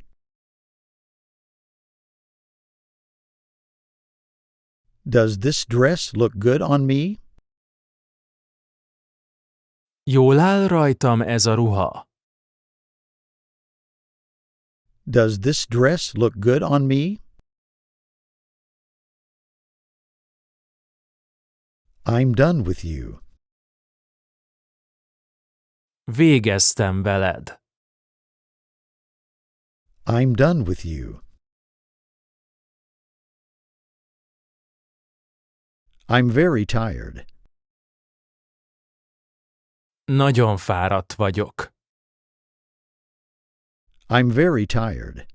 Does this dress look good on me? Jól áll rajtam ez a ruha. Does this dress look good on me? I'm done with you. Végeztem veled. I'm done with you. I'm very tired. Nagyon fáradt vagyok. I'm very tired.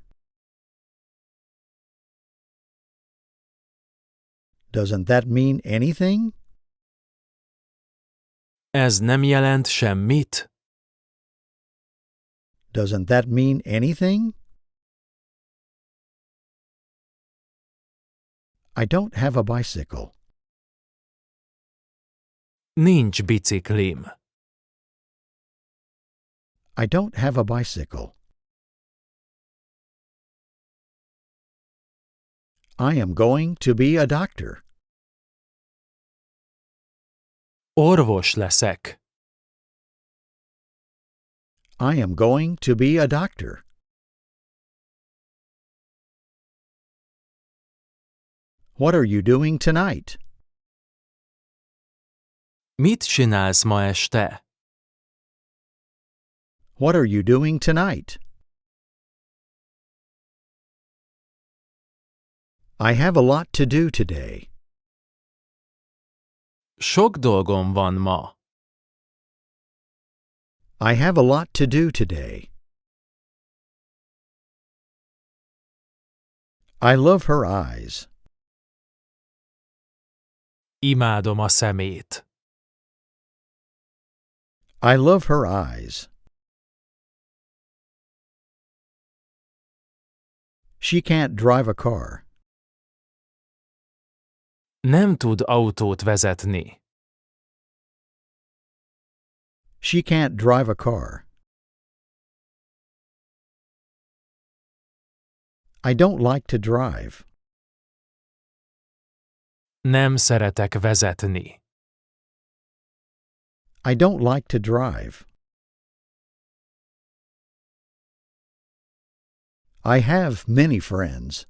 Doesn't that mean anything? Ez nem jelent semmit? Doesn't that mean anything? I don't have a bicycle. Nincs biciklim. I don't have a bicycle. I am going to be a doctor. Orvos leszek. I am going to be a doctor. What are you doing tonight? Mit csinálsz ma este? What are you doing tonight? I have a lot to do today. Sok dolgom van ma. I have a lot to do today. I love her eyes. Imádom a szemét. I love her eyes. She can't drive a car. Nem tud autót vezetni. She can't drive a car. I don't like to drive. Nem szeretek vezetni. I don't like to drive. I have many friends.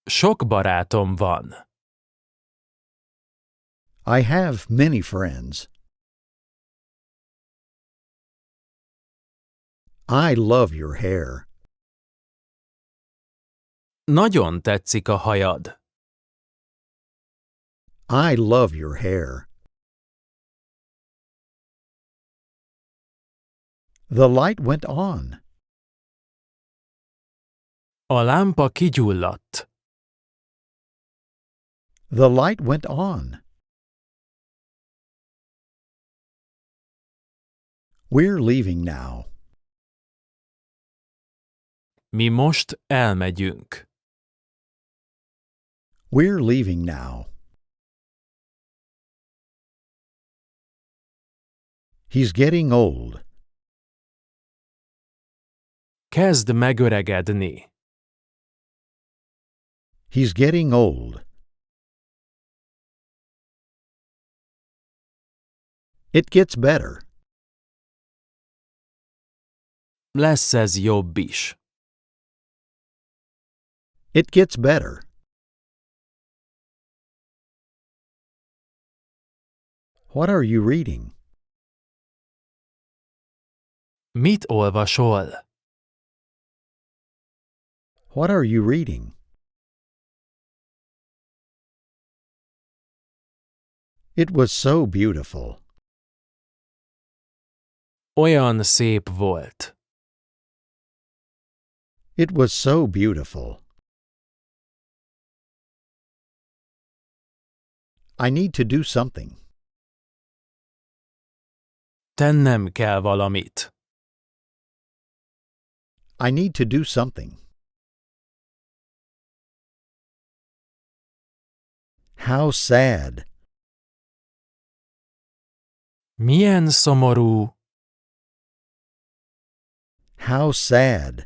Sok barátom van. I have many friends. I love your hair. Nagyon tetszik a hajad. I love your hair. The light went on. A lámpa kigyulladt. The light went on. We're leaving now. Mi most elmegyünk. We're leaving now. He's getting old. Kezd megöregedni. He's getting old. It gets better. Lesz ez jobb is. It gets better. What are you reading? Mit olvasol? What are you reading? It was so beautiful. Olyan szép volt. It was so beautiful. I need to do something. Tennem kell valamit. I need to do something. How sad. Milyen szomorú. How sad.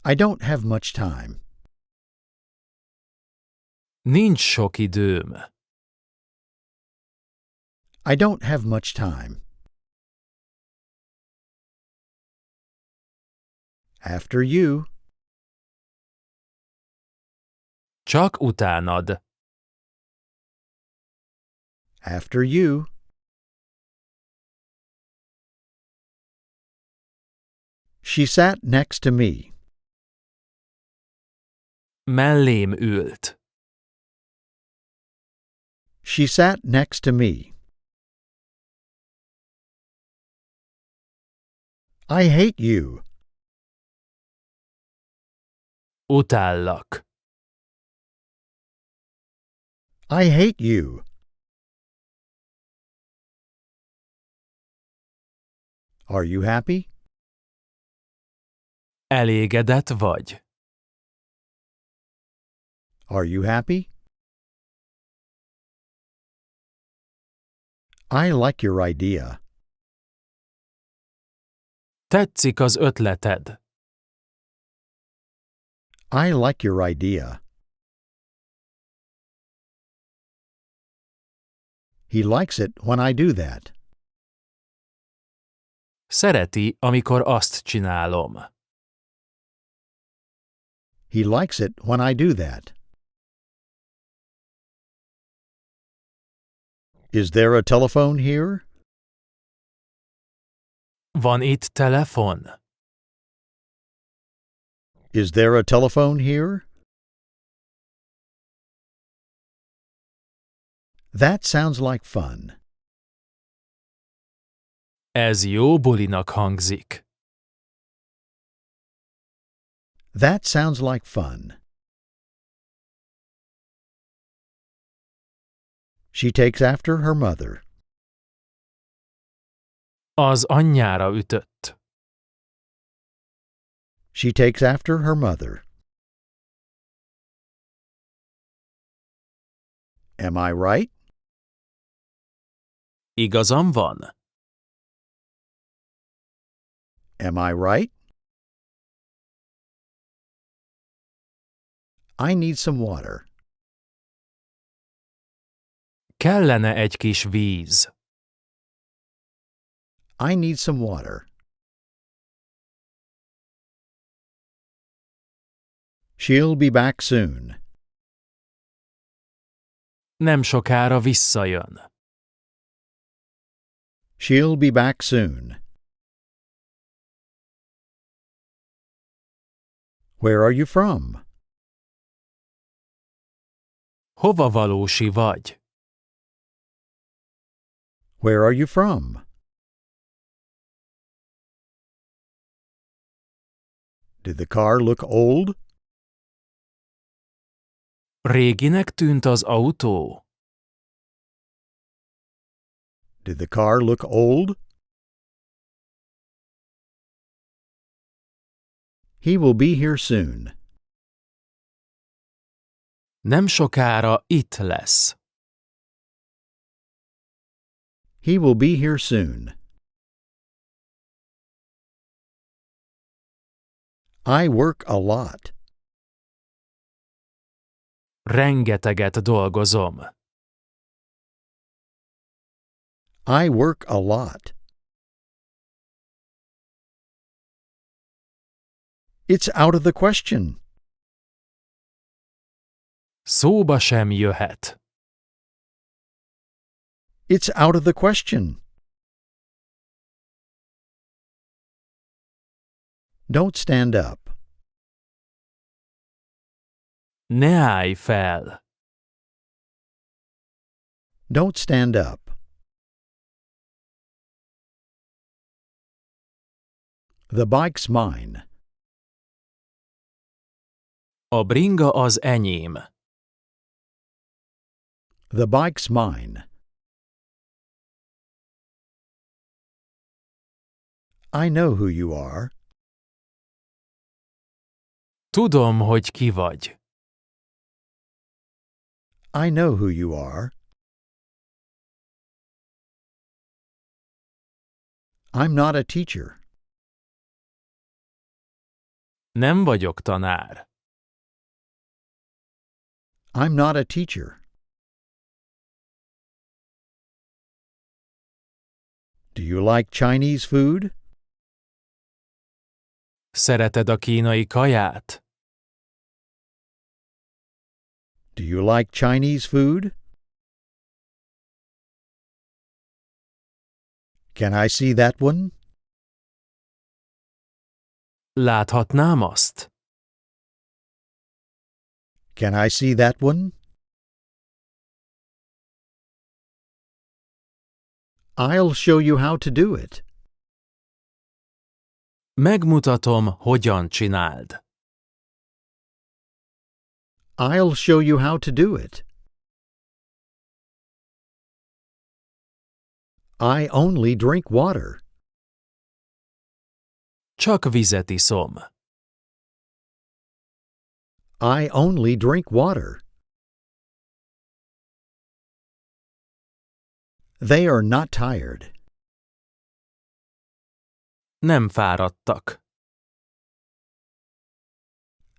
I don't have much time. Nincs sok időm. I don't have much time. After you. Csak utánad. After you. She sat next to me. Mellém ült. She sat next to me. I hate you. Utállak. I hate you. Are you happy? Elégedett vagy? Are you happy? I like your idea. Tetszik az ötleted. I like your idea. He likes it when I do that. Szereti, amikor azt csinálom. He likes it when I do that. Is there a telephone here? Van itt telefon? Is there a telephone here? That sounds like fun. Ez jó bulinak hangzik. That sounds like fun. She takes after her mother. Az anyjára ütött. She takes after her mother. Am I right? Igazam van? Am I right? I need some water. Kellene egy kis víz. I need some water. She'll be back soon. Nem sokára visszajön. She'll be back soon. Where are you from? Hova valósi vagy? Where are you from? Did the car look old? Réginek tűnt az autó? Did the car look old? He will be here soon. Nem sokára itt lesz. He will be here soon. I work a lot. Rengeteget dolgozom. I work a lot. It's out of the question. Szóba sem jöhet. It's out of the question. Don't stand up. Ne állj fel. Don't stand up. The bike's mine. A bringa az enyém. The bike's mine. I know who you are. Tudom, hogy ki vagy. I know who you are. I'm not a teacher. Nem vagyok tanár. I'm not a teacher. Do you like Chinese food? Szereted a kínai kaját? Do you like Chinese food? Can I see that one? Láthatnám azt? Can I see that one? I'll show you how to do it. Megmutatom, hogyan csináld. I'll show you how to do it. I only drink water. Csak vizet iszom. I only drink water. They are not tired. Nem fáradtak.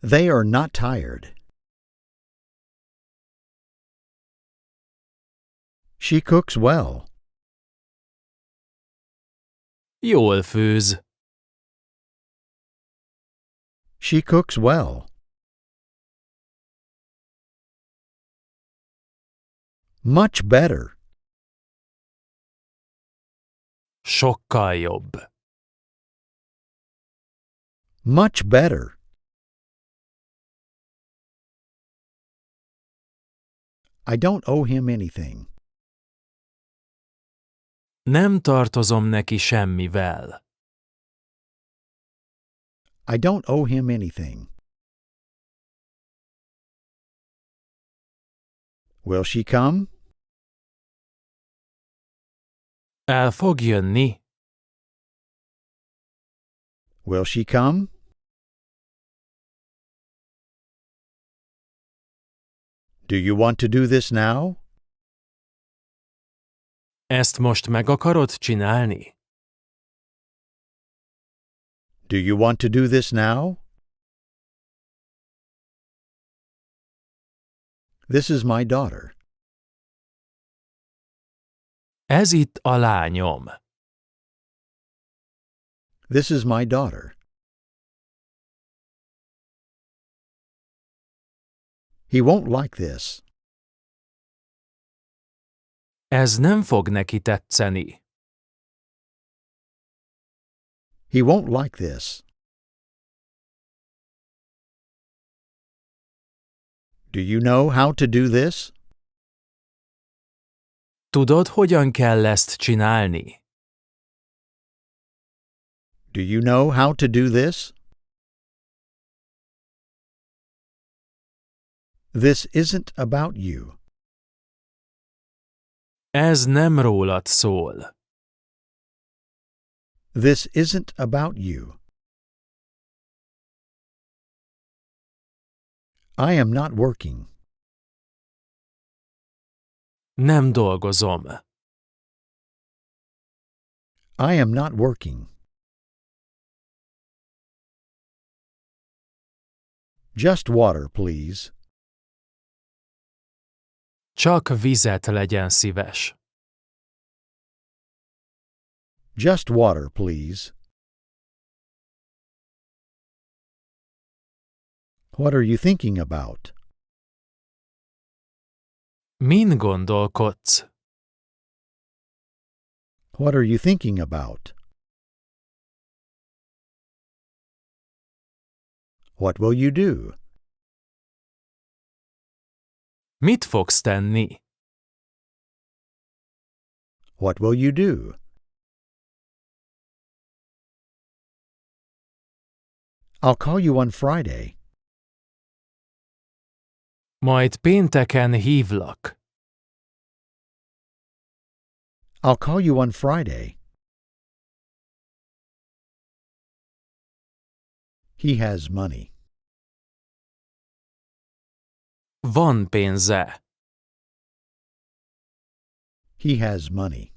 They are not tired. She cooks well. Jól főz. She cooks well. Much better. Sokkal jobb. Much better. I don't owe him anything. Nem tartozom neki semmivel. I don't owe him anything. Will she come? El fog jönni? Will she come? Do you want to do this now? Ezt most meg akarod csinálni? Do you want to do this now? This is my daughter. Ez itt a lányom. This is my daughter. He won't like this. Ez nem fog neki tetszeni. He won't like this. Do you know how to do this? Tudod, hogyan kell ezt csinálni? Do you know how to do this? This isn't about you. Ez nem rólad szól. This isn't about you. I am not working. Nem dolgozom. I am not working. Just water, please. Csak vizet legyen szíves. Just water, please. What are you thinking about? Min gondolkodsz? What are you thinking about? What will you do? Mit fogsz tenni? What will you do? I'll call you on Friday. Majd pénteken hívlak. I'll call you on Friday. He has money. Van pénze. He has money.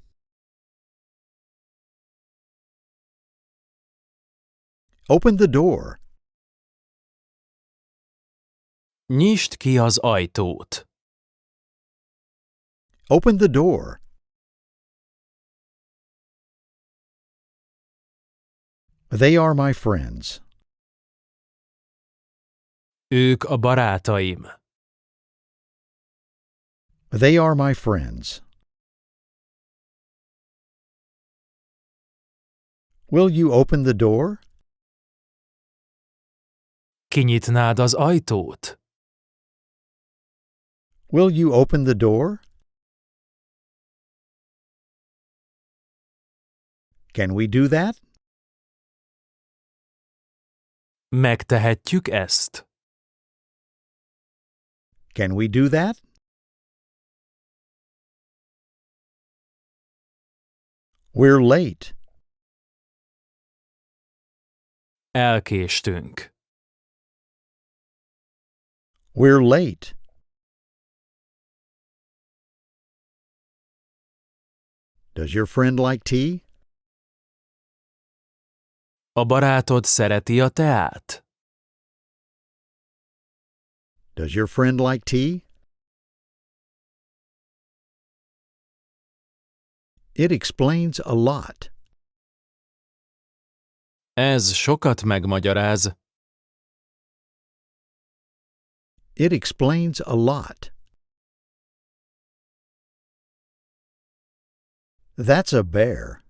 Open the door. Nyisd ki az ajtót. Open the door. They are my friends. Ők a barátaim. They are my friends. Will you open the door? Kinyitnád az ajtót? Will you open the door? Can we do that? Megtehetjük ezt. Can we do that? We're late. Elkéstünk. We're late. Does your friend like tea? A barátod szereti a teát? Does your friend like tea? It explains a lot. Ez sokat megmagyaráz. It explains a lot. That's a bear.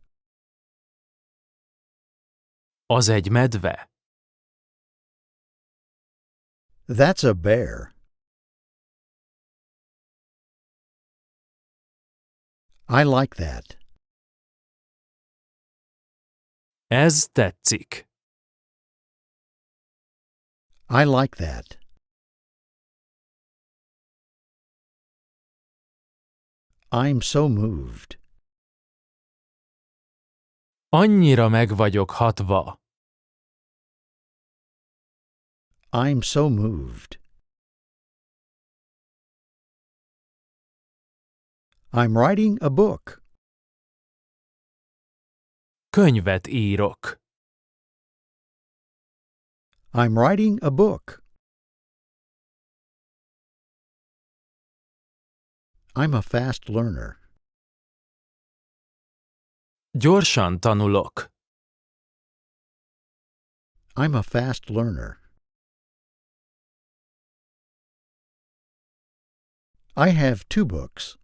Az egy medve. That's a bear. I like that. Ez tetszik. I like that. I'm so moved. Annyira meg vagyok hatva. I'm so moved. I'm writing a book. Könyvet írok. I'm writing a book. I'm a fast learner. Gyorsan tanulok. I'm a fast learner. I have 2 books.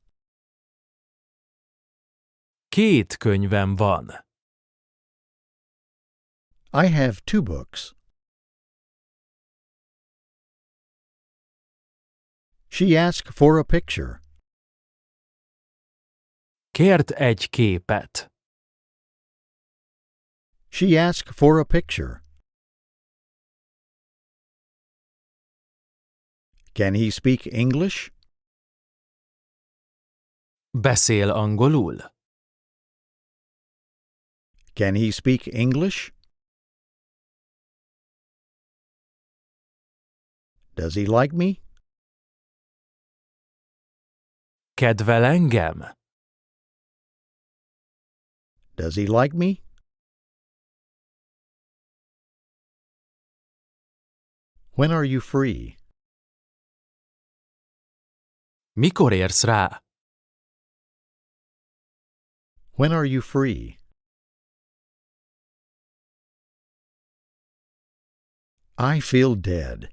2 könyvem van. I have 2 books. She asked for a picture. Kért egy képet. She asked for a picture. Can he speak English? Beszél angolul? Can he speak English? Does he like me? Kedvel engem? Does he like me? When are you free? Mikor érsz rá? When are you free? I feel dead.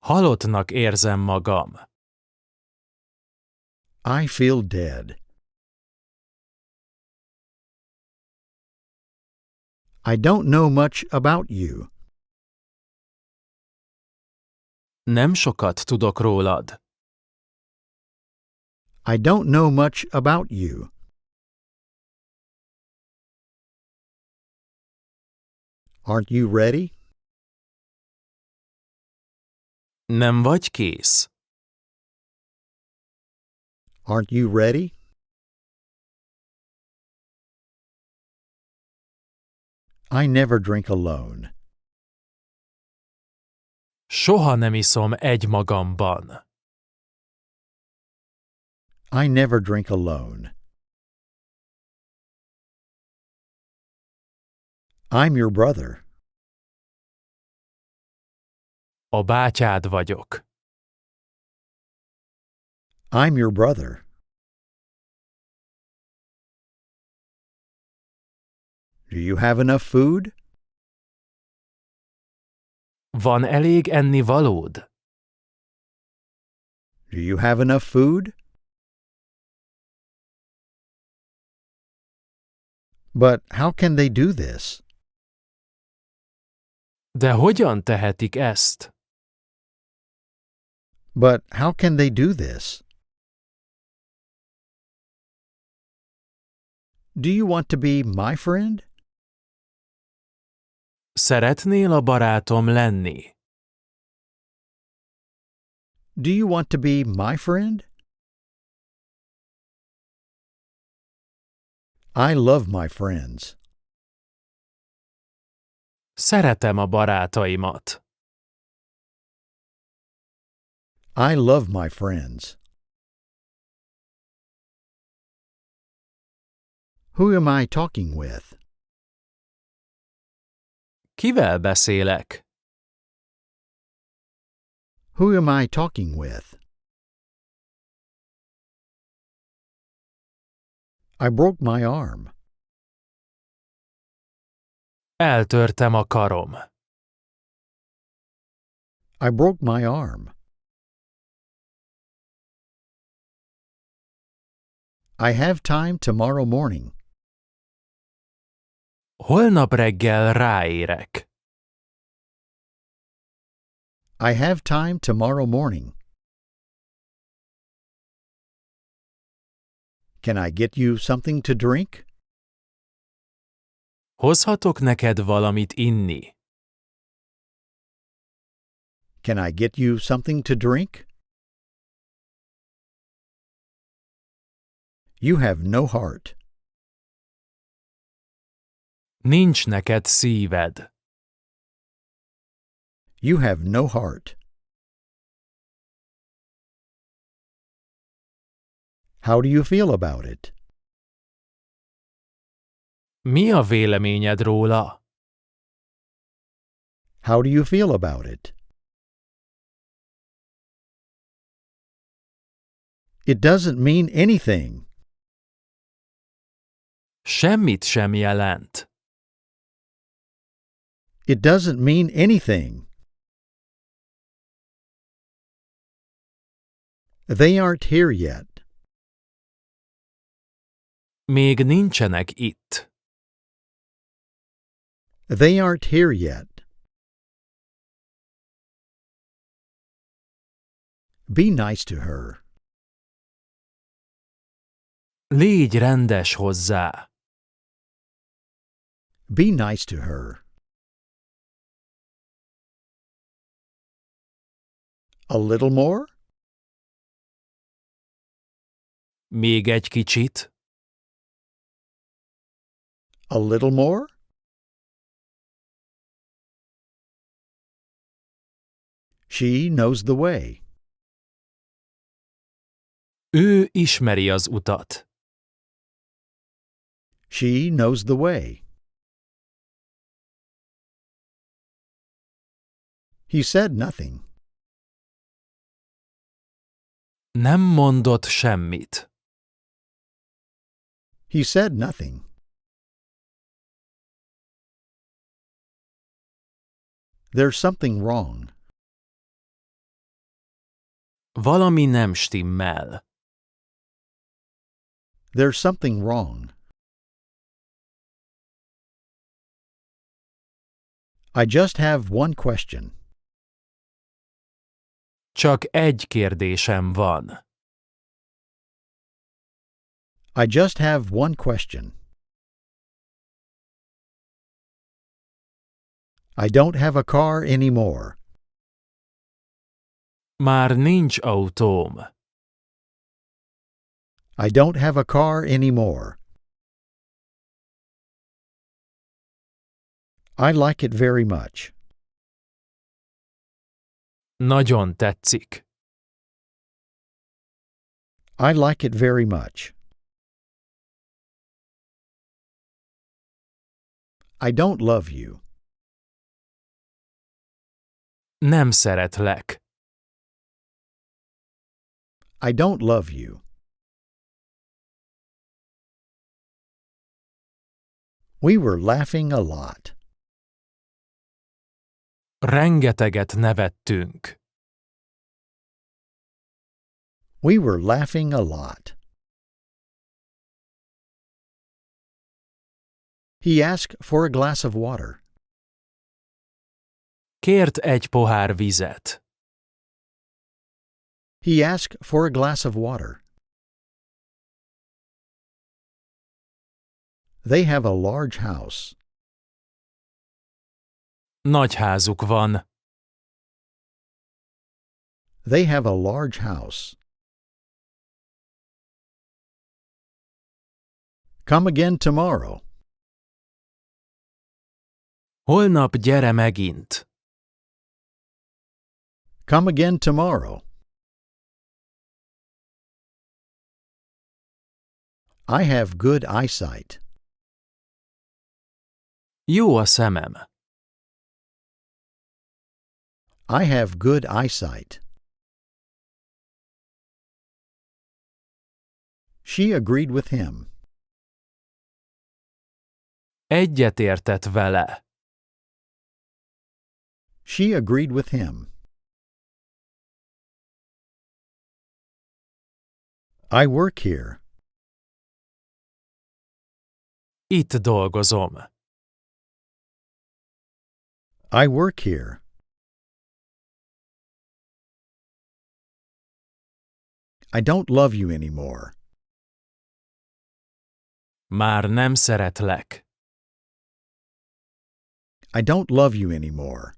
Halottnak érzem magam. I feel dead. I don't know much about you. Nem sokat tudok rólad. I don't know much about you. Aren't you ready? Nem vagy kész. Aren't you ready? I never drink alone. Soha nem iszom egymagamban. I never drink alone. I'm your brother. A bátyád vagyok. I'm your brother. Do you have enough food? Van elég ennivalód? Do you have enough food? But how can they do this? De hogyan tehetik ezt? But how can they do this? Do you want to be my friend? Szeretnél a barátom lenni? Do you want to be my friend? I love my friends. Szeretem a barátaimat. I love my friends. Who am I talking with? Kivel beszélek? Who am I talking with? I broke my arm. Eltörtem a karom. I broke my arm. I have time tomorrow morning. Holnap reggel ráérek. I have time tomorrow morning. Can I get you something to drink? Hozhatok neked valamit inni? Can I get you something to drink? You have no heart. Nincs neked szíved. You have no heart. How do you feel about it? Mi a véleményed róla? How do you feel about it? It doesn't mean anything. Semmit sem jelent. It doesn't mean anything. They aren't here yet. Még nincsenek itt. They aren't here yet. Be nice to her. Légy rendes hozzá. Be nice to her. A little more? Még egy kicsit. A little more? She knows the way. Ő ismeri az utat. She knows the way. He said nothing. Nem mondott semmit. He said nothing. There's something wrong. Valami nem stimmel. There's something wrong. I just have one question. Csak egy kérdésem van. I just have one question. I don't have a car anymore. Már nincs autóm. I don't have a car anymore. I like it very much. Nagyon tetszik. I like it very much. I don't love you. Nem szeretlek. I don't love you. We were laughing a lot. Rengeteget nevettünk. We were laughing a lot. He asked for a glass of water. Kért egy pohár vizet. He asked for a glass of water. They have a large house. Nagy házuk van. They have a large house. Come again tomorrow. Holnap gyere megint. Come again tomorrow. I have good eyesight. Jó a szemem. I have good eyesight. She agreed with him. Egyetértett vele. She agreed with him. I work here. Itt dolgozom. I work here. I don't love you anymore. Már nem szeretlek. I don't love you anymore.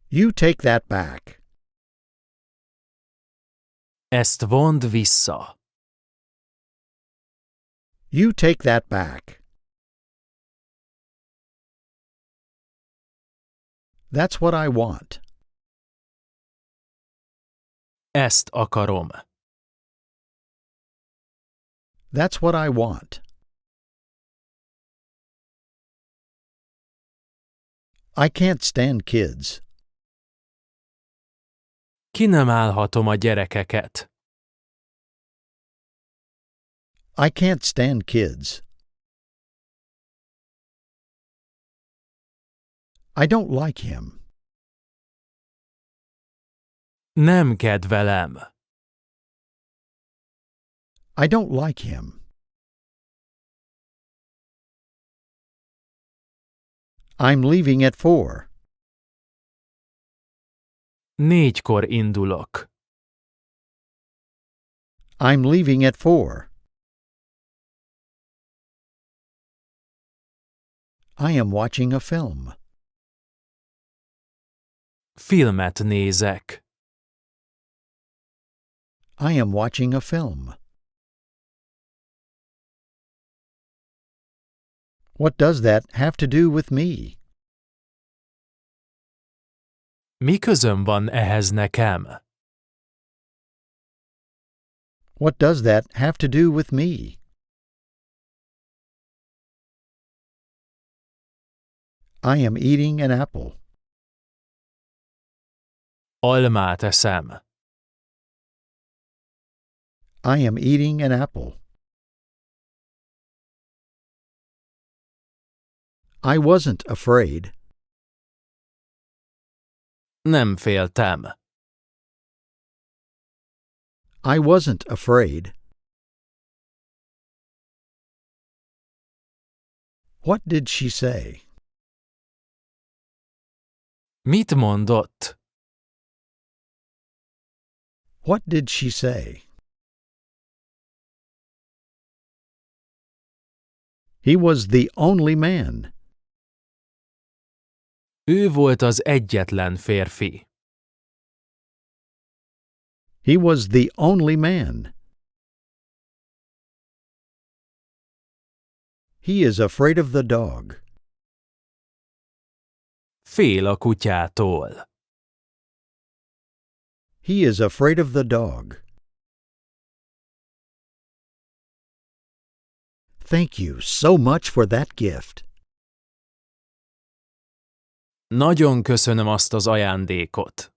You take that back. Ezt vondd vissza. You take that back. That's what I want. Ezt akarom. That's what I want. I can't stand kids. Ki nem állhatom a gyerekeket. I can't stand kids. I don't like him. Nem kedvelem. I don't like him. I'm leaving at 4. 4-kor indulok. I'm leaving at 4. I am watching a film. Filmet nézek. I am watching a film. What does that have to do with me? Mi közöm van ehhez nekem? What does that have to do with me? I am eating an apple. Almát eszem. I am eating an apple. I wasn't afraid. Nem féltem. I wasn't afraid. What did she say? Mit mondott? What did she say? He was the only man. Ő volt az egyetlen férfi. He was the only man. He is afraid of the dog. Fél a kutyától. He is afraid of the dog. Thank you so much for that gift. Nagyon köszönöm azt az ajándékot.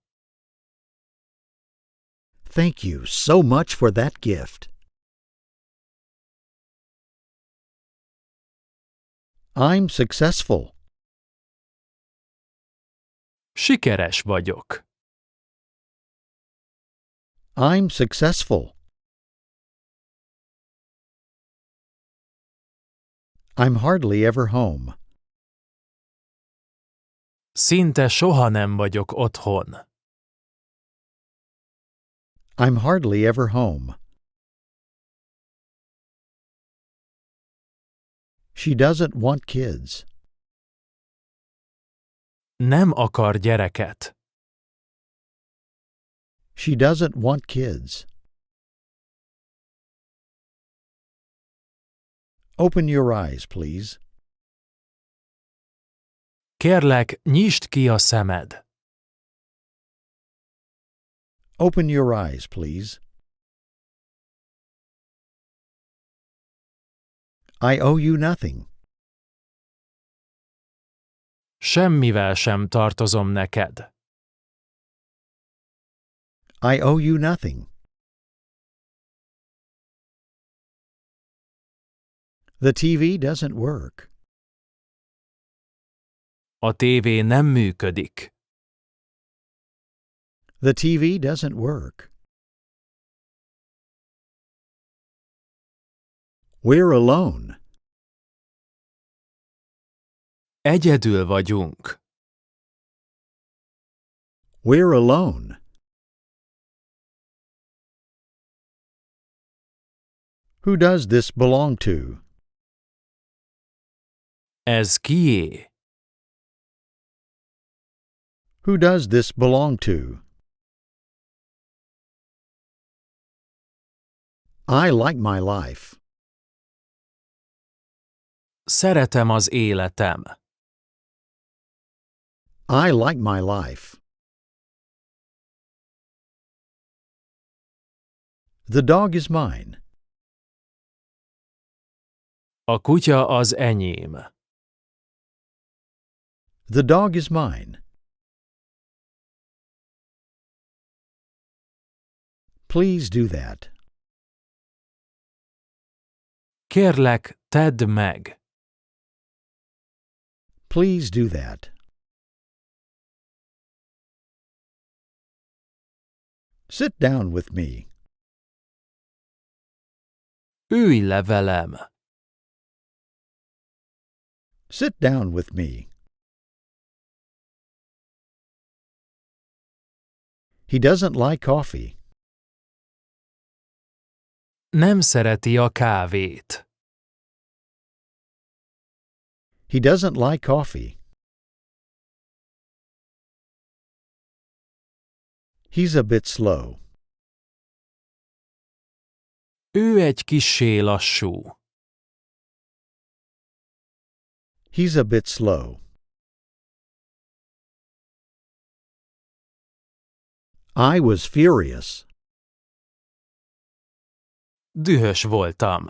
Thank you so much for that gift. I'm successful. Sikeres vagyok. I'm successful. I'm hardly ever home. Szinte soha nem vagyok otthon. I'm hardly ever home. She doesn't want kids. Nem akar gyereket. She doesn't want kids. Open your eyes, please. Kérlek, nyisd ki a szemed. Open your eyes, please. I owe you nothing. Semmivel sem tartozom neked. I owe you nothing. The TV doesn't work. A tévé nem működik. The TV doesn't work. We're alone. Egyedül vagyunk. We're alone. Who does this belong to? Ez kié? Who does this belong to? I like my life. Szeretem az életem. I like my life. The dog is mine. A kutya az enyém. The dog is mine. Please do that. Kérlek, tedd meg. Please do that. Sit down with me. Ülj le velem. Sit down with me. He doesn't like coffee. Nem szereti a kávét. He doesn't like coffee. He's a bit slow. Ő egy kissé lassú. He's a bit slow. I was furious. Dühös voltam.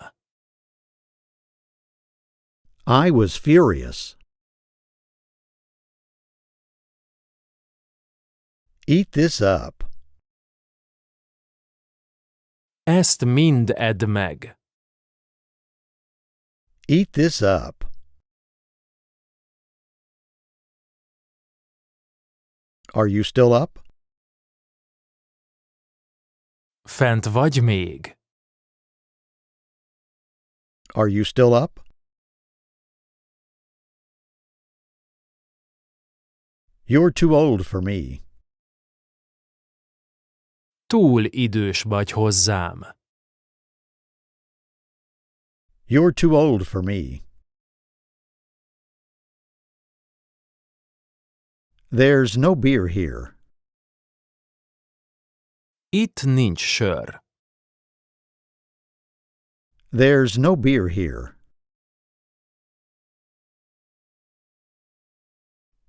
I was furious. Eat this up. Ezt mind edd meg. Eat this up. Are you still up? Fent vagy még? Are you still up? You're too old for me. Túl idős vagy hozzám. You're too old for me. There's no beer here. Itt nincs sör. There's no beer here.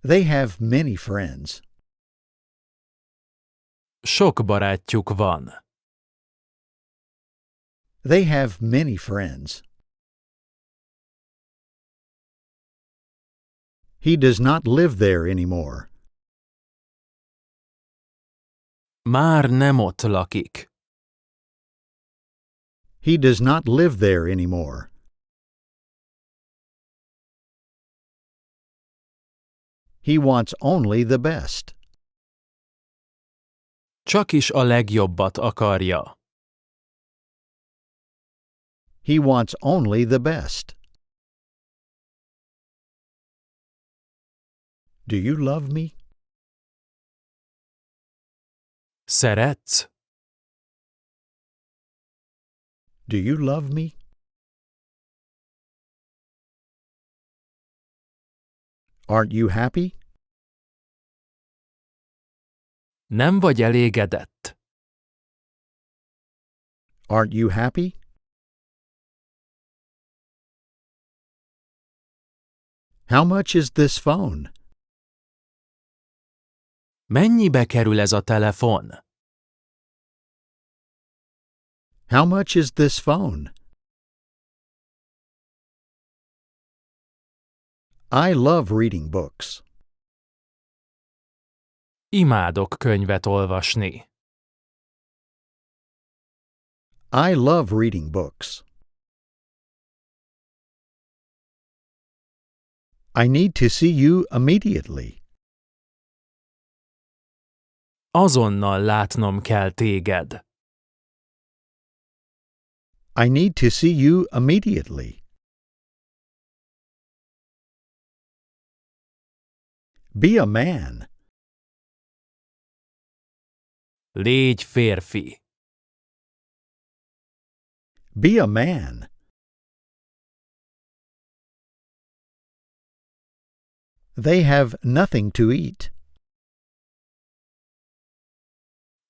They have many friends. Sok barátjuk van. They have many friends. He does not live there anymore. Már nem ott lakik. He does not live there anymore. He wants only the best. Csak is a legjobbat akarja. He wants only the best. Do you love me? Szeretsz? Do you love me? Aren't you happy? Nem vagy elégedett? Aren't you happy? How much is this phone? Mennyibe kerül ez a telefon? How much is this phone? I love reading books. Imádok könyvet olvasni. I love reading books. I need to see you immediately. Azonnal látnom kell téged. I need to see you immediately. Be a man. Légy férfi. Be a man. They have nothing to eat.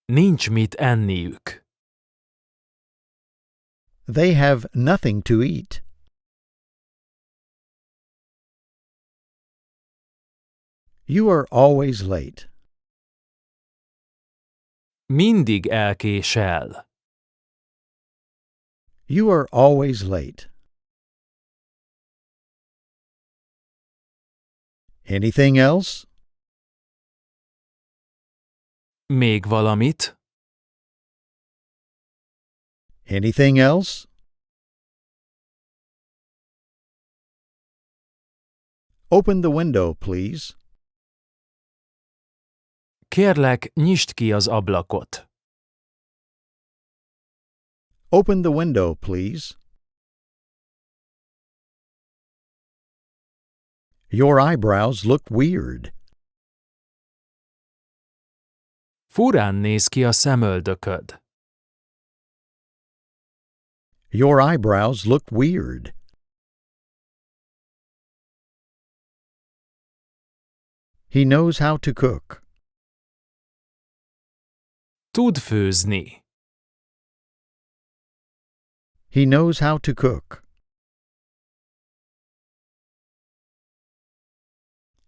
Nincs mit enniük. They have nothing to eat. You are always late. Mindig elkésel. You are always late. Anything else? Még valamit? Anything else? Open the window, please. Kérlek, nyisd ki az ablakot. Open the window, please. Your eyebrows look weird. Furán néz ki a szemöldököd. Your eyebrows look weird. He knows how to cook. Tud főzni. He knows how to cook.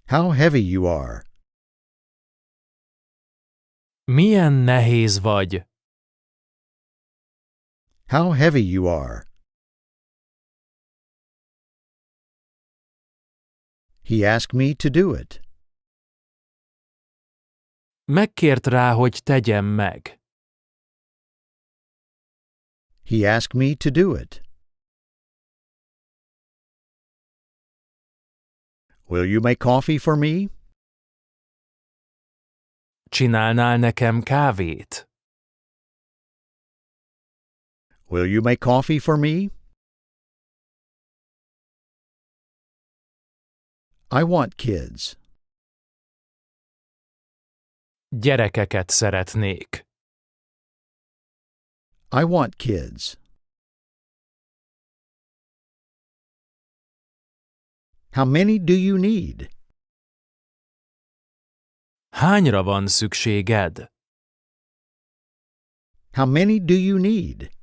How heavy you are. Milyen nehéz vagy. How heavy you are. He asked me to do it. Megkért rá, hogy tegyem meg. He asked me to do it. Will you make coffee for me? Csinálnál nekem kávét? Will you make coffee for me? I want kids. Gyerekeket szeretnék. I want kids. How many do you need? Hányra van szükséged? How many do you need?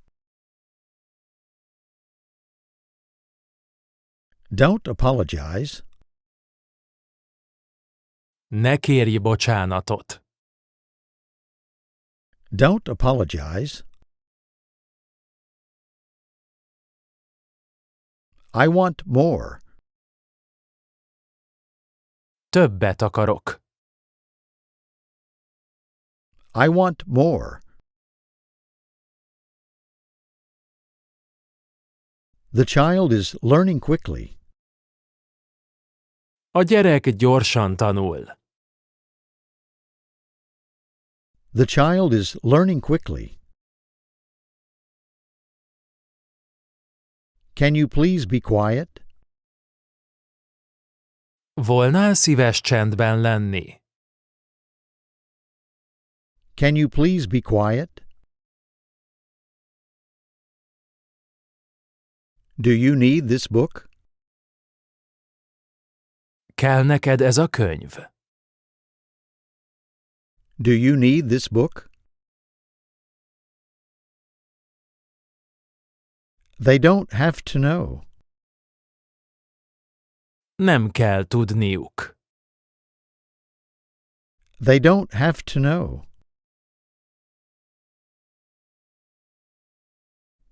Don't apologize. Ne kérj bocsánatot. Don't apologize. I want more. Többet akarok. I want more. The child is learning quickly. A gyerek gyorsan tanul. The child is learning quickly. Can you please be quiet? Volnál szíves csendben lenni? Can you please be quiet? Do you need this book? Kell neked ez a könyv? Do you need this book? They don't have to know. Nem kell tudniuk. They don't have to know.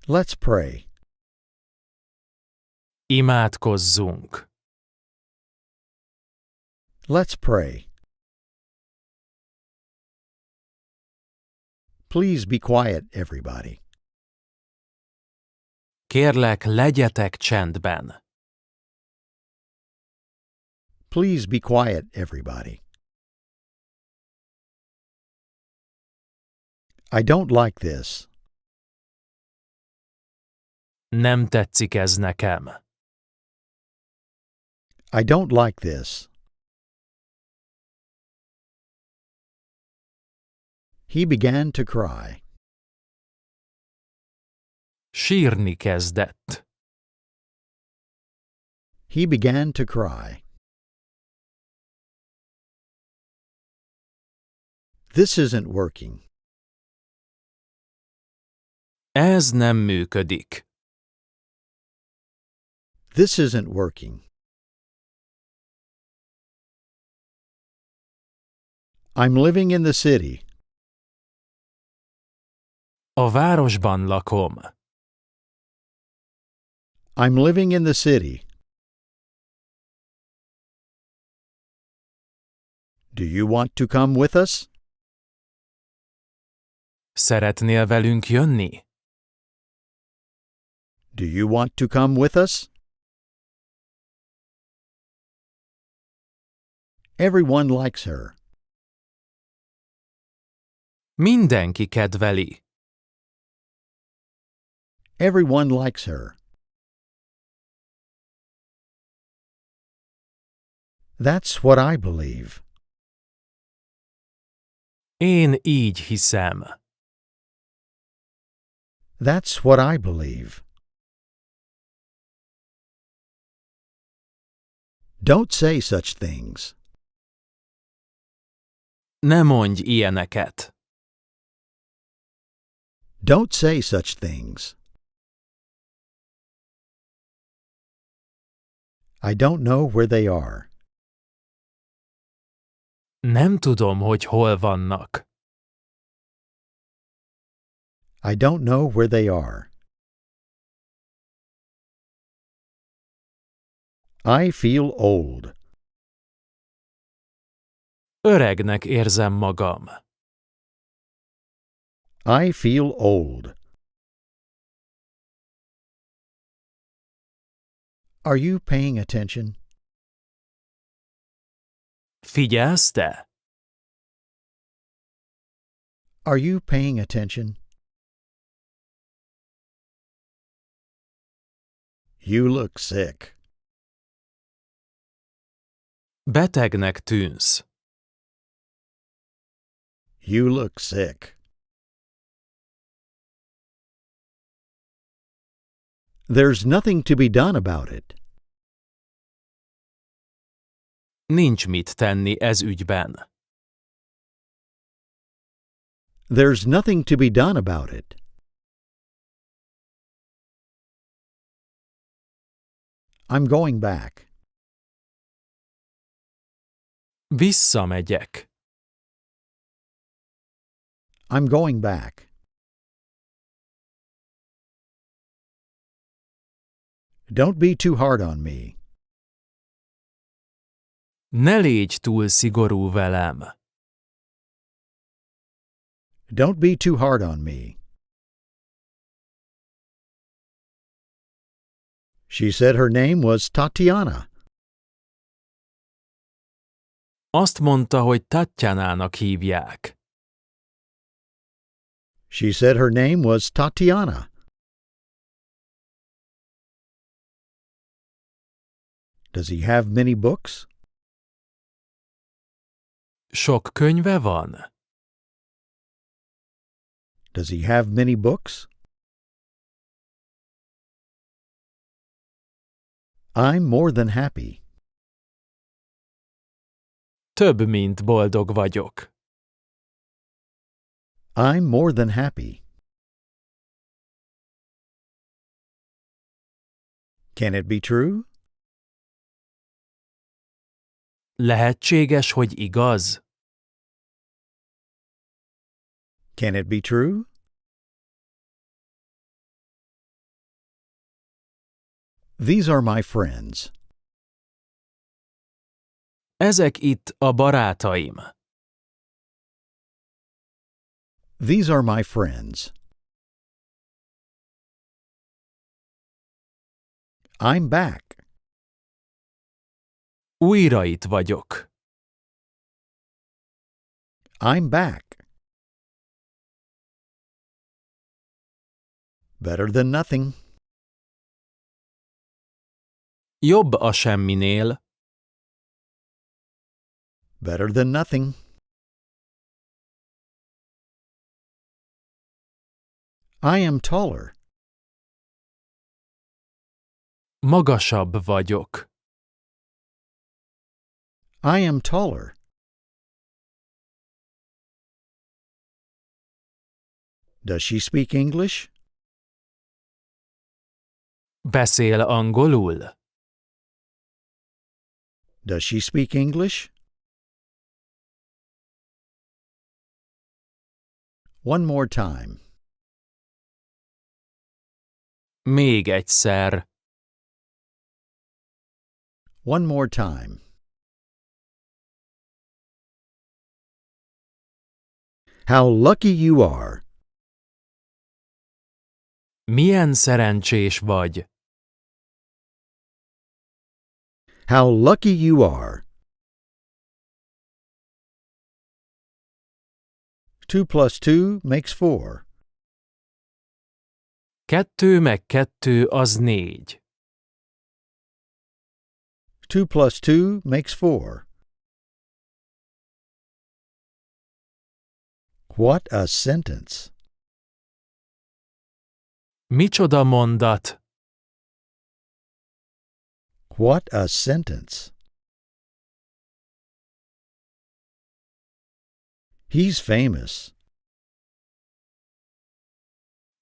Let's pray. Imádkozzunk. Let's pray. Please be quiet, everybody. Kérlek, legyetek csendben. Please be quiet, everybody. I don't like this. Nem tetszik ez nekem. I don't like this. He began to cry. Sírni kezdett. He began to cry. This isn't working. Ez nem működik. This isn't working. I'm living in the city. A városban lakom. I'm living in the city. Do you want to come with us? Szeretnél velünk jönni? Do you want to come with us? Everyone likes her. Mindenki kedveli. Everyone likes her. That's what I believe. Én így hiszem. That's what I believe. Don't say such things. Ne mondj ilyeneket. Don't say such things. I don't know where they are. Nem tudom, hogy hol vannak. I don't know where they are. I feel old. Öregnek érzem magam. I feel old. Are you paying attention? Figyelsz te? Are you paying attention? You look sick. Betegnek tűnsz. You look sick. There's nothing to be done about it. Nincs mit tenni ez ügyben. There's nothing to be done about it. I'm going back. Visszamegyek. I'm going back. Don't be too hard on me. Ne légy túl szigorú velem. Don't be too hard on me. She said her name was Tatiana. Azt mondta, hogy Tatjánának hívják. She said her name was Tatiana. Does he have many books? Sok könyve van? Does he have many books? I'm more than happy. Több, mint boldog vagyok. I'm more than happy. Can it be true? Lehetséges, hogy igaz? Can it be true? These are my friends. Ezek itt a barátaim. These are my friends. I'm back. Újra itt vagyok. I'm back. Better than nothing. Jobb a semminél. Better than nothing. I am taller. Magasabb vagyok. I am taller. Does she speak English? Beszél angolul? Does she speak English? One more time. Még egyszer. One more time. How lucky you are. Milyen szerencsés vagy. How lucky you are. 2 plus 2 makes 4. 2 meg 2 az 4. 2 plus 2 makes 4. What a sentence. Micsoda mondat. What a sentence. He's famous.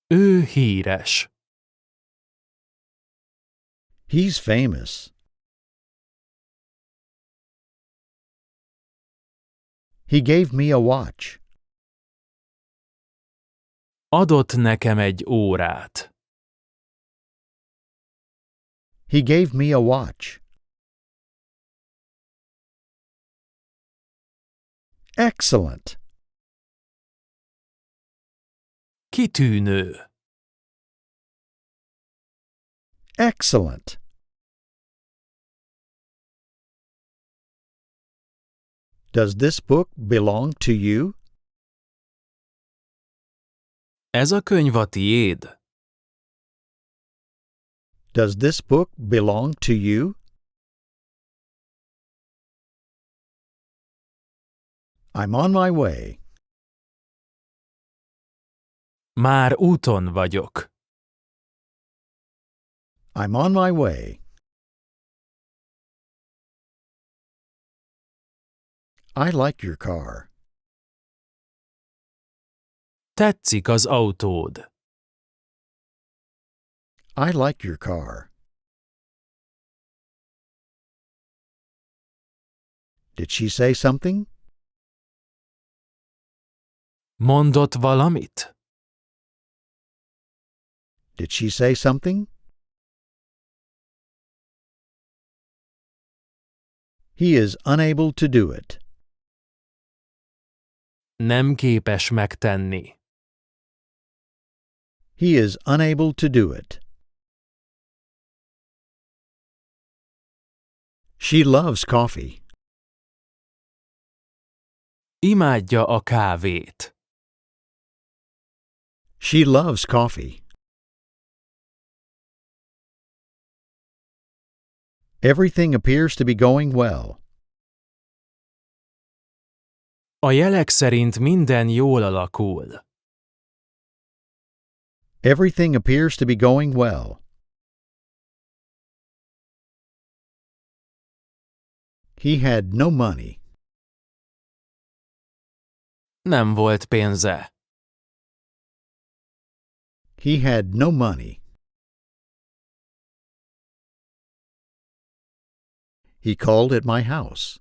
Ő híres. He's famous. He gave me a watch. Adott nekem egy órát. He gave me a watch. Excellent. Kitűnő. Excellent. Does this book belong to you? Ez a könyv a tiéd? Does this book belong to you? I'm on my way. Már úton vagyok. I'm on my way. I like your car. Tetszik az autód. I like your car. Did she say something? Mondott valamit? Did she say something? He is unable to do it. Nem képes megtenni. He is unable to do it. She loves coffee. Imádja a kávét. She loves coffee. Everything appears to be going well. A jelek szerint minden jól alakul. Everything appears to be going well. He had no money. Nem volt pénze. He had no money. He called at my house.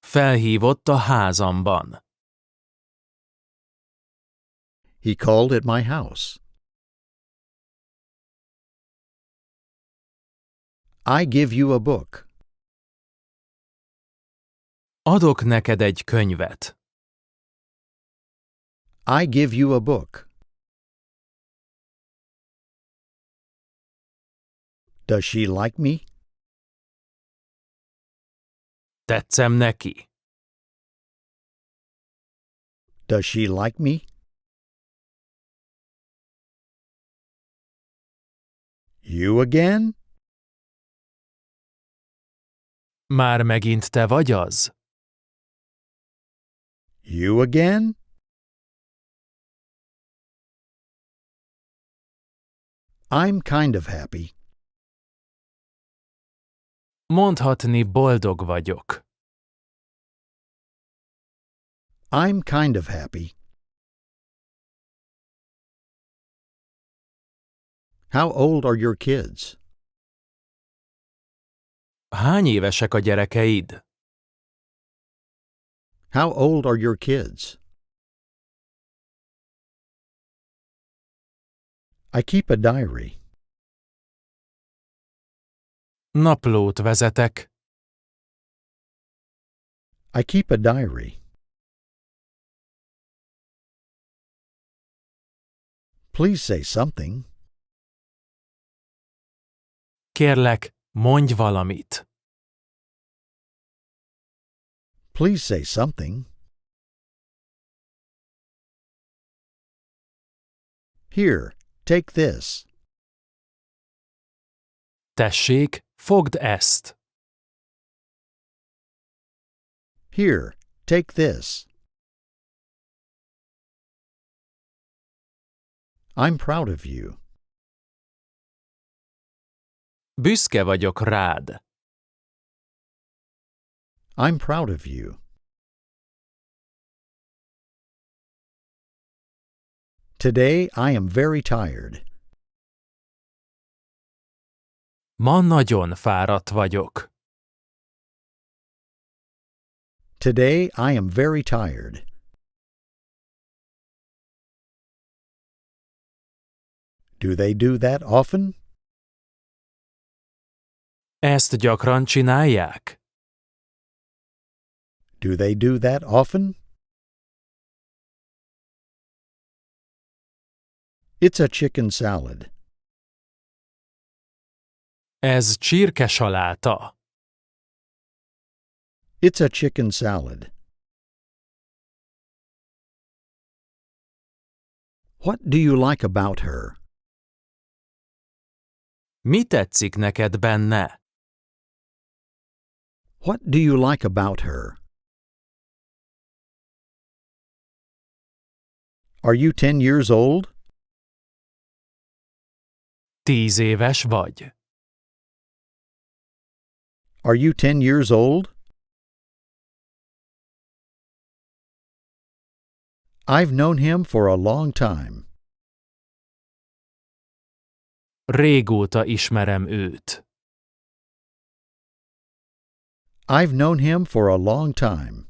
Felhívott a házamban. He called at my house. I give you a book. Adok neked egy könyvet. I give you a book. Does she like me? Tetszem neki. Does she like me? You again? Már megint te vagy az? You again? I'm kind of happy. Mondhatni boldog vagyok. I'm kind of happy. How old are your kids? Hány évesek a gyerekeid? How old are your kids? I keep a diary. Naplót vezetek. I keep a diary. Please say something. Kérlek, mondj valamit. Please say something. Here, take this. Tessék, fogd ezt. Here, take this. I'm proud of you. Büszke vagyok rád. I'm proud of you. Today I am very tired. Ma nagyon fáradt vagyok. Today I am very tired. Do they do that often? Ezt gyakran csinálják? Do they do that often? It's a chicken salad. Ez csirkesaláta. It's a chicken salad. What do you like about her? Mi tetszik neked benne? What do you like about her? Are you 10 years old? 10 éves vagy? Are you 10 years old? I've known him for a long time. Régóta ismerem őt. I've known him for a long time.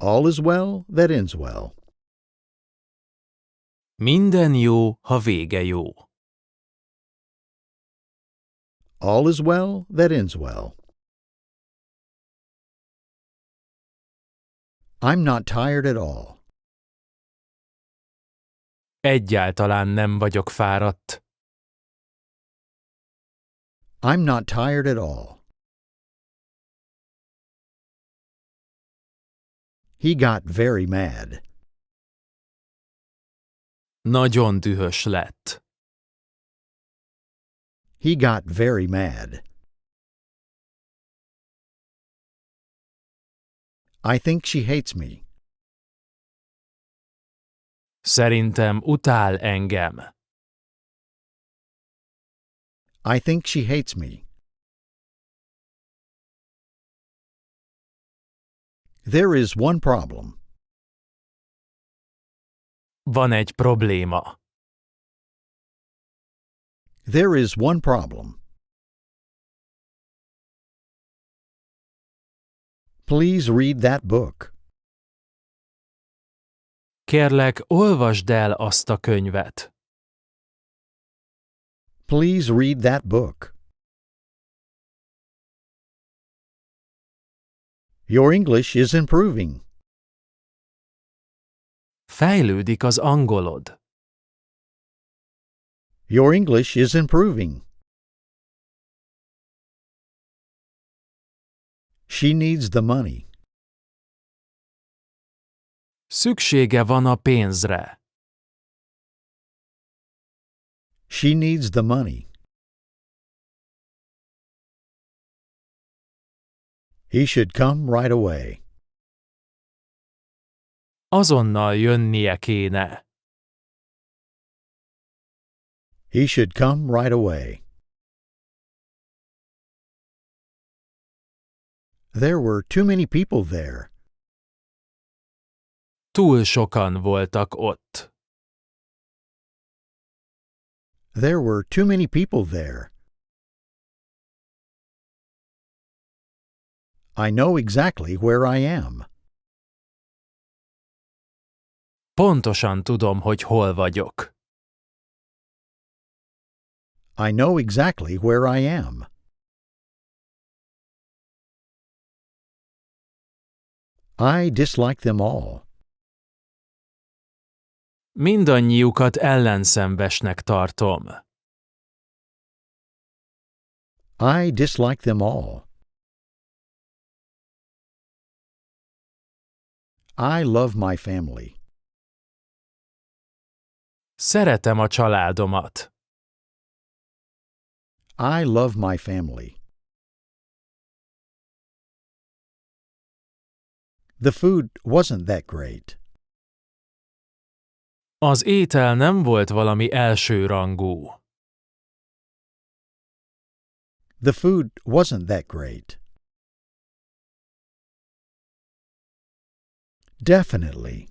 All is well that ends well. Minden jó, ha vége jó. All is well that ends well. I'm not tired at all. Egyáltalán nem vagyok fáradt. I'm not tired at all. He got very mad. Nagyon dühös lett. He got very mad. I think she hates me. Szerintem utál engem. I think she hates me. There is one problem. Van egy probléma. There is one problem. Please read that book. Kérlek, olvasd el azt a könyvet. Please read that book. Your English is improving. Fejlődik az angolod. Your English is improving. She needs the money. Szüksége van a pénzre. She needs the money. He should come right away. Azonnal jönnie kéne. He should come right away. There were too many people there. Túl sokan voltak ott. There were too many people there. I know exactly where I am. Pontosan tudom, hogy hol vagyok. I know exactly where I am. I dislike them all. Mindannyiukat ellenszenvesnek tartom. I dislike them all. I love my family. Szeretem a családomat. I love my family. The food wasn't that great. Az étel nem volt valami elsőrangú. The food wasn't that great. Definitely.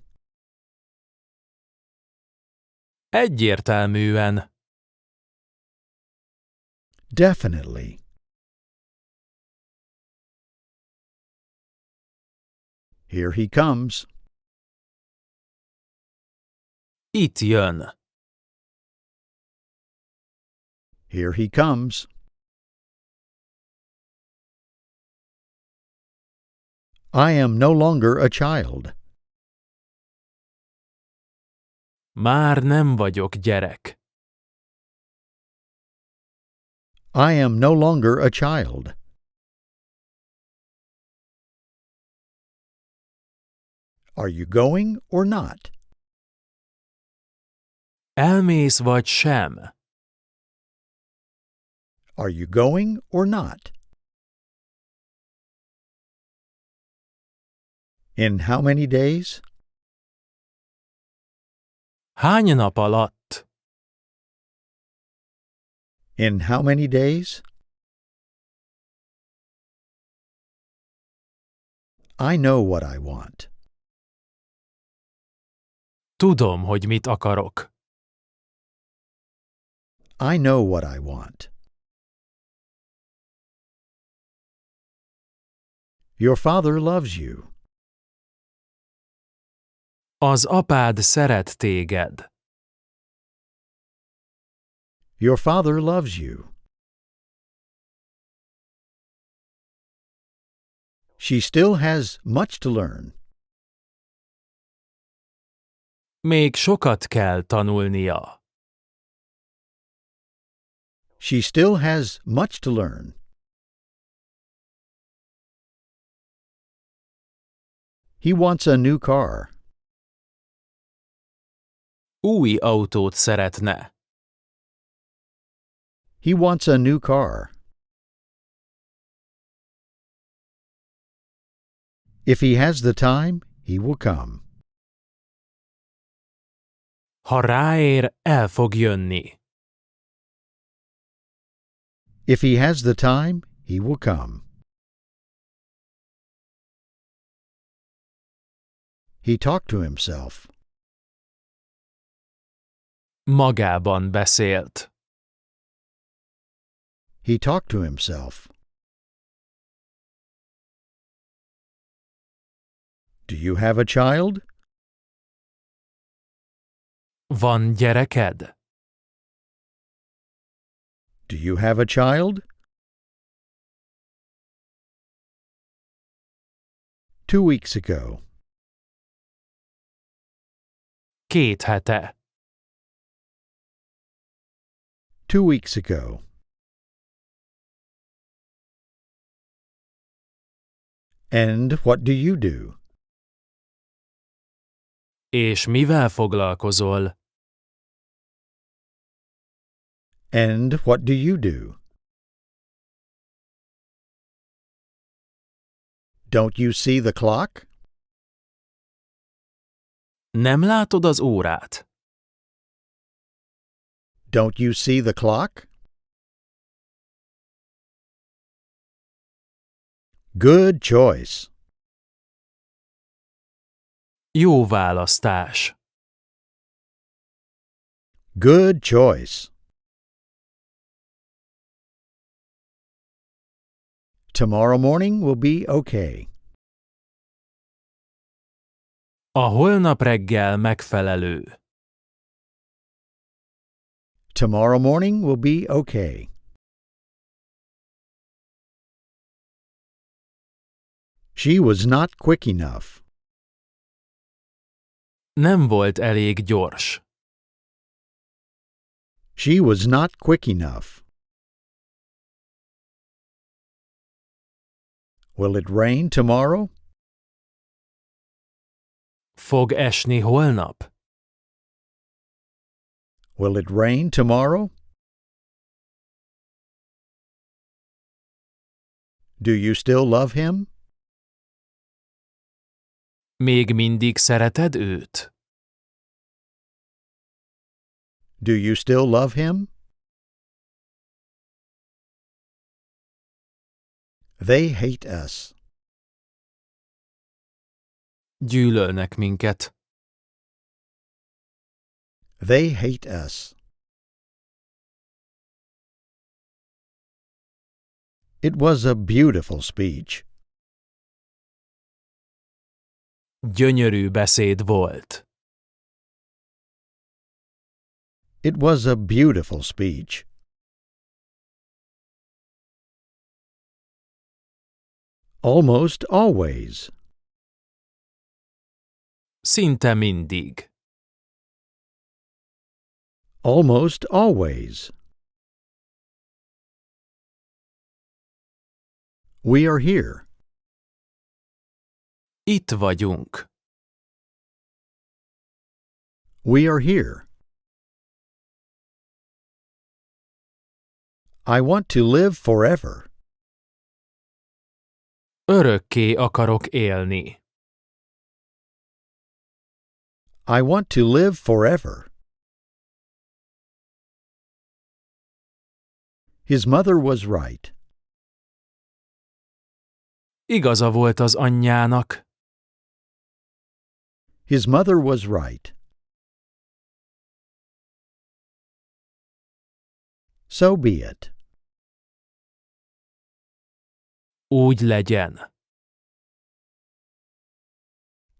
Egyértelműen. Definitely. Here he comes. Itt jön. Here he comes. I am no longer a child. Már nem vagyok gyerek. I am no longer a child. Are you going or not? Elmész vagy sem? Are you going or not? In how many days? Hány nap alatt? In how many days? I know what I want. Tudom, hogy mit akarok. I know what I want. Your father loves you. Az apád szeret téged. Your father loves you. She still has much to learn. Még sokat kell tanulnia. She still has much to learn. He wants a new car. Új autót szeretne. He wants a new car. If he has the time, he will come. Ha ráér, el fog jönni. If he has the time, he will come. He talked to himself. Magában beszélt. He talked to himself. Do you have a child? Van gyereked? Do you have a child? 2 weeks ago. 2 hete. 2 weeks ago. And what do you do? És mivel foglalkozol? And what do you do? Don't you see the clock? Nem látod az órát? Don't you see the clock? Good choice. Jó választás. Good choice. Tomorrow morning will be okay. A holnap reggel megfelelő. Tomorrow morning will be okay. She was not quick enough. Nem volt elég gyors. She was not quick enough. Will it rain tomorrow? Fog esni holnap? Will it rain tomorrow? Do you still love him? Még mindig szereted őt? Do you still love him? They hate us. Gyűlölnek minket. They hate us. It was a beautiful speech. Gyönyörű beszéd volt. It was a beautiful speech. Almost always. Szinte mindig. Almost always. We are here. Itt vagyunk. We are here. I want to live forever. Örökké akarok élni. I want to live forever. His mother was right. Igaza volt az anyjának. His mother was right. So be it. Úgy legyen.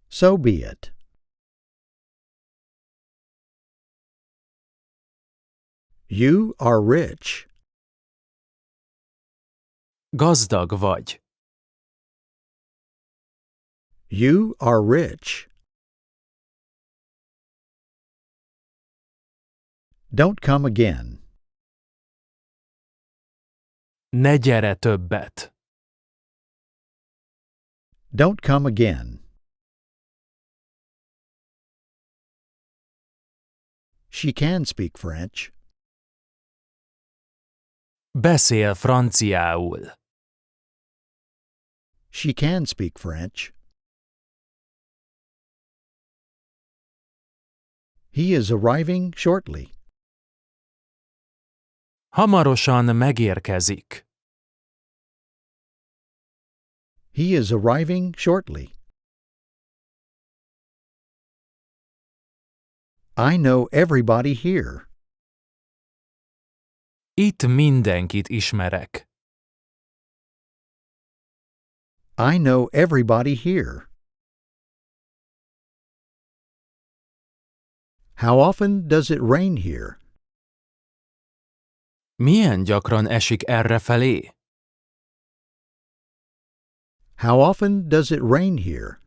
So be it. You are rich. Gazdag vagy. You are rich. Don't come again. Ne gyere többet. Don't come again. She can speak French. Beszél franciául. She can speak French. He is arriving shortly. Hamarosan megérkezik. He is arriving shortly. I know everybody here. Itt mindenkit ismerek. I know everybody here. How often does it rain here? Milyen gyakran esik errefelé? How often does it rain here?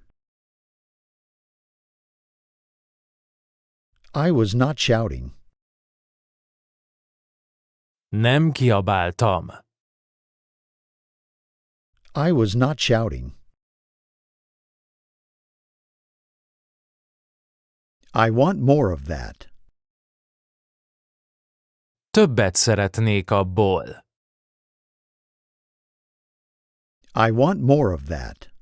I was not shouting. Nem kiabáltam. I was not shouting. I want more of that. Többet szeretnék abból. I want more of that.